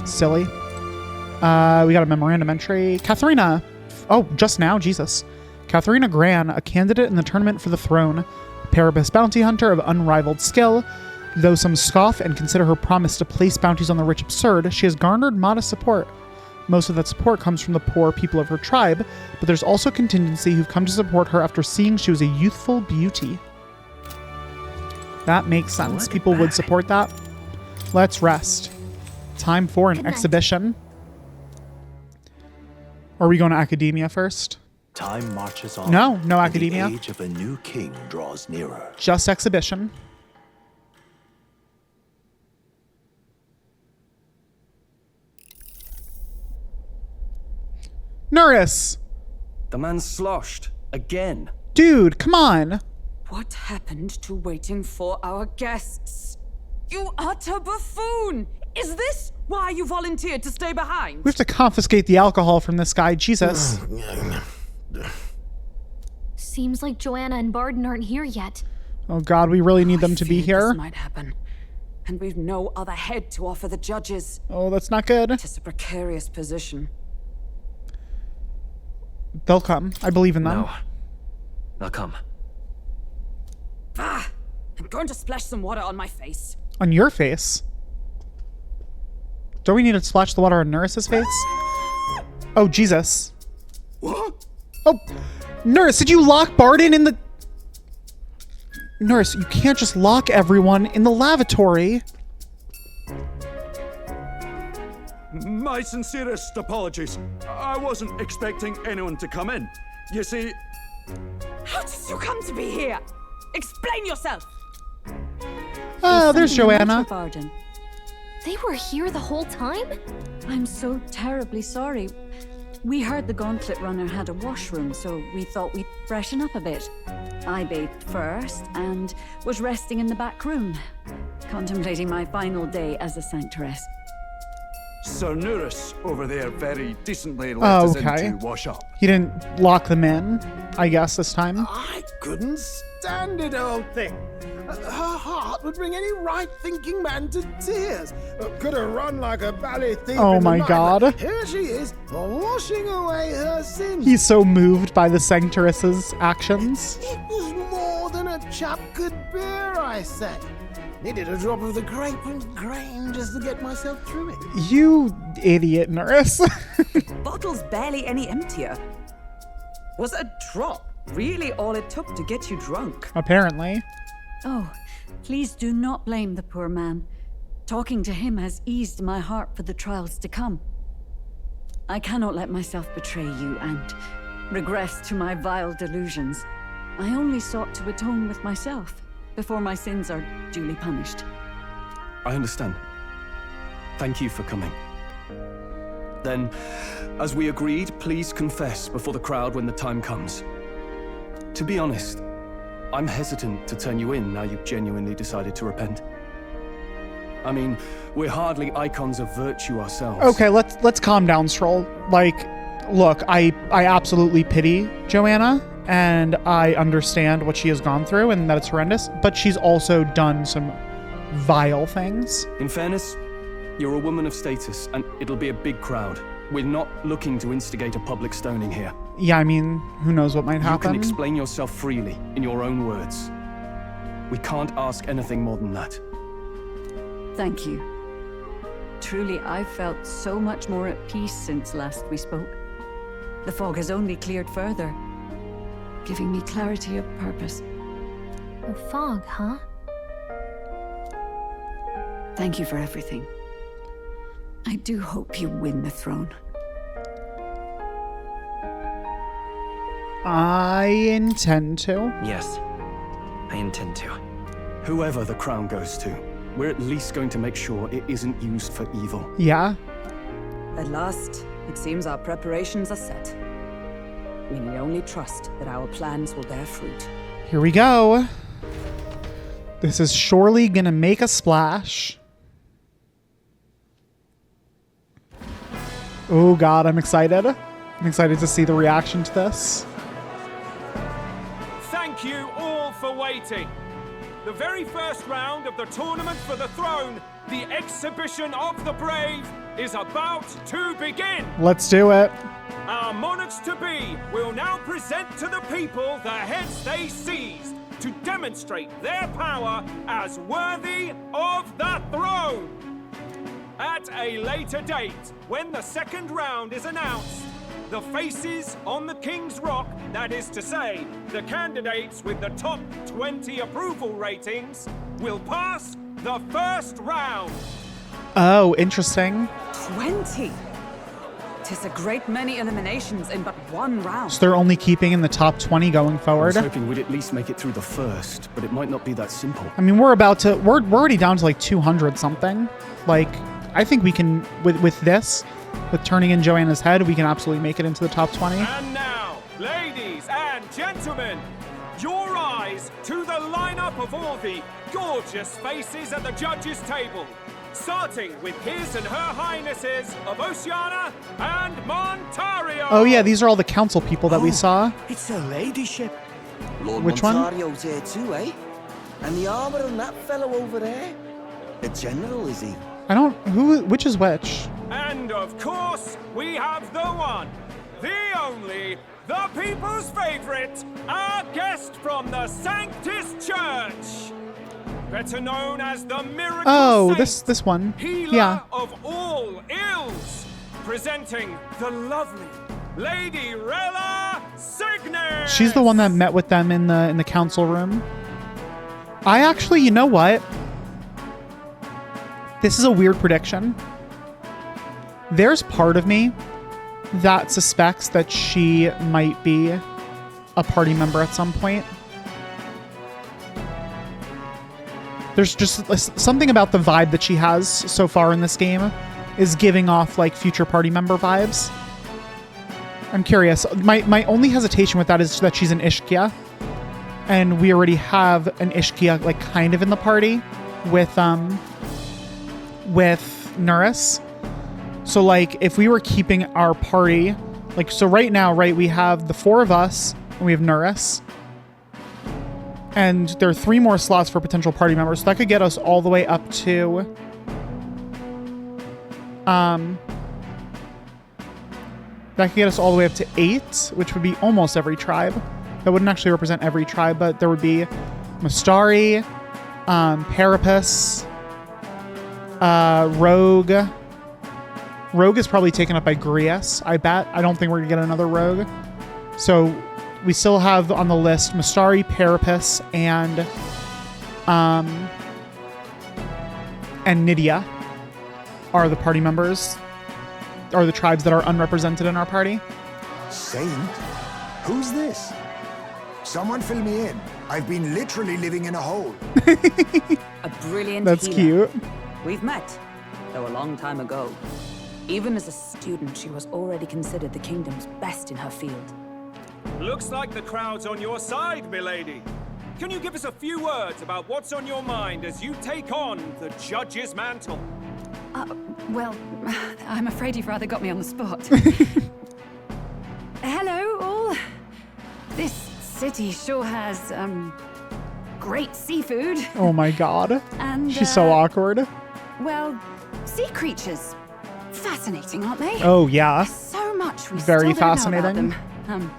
Silly. We got a memorandum entry. Katharina. Oh, just now? Jesus. Katharina Gran, a candidate in the tournament for the throne. A Paribus bounty hunter of unrivaled skill. Though some scoff and consider her promise to place bounties on the rich absurd, she has garnered modest support. Most of that support comes from the poor people of her tribe, but there's also contingency who've come to support her after seeing she was a youthful beauty. That makes sense. People would support that. Let's rest. Time for an exhibition. Or are we going to academia first? Time marches on. No and academia. The age of a new king draws nearer. Just exhibition. Norris! The man's sloshed. Again. Dude, come on. What happened to waiting for our guests? You utter buffoon! Is this why you volunteered to stay behind? We have to confiscate the alcohol from this guy. Jesus. Seems like Joanna and Barden aren't here yet. Oh god, we really need them to be here. This might happen. And we've no other head to offer the judges. Oh, that's not good. It's a precarious position. They'll come. I believe in them. No. They'll come. Ah! I'm going to splash some water on my face. On your face? Don't we need to splash the water on Norris's face? Oh, Jesus. What? Oh, Norris, did you lock Barden in the... Norris, you can't just lock everyone in the lavatory. My sincerest apologies. I wasn't expecting anyone to come in. You see, How did you come to be here? Explain yourself! Oh, there's Joanna. Varden. They were here the whole time? I'm so terribly sorry. We heard the Gauntlet Runner had a washroom, so we thought we'd freshen up a bit. I bathed first and was resting in the back room, contemplating my final day as a Sanctress. Sir Nuris over there very decently let us in to wash up. He didn't lock them in, I guess, this time. I couldn't stand it, old thing. Her heart would bring any right-thinking man to tears. Could have run like a ballet thief. Oh my God. Here she is, washing away her sins. He's so moved by the Sanctress's actions. It was more than a chap could bear, I said. Needed a drop of the grape and grain just to get myself through it. You idiot, Nuris. Bottle's barely any emptier. Was a drop really all it took to get you drunk? Apparently. Oh, please do not blame the poor man. Talking to him has eased my heart for the trials to come. I cannot let myself betray you and regress to my vile delusions. I only sought to atone with myself before my sins are duly punished. I understand. Thank you for coming. Then, as we agreed, please confess before the crowd when the time comes. To be honest, I'm hesitant to turn you in now you've genuinely decided to repent. I mean, we're hardly icons of virtue ourselves. Okay, let's calm down, Stroll. Like, look, I absolutely pity Joanna, and I understand what she has gone through and that it's horrendous, but she's also done some vile things. In fairness, you're a woman of status, and it'll be a big crowd. We're not looking to instigate a public stoning here. Yeah, I mean, who knows what might happen. You can explain yourself freely, in your own words. We can't ask anything more than that. Thank you. Truly, I've felt so much more at peace since last we spoke. The fog has only cleared further, giving me clarity of purpose. The fog, huh? Thank you for everything. I do hope you win the throne. I intend to. Yes, I intend to. Whoever the crown goes to, we're at least going to make sure it isn't used for evil. Yeah. At last, it seems our preparations are set. We need only trust that our plans will bear fruit. Here we go. This is surely gonna make a splash. Oh God, I'm excited. I'm excited to see the reaction to this. Thank you all for waiting. The very first round of the tournament for the throne, the exhibition of the brave, is about to begin. Let's do it. Our monarchs-to-be will now present to the people the heads they seized to demonstrate their power as worthy of the throne. At a later date, when the second round is announced, the faces on the King's Rock, that is to say, the candidates with the top 20 approval ratings, will pass the first round. Oh, interesting. 20? 'Tis a great many eliminations in but one round. So they're only keeping in the top 20 going I was forward. hoping we'd at least make it through the first, but it might not be that simple. I mean, we're already down to like 200 something. Like, I think we can, with this, with turning in Joanna's head, we can absolutely make it into the top 20. And now, ladies and gentlemen, your eyes to the lineup of all the gorgeous faces at the judges' table. Starting with His and Her Highnesses of Oceania and Montario. Oh yeah, these are all the council people that we saw. It's her ladyship. Lord Which one? Montario's here too, eh? And the armor and that fellow over there? A general, is he? Which is which? And of course, we have the one, the only, the people's favorite, our guest from the Sanctist Church. Better known as the Miracle Oh, Saint, this one. healer Yeah. of all ills. Presenting the lovely Lady Rella Cygnus. She's the one that met with them in the council room. I actually, you know what? This is a weird prediction. There's part of me that suspects that she might be a party member at some point. There's just something about the vibe that she has so far in this game is giving off like future party member vibes. I'm curious. My only hesitation with that is that she's an Ishkia, and we already have an Ishkia like kind of in the party with Nuris. So like if we were keeping our party like so right now, right, we have the 4 of us and we have Nuris. And there are 3 more slots for potential party members. So that could get us all the way up to that could get us all the way up to 8, which would be almost every tribe. That wouldn't actually represent every tribe, but there would be Mustari, Parapus, Rogue. Rogue is probably taken up by Grias, I bet. I don't think we're gonna get another Rogue. So we still have on the list Mustari, Parapus, and Nydia are the party members, are the tribes that are unrepresented in our party. Saint? Who's this? Someone fill me in. I've been literally living in a hole. A brilliant That's healer. cute. We've met, though a long time ago. Even as a student, she was already considered the kingdom's best in her field. Looks like the crowd's on your side, milady. Can you give us a few words about what's on your mind as you take on the judge's mantle? Well, I'm afraid you've rather got me on the spot. Hello, all. This city sure has, great seafood. Oh my god. And, she's so awkward. Well, sea creatures. Fascinating, aren't they? Oh yeah. There's so much we Very still don't know about fascinating. them.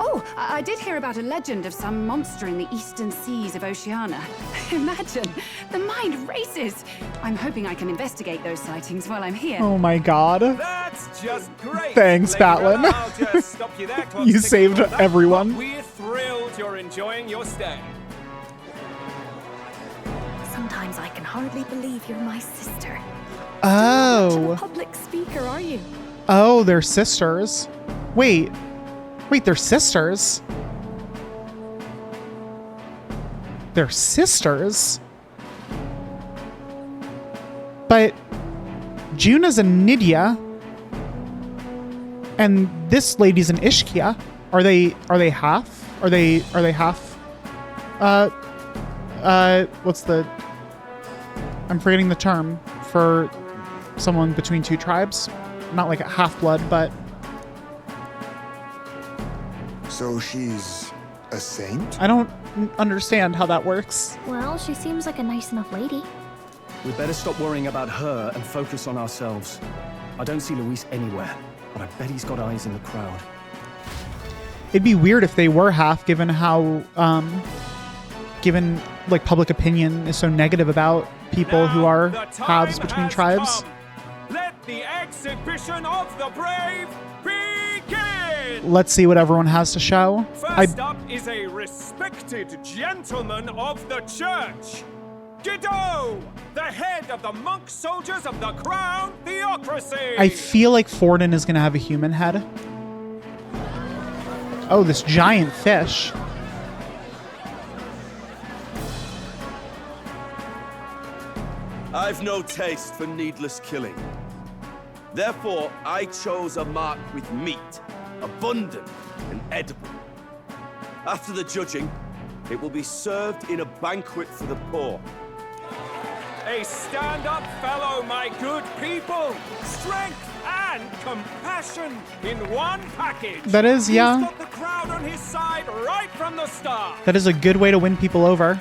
Oh, I did hear about a legend of some monster in the eastern seas of Oceania. Imagine, the mind races. I'm hoping I can investigate those sightings while I'm here. Oh my god. That's just great. Thanks, Lady Batlin. Rella, I'll just stop you there. You saved everyone. We're thrilled you're enjoying your stay. Sometimes I can hardly believe you're my sister. Oh. Public speaker, are you? Oh, they're sisters. Wait, they're sisters? They're sisters? But Juna's a Nydia, and this lady's an Ishkia. Are they half? Are they half? What's the... I'm forgetting the term for someone between 2 tribes. Not like a half-blood, but... So she's a saint? I don't understand how that works. Well, she seems like a nice enough lady. We'd better stop worrying about her and focus on ourselves. I don't see Luis anywhere, but I bet he's got eyes in the crowd. It'd be weird if they were half, given how, given like public opinion is so negative about people who are halves between tribes. Let the exhibition of the brave begin! Let's see what everyone has to show. First up is a respected gentleman of the church. Guido, the head of the monk soldiers of the Crown Theocracy. I feel like Forden is going to have a human head. Oh, this giant fish. I've no taste for needless killing. Therefore, I chose a mark with meat, abundant and edible. After the judging, it will be served in a banquet for the poor. A stand-up fellow, my good people. Strength and compassion in one package. That is, yeah. He's got the crowd on his side right from the start. That is a good way to win people over.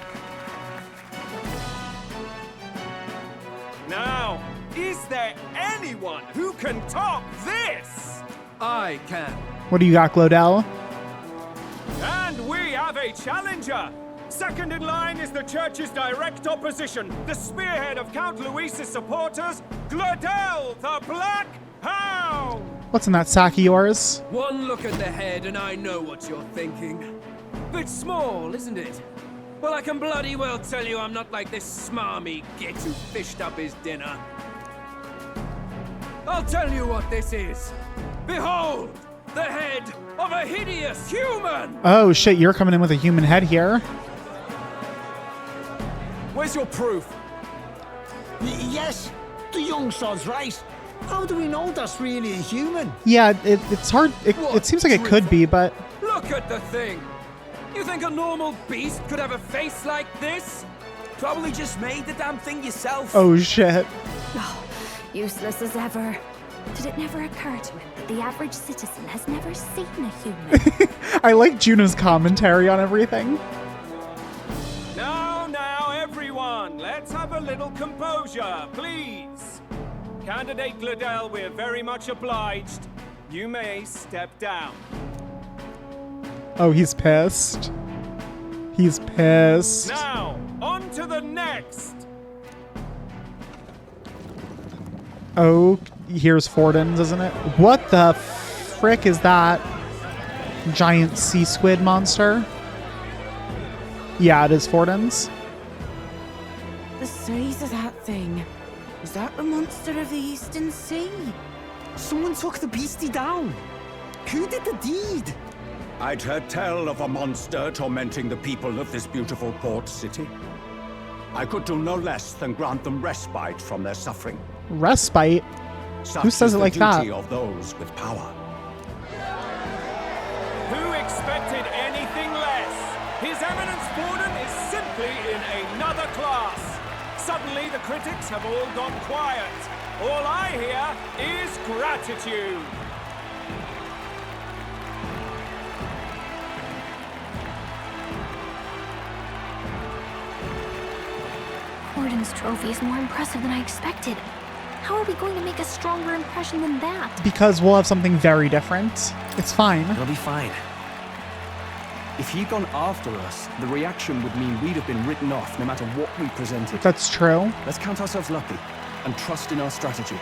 Now, is there anyone who can top this? I can. What do you got, Glodell? And we have a challenger. Second in line is the church's direct opposition, the spearhead of Count Luis's supporters, Glodell the Black Hound. What's in that sack of yours? One look at the head and I know what you're thinking. Bit small, isn't it? Well, I can bloody well tell you I'm not like this smarmy git who fished up his dinner. I'll tell you what this is. Behold, The head of a hideous human! Oh shit, you're coming in with a human head here. Where's your proof? Yes, the young sod's right. How do we know that's really a human? Yeah, it's hard. It seems like it could be, but... Look at the thing! You think a normal beast could have a face like this? Probably just made the damn thing yourself. Oh shit. Oh, useless as ever. Did it never occur to him that the average citizen has never seen a human? I like Juno's commentary on everything. Now, everyone, let's have a little composure, please. Candidate Gladell, we're very much obliged. You may step down. Oh, he's pissed. He's pissed. Now, on to the next. Oh, here's Fortin's, isn't it? What the frick is that? Giant sea squid monster? Yeah, it is Fortin's. The size of that thing. Is that the monster of the Eastern Sea? Someone took the beastie down. Who did the deed? I'd heard tell of a monster tormenting the people of this beautiful port city. I could do no less than grant them respite from their suffering. Respite? Such Who says is it like the that? duty of those with power. Who expected anything less? His Eminence Borden is simply in another class. Suddenly the critics have all gone quiet. All I hear is gratitude. Borden's trophy is more impressive than I expected. How are we going to make a stronger impression than that? Because we'll have something very different. It's fine. It'll be fine. If he'd gone after us, the reaction would mean we'd have been written off no matter what we presented. That's true. Let's count ourselves lucky and trust in our strategy.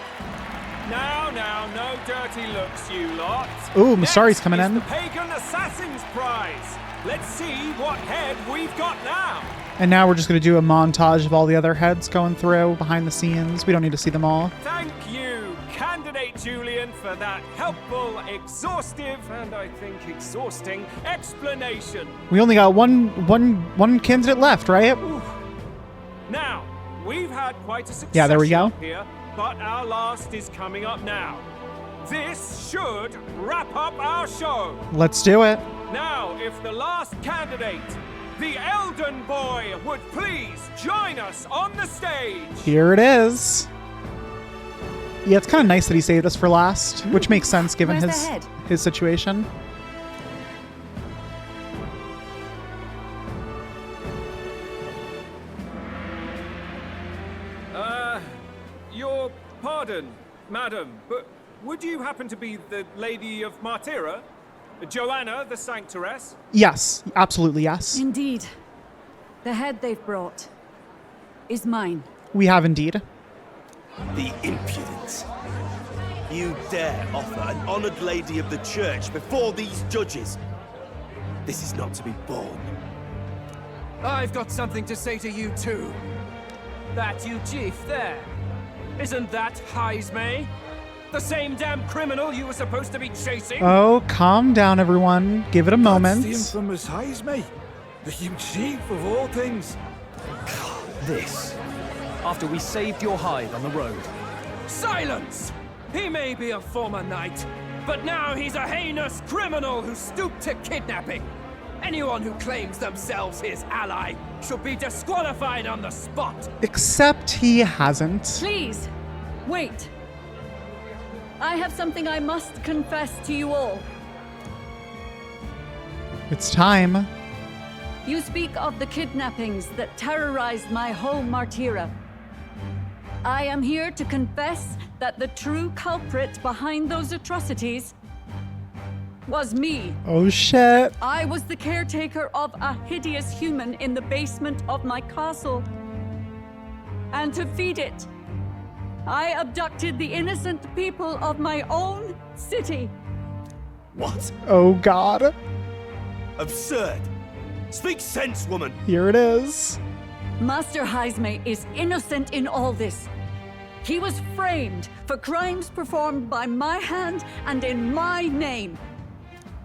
Now, no dirty looks, you lot. Ooh, Masari's coming in. The Pagan Assassin's Prize. Let's see what head we've got now. And now we're just going to do a montage of all the other heads going through behind the scenes. We don't need to see them all. Thank you, Candidate Julian, for that helpful, exhaustive, and I think exhausting explanation. We only got one candidate left, right? Ooh. Now, we've had quite a success. Yeah, there we go. Here, but our last is coming up now. This should wrap up our show. Let's do it. Now, if the last candidate, the Elden Boy, would please join us on the stage. Here it is. Yeah, it's kind of nice that he saved us for last, which makes sense given his situation. Your pardon, madam, but would you happen to be the Lady of Martyra? Joanna, the Sanctoress? Yes, absolutely yes. Indeed. The head they've brought is mine. We have indeed. The impudence. You dare offer an honored lady of the church before these judges? This is not to be borne. I've got something to say to you too. That you chief there. Isn't that Heismay? The same damn criminal you were supposed to be chasing? Oh, calm down, everyone. Give it a moment. That's the infamous Heismay. The huge chief of all things. This. After we saved your hide on the road. Silence! He may be a former knight, but now he's a heinous criminal who stooped to kidnapping. Anyone who claims themselves his ally should be disqualified on the spot. Except he hasn't. Please, wait. I have something I must confess to you all. It's time. You speak of the kidnappings that terrorized my home, Martyra. I am here to confess that the true culprit behind those atrocities was me. Oh shit. I was the caretaker of a hideous human in the basement of my castle. And to feed it, I abducted the innocent people of my own city. What? Oh god. Absurd. Speak sense, woman. Here it is. Master Heismay is innocent in all this. He was framed for crimes performed by my hand and in my name.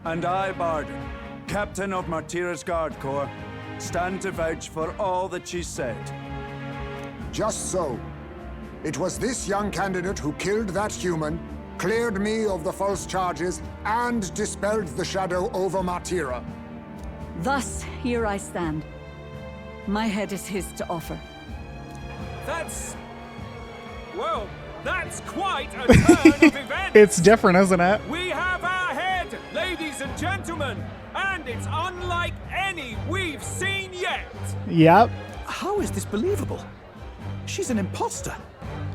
And I, Barden, captain of Martira's Guard Corps, stand to vouch for all that she said. Just so. It was this young candidate who killed that human, cleared me of the false charges, and dispelled the shadow over Martira. Thus, here I stand. My head is his to offer. That's... well, that's quite a turn of events. It's different, isn't it? We have our head, ladies and gentlemen, and it's unlike any we've seen yet. Yep. How is this believable? She's an imposter.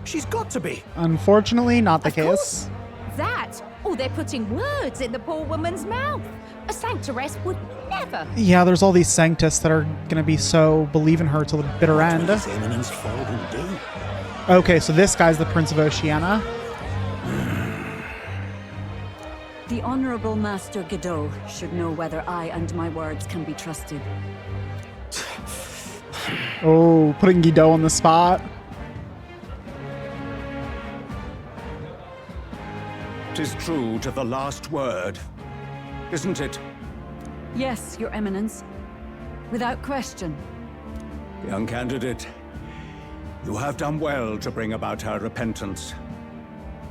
She's got to be. Unfortunately, not the case. That, or they're putting words in the poor woman's mouth. A sanctoress would never. Yeah, there's all these Sanctists that are going to be so believe in her till the bitter end. Okay, so this guy's the Prince of Oceania. The Honorable Master Godot should know whether I and my words can be trusted. Oh, putting Godot on the spot. 'Tis true to the last word, isn't it? Yes, Your Eminence. Without question. Young candidate, you have done well to bring about her repentance.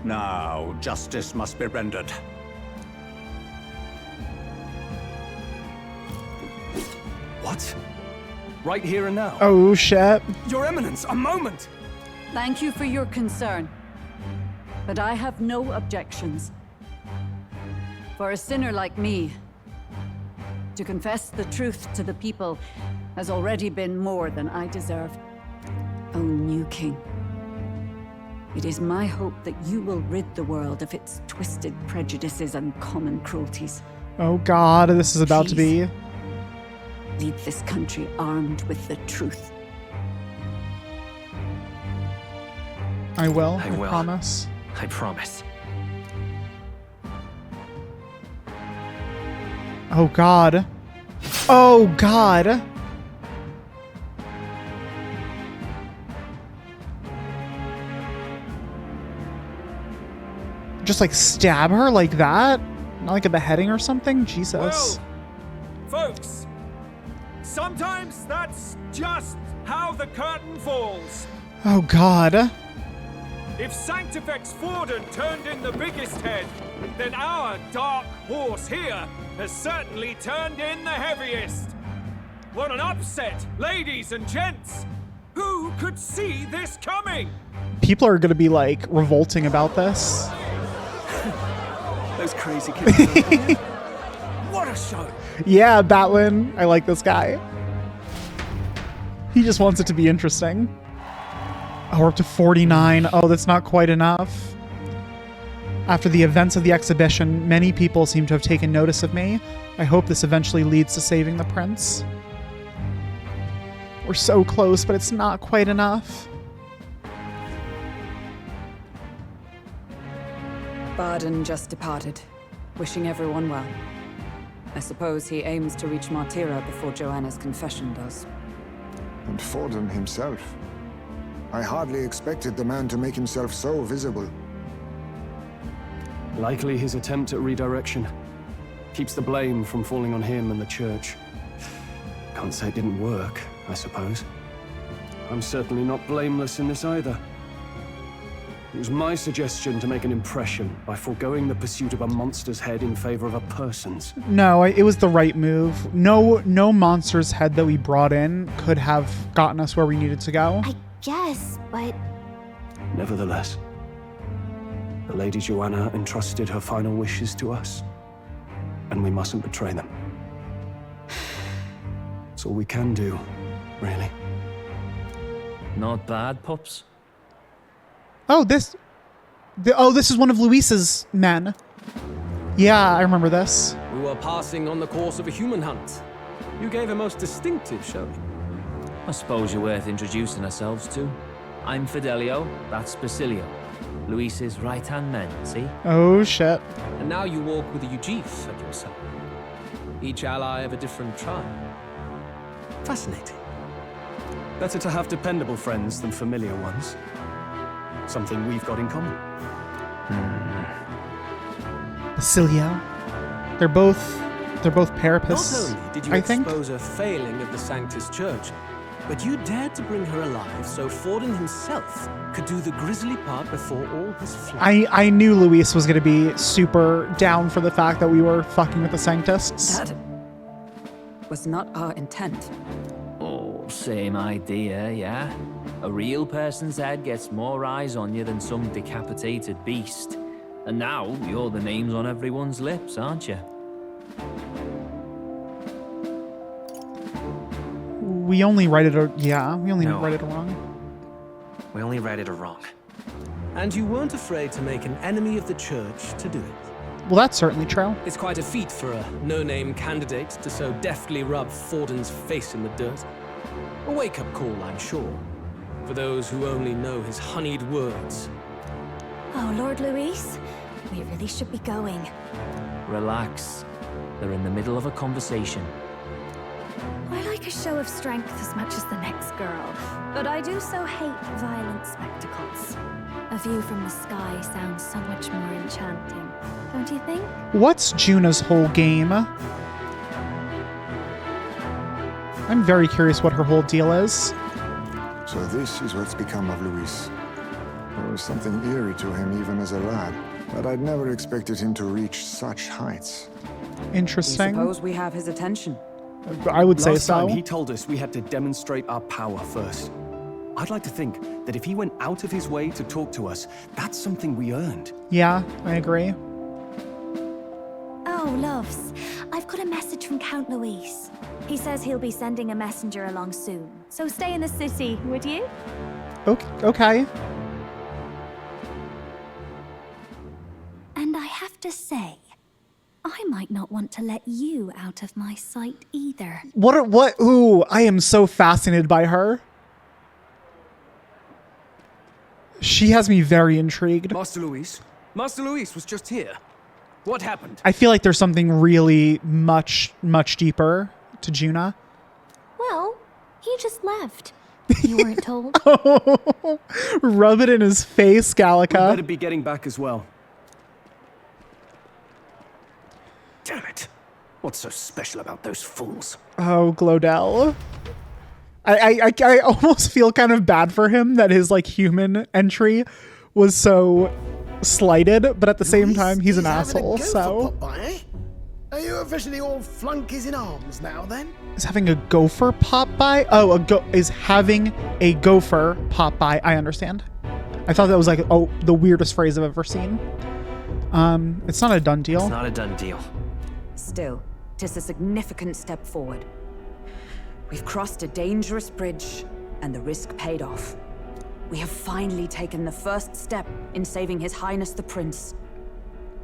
Now, justice must be rendered. What? Right here and now? Oh, shit. Your Eminence, a moment! Thank you for your concern. But I have no objections. For a sinner like me, to confess the truth to the people has already been more than I deserve. O new king, it is my hope that you will rid the world of its twisted prejudices and common cruelties. Oh god, this is about to be... Lead this country armed with the truth. I will. I will. Promise. I promise. Oh god. Oh god. Just like stab her like that? Not like a beheading or something? Jesus. Well, folks, sometimes that's just how the curtain falls. Oh god. If Sanctifex Forden turned in the biggest head, then our dark horse here has certainly turned in the heaviest. What an upset, ladies and gents! Who could see this coming? People are gonna be like revolting about this. Those crazy kids. What a show! Yeah, Batlin. I like this guy. He just wants it to be interesting. Oh, we're up to 49. Oh, that's not quite enough. After the events of the exhibition, many people seem to have taken notice of me. I hope this eventually leads to saving the prince. We're so close, but it's not quite enough. Barden just departed, wishing everyone well. I suppose he aims to reach Martira before Joanna's confession does. And Forden himself. I hardly expected the man to make himself so visible. Likely his attempt at redirection. Keeps the blame from falling on him and the church. Can't say it didn't work, I suppose. I'm certainly not blameless in this either. It was my suggestion to make an impression by foregoing the pursuit of a monster's head in favor of a person's. No, it was the right move. No monster's head that we brought in could have gotten us where we needed to go. I guess, but... Nevertheless, the Lady Joanna entrusted her final wishes to us, and we mustn't betray them. It's all we can do, really. Not bad, pups. Oh, this is one of Luis's men. Yeah, I remember this. We were passing on the course of a human hunt. You gave a most distinctive showing. I suppose you're worth introducing ourselves to. I'm Fidelio, that's Basilio. Luis's right-hand man, see? Oh, shit. And now you walk with a Ujif at your side. Each ally of a different tribe. Fascinating. Better to have dependable friends than familiar ones. Something we've got in common. Basilio. They're both parapists, Not only did you I think. expose a failing of the Sanctist Church, but you dared to bring her alive so Forden himself could do the grisly part before all his flight. I knew Luis was going to be super down for the fact that we were fucking with the Sanctists. That was not our intent. Oh, same idea, yeah? A real person's head gets more eyes on you than some decapitated beast. And now you're the names on everyone's lips, aren't you? We only righted her. Yeah, we only No. righted her wrong. We only righted her wrong. And you weren't afraid to make an enemy of the church to do it. Well, that's certainly true. It's quite a feat for a no-name candidate to so deftly rub Forden's face in the dirt. A wake-up call, I'm sure, for those who only know his honeyed words. Oh, Lord Luis, we really should be going. Relax. They're in the middle of a conversation. I like a show of strength as much as the next girl, but I do so hate violent spectacles. A view from the sky sounds so much more enchanting, don't you think? What's Juna's whole game? I'm very curious what her whole deal is. So this is what's become of Luis. There was something eerie to him even as a lad, but I'd never expected him to reach such heights. Interesting. Suppose we have his attention. I would say Last time so. he told us we had to demonstrate our power first. I'd like to think that if he went out of his way to talk to us, that's something we earned. Yeah, I agree. Oh, loves, I've got a message from Count Luis. He says he'll be sending a messenger along soon, so stay in the city, would you? Okay. And I have to say, I might not want to let you out of my sight either. What? Ooh, I am so fascinated by her. She has me very intrigued. Master Luis was just here. What happened? I feel like there's something really much deeper to Juna. Well, he just left. You weren't told. Rub it in his face, We Gallica. better be getting back as well. Damn it. What's so special about those fools? Oh, Glodell. I almost feel kind of bad for him that his like human entry was so slighted, but at the same time he's an asshole. So Are you officially all flunkies in arms now then? is having a gopher pop by? Oh, is having a gopher pop by. I understand. I thought that was like the weirdest phrase I've ever seen. It's not a done deal. It's not a done deal. Still, 'tis a significant step forward. We've crossed a dangerous bridge, and the risk paid off. We have finally taken the first step in saving His Highness the Prince.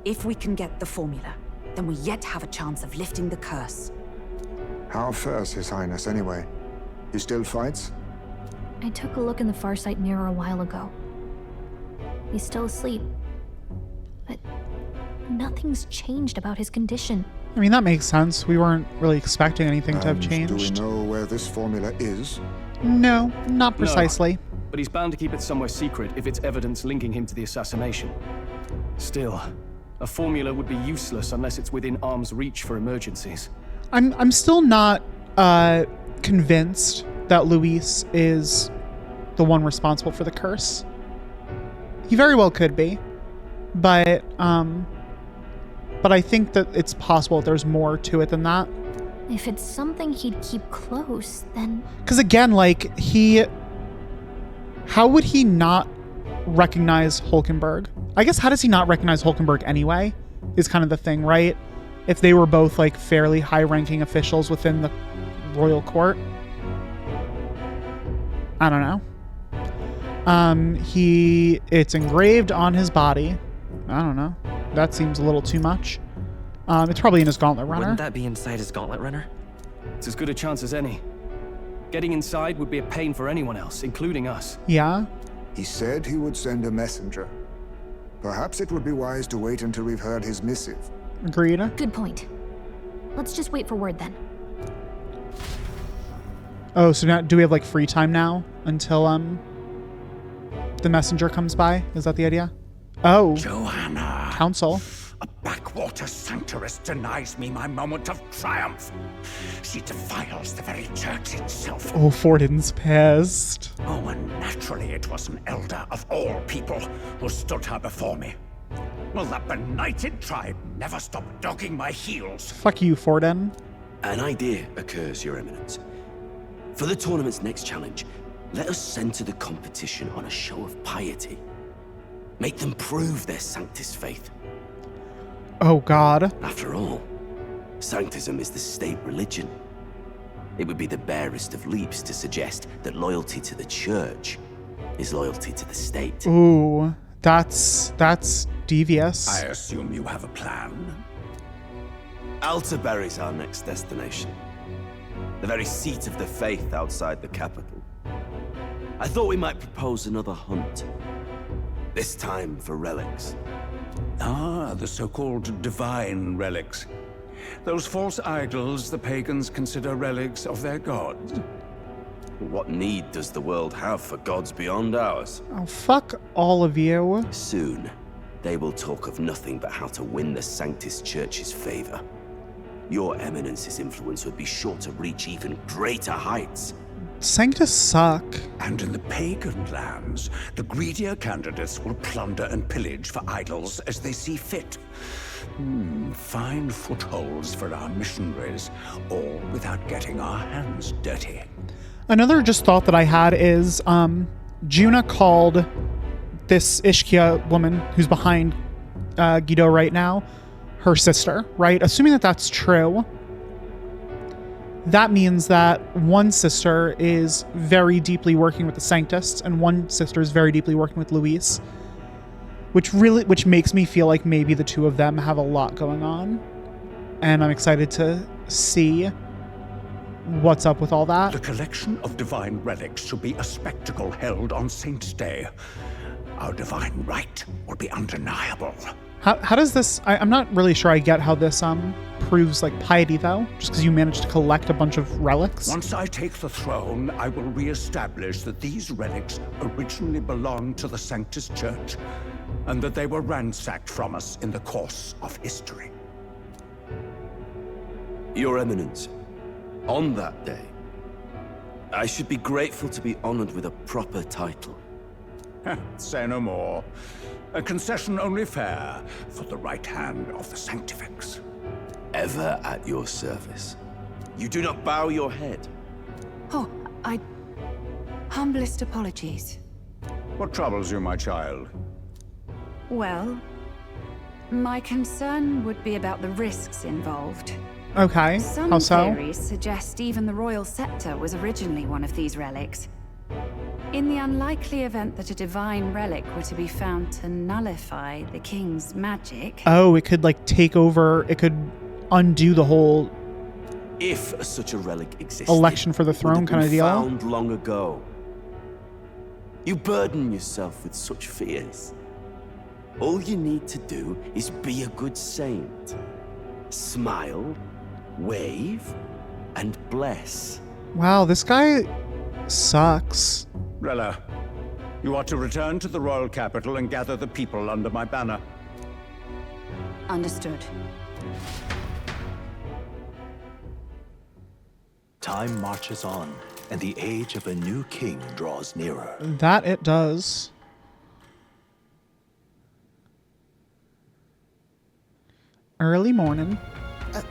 If we can get the formula, then we yet have a chance of lifting the curse. How fares His Highness anyway? He still fights? I took a look in the Farsight mirror a while ago. He's still asleep. But nothing's changed about his condition. I mean, that makes sense. We weren't really expecting anything to have And changed. do we know where this formula is? No, not precisely. But he's bound to keep it somewhere secret if it's evidence linking him to the assassination. Still, a formula would be useless unless it's within arm's reach for emergencies. I'm still not convinced that Luis is the one responsible for the curse. He very well could be, but I think that it's possible that there's more to it than that. If it's something he'd keep close, then... Because again, like, how would he not recognize Hulkenberg? I guess how does he not recognize Hulkenberg anyway? Is kind of the thing, right? If they were both like fairly high-ranking officials within the royal court. I don't know. It's engraved on his body. I don't know. That seems a little too much. It's probably in his gauntlet runner. Wouldn't that be inside his gauntlet runner? It's as good a chance as any. Getting inside would be a pain for anyone else, including us. Yeah? He said he would send a messenger. Perhaps it would be wise to wait until we've heard his missive. Agreed. Good point. Let's just wait for word then. Oh, so now do we have like free time now until the messenger comes by? Is that the idea? Oh. Johanna. Council. A back Blackwater Sanctists denies me my moment of triumph. She defiles the very church itself. Oh, Fortin's pissed. Oh, and naturally it was an elder of all people who stood her before me. Will that benighted tribe never stop dogging my heels? Fuck you, Fortin. An idea occurs, Your Eminence. For the tournament's next challenge, let us center the competition on a show of piety. Make them prove their Sanctist faith. Oh, God. After all, Sanctism is the state religion. It would be the barest of leaps to suggest that loyalty to the church is loyalty to the state. Ooh, that's devious. I assume you have a plan? Altaberry's our next destination. The very seat of the faith outside the capital. I thought we might propose another hunt. This time for relics. Ah, the so-called divine relics. Those false idols the pagans consider relics of their gods. What need does the world have for gods beyond ours? Oh, fuck all of you. Soon, they will talk of nothing but how to win the Sanctist Church's favor. Your Eminence's influence would be sure to reach even greater heights. Sanctists suck. And in the pagan lands, the greedier candidates will plunder and pillage for idols as they see fit. Fine footholds for our missionaries, all without getting our hands dirty. Another just thought that I had is, Juna called this Ishkia woman who's behind Guido right now her sister, right? Assuming that that's true, that means that one sister is very deeply working with the Sanctists and one sister is very deeply working with Luis, which makes me feel like maybe the two of them have a lot going on, and I'm excited to see what's up with all that. The collection of divine relics should be a spectacle held on Saint's Day. Our divine right will be undeniable. How does this... I'm not really sure I get how this proves like piety though, just because you managed to collect a bunch of relics. Once I take the throne, I will re-establish that these relics originally belonged to the Sanctist Church, and that they were ransacked from us in the course of history. Your Eminence, on that day, I should be grateful to be honored with a proper title. Say no more. A concession only fair for the right hand of the Sanctifex. Ever at your service. You do not bow your head. Oh, humblest apologies. What troubles you, my child? Well, my concern would be about the risks involved. Okay, Some how so? theories suggest even the royal scepter was originally one of these relics. In the unlikely event that a divine relic were to be found to nullify the king's magic... Oh, it could like take over, it could undo the whole... If such a relic existed, election for the throne kind of deal. Found long ago. You burden yourself with such fears. All you need to do is be a good saint. Smile, wave, and bless. Wow, this guy sucks. Rella, you are to return to the royal capital and gather the people under my banner. Understood. Time marches on, and the age of a new king draws nearer. That it does. Early morning.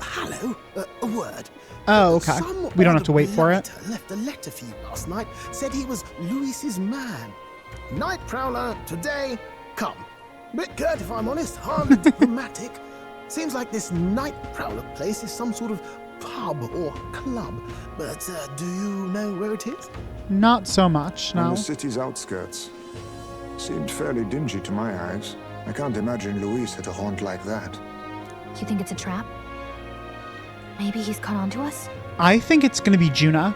Hello, a word. Oh, okay. We don't have to wait for it. Left a letter for you last night. Said he was Luis's man. Night Prowler, today, come. Bit curt if I'm honest, hardly diplomatic. Seems like this Night Prowler place is some sort of pub or club. But do you know where it is? Not so much, no. On the city's outskirts. Seemed fairly dingy to my eyes. I can't imagine Luis had a haunt like that. You think it's a trap? Maybe he's caught on to us? I think it's going to be Juna.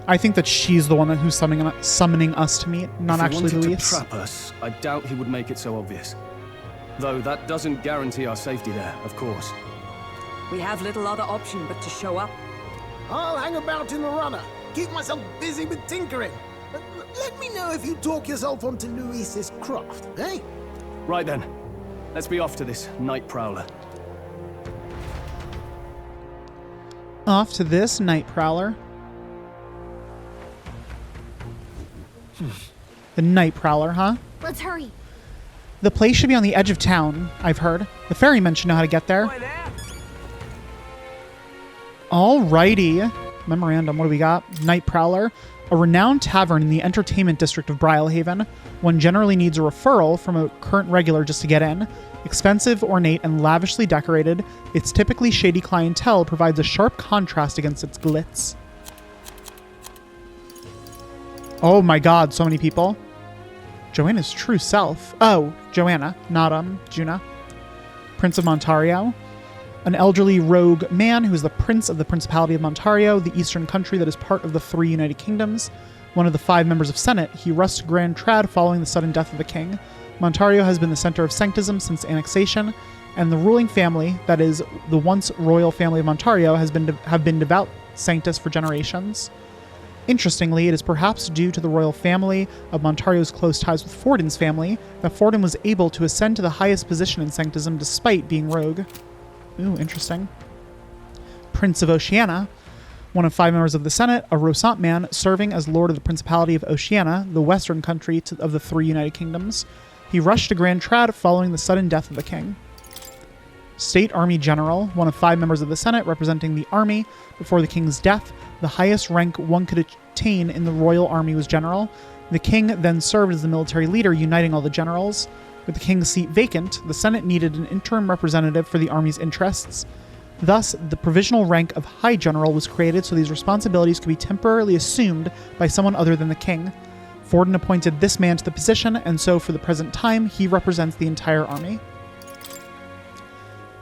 I think that she's the one who's summoning us to meet, not actually If he wanted Luis. to trap us, I doubt he would make it so obvious. Though that doesn't guarantee our safety there, of course. We have little other option but to show up. I'll hang about in the runner. Keep myself busy with tinkering. Let me know if you talk yourself onto Luis's craft, eh? Right then. Let's be off to this Night Prowler. Off to this night prowler. The night prowler, huh? Let's hurry. The place should be on the edge of town, I've heard. The ferrymen should know how to get there. Alrighty. Memorandum, what do we got? Night Prowler. A renowned tavern in the entertainment district of Brylehaven. One generally needs a referral from a current regular just to get in. Expensive, ornate, and lavishly decorated, its typically shady clientele provides a sharp contrast against its glitz. Oh my god, so many people. Joanna's true self. Oh, Joanna, not Juna. Prince of Montario. An elderly rogue man who is the prince of the Principality of Montario, the eastern country that is part of the 3 United Kingdoms. One of the 5 members of Senate, he rushed to Grand Trad following the sudden death of the king. Montario has been the center of Sanctism since annexation, and the ruling family, that is, the once royal family of Montario, have been devout Sanctists for generations. Interestingly, it is perhaps due to the royal family of Montario's close ties with Fortin's family that Fortin was able to ascend to the highest position in Sanctism despite being rogue. Ooh, interesting. Prince of Oceania, one of 5 members of the Senate, a Rosant man serving as Lord of the Principality of Oceania, the western country of the 3 United Kingdoms. He rushed to Grand Trad following the sudden death of the king. State Army General, one of 5 members of the Senate representing the army before the king's death. The highest rank one could attain in the royal army was general. The king then served as the military leader, uniting all the generals. With the king's seat vacant, the Senate needed an interim representative for the army's interests. Thus, the provisional rank of High General was created so these responsibilities could be temporarily assumed by someone other than the king. Fortin appointed this man to the position, and so for the present time, he represents the entire army.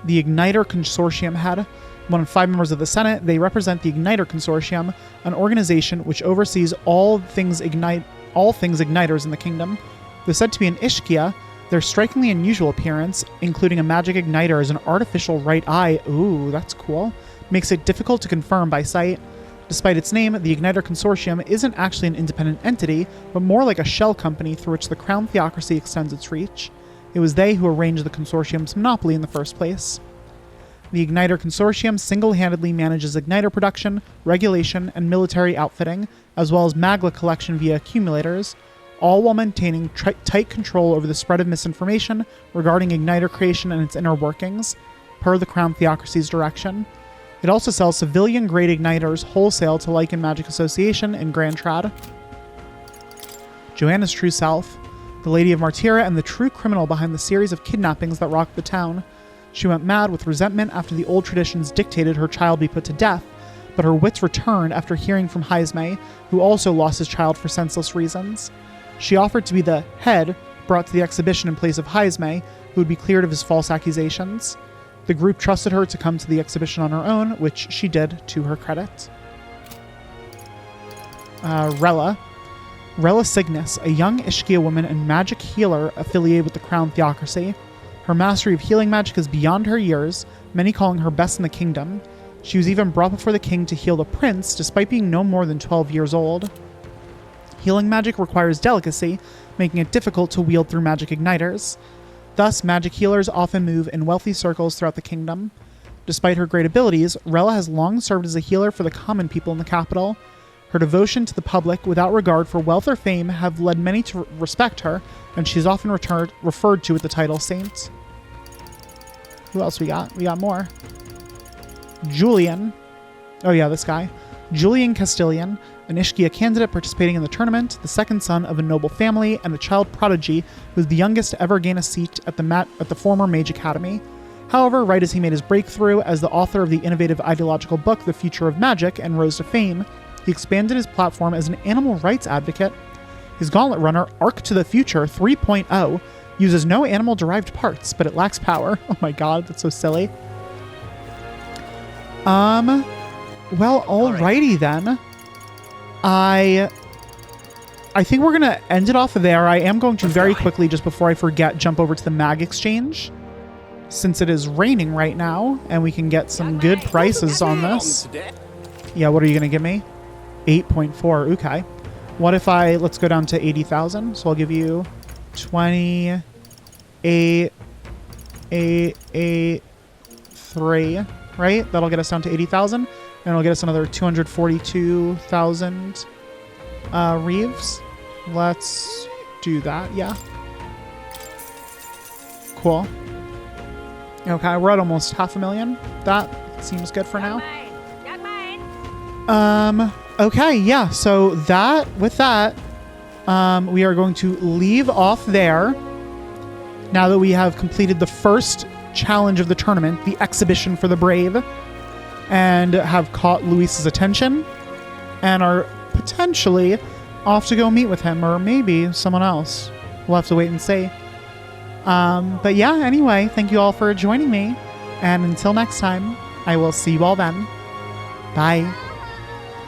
The Igniter Consortium head, one of 5 members of the Senate, they represent the Igniter Consortium, an organization which oversees all things igniters in the kingdom. They're said to be an Ishkia. Their strikingly unusual appearance, including a magic igniter as an artificial right eye, ooh, that's cool, makes it difficult to confirm by sight. Despite its name, the Igniter Consortium isn't actually an independent entity, but more like a shell company through which the Crown Theocracy extends its reach. It was they who arranged the consortium's monopoly in the first place. The Igniter Consortium single-handedly manages igniter production, regulation, and military outfitting, as well as magla collection via accumulators, all while maintaining tight control over the spread of misinformation regarding igniter creation and its inner workings, per the Crown Theocracy's direction. It also sells civilian-grade igniters wholesale to Lycan Magic Association in Grand Trad. Joanna's true self, the Lady of Martyra and the true criminal behind the series of kidnappings that rocked the town. She went mad with resentment after the old traditions dictated her child be put to death, but her wits returned after hearing from Haisme, who also lost his child for senseless reasons. She offered to be the head brought to the exhibition in place of Haisme, who would be cleared of his false accusations. The group trusted her to come to the exhibition on her own, which she did to her credit. Rella Cygnus, a young Ishkia woman and magic healer affiliated with the Crown Theocracy. Her mastery of healing magic is beyond her years, many calling her best in the kingdom. She was even brought before the king to heal the prince, despite being no more than 12 years old. Healing magic requires delicacy, making it difficult to wield through magic igniters. Thus, magic healers often move in wealthy circles throughout the kingdom. Despite her great abilities, Rella has long served as a healer for the common people in the capital. Her devotion to the public, without regard for wealth or fame, have led many to respect her, and she is often referred to with the title Saint. Who else we got? We got more. Julian. Oh yeah, this guy. Julian Castilian, an Ishkia candidate participating in the tournament, the second son of a noble family, and a child prodigy who was the youngest to ever gain a seat at the former Mage Academy. However, right as he made his breakthrough as the author of the innovative ideological book The Future of Magic and rose to fame, he expanded his platform as an animal rights advocate. His Gauntlet Runner, Arc to the Future 3.0, uses no animal-derived parts, but it lacks power. Oh my god, that's so silly. Well, alrighty then. I think we're going to end it off of there. I am going to very quickly, just before I forget, jump over to the mag exchange, since it is raining right now, and we can get some good prices on this. Yeah, what are you going to give me? 8.4. Okay. What if let's go down to 80,000. So I'll give you 28, 8, 8, 3. right? That'll get us down to 80,000, and it'll get us another 242,000 reeves. Let's do that, yeah. Cool. Okay, we're at almost 500,000. That seems good for now. Okay, yeah, so with that, we are going to leave off there. Now that we have completed the first challenge of the tournament, the exhibition for the brave, and have caught Luis's attention, and are potentially off to go meet with him, or maybe someone else. We'll have to wait and see. But yeah, anyway, thank you all for joining me, and until next time, I will see you all then. Bye.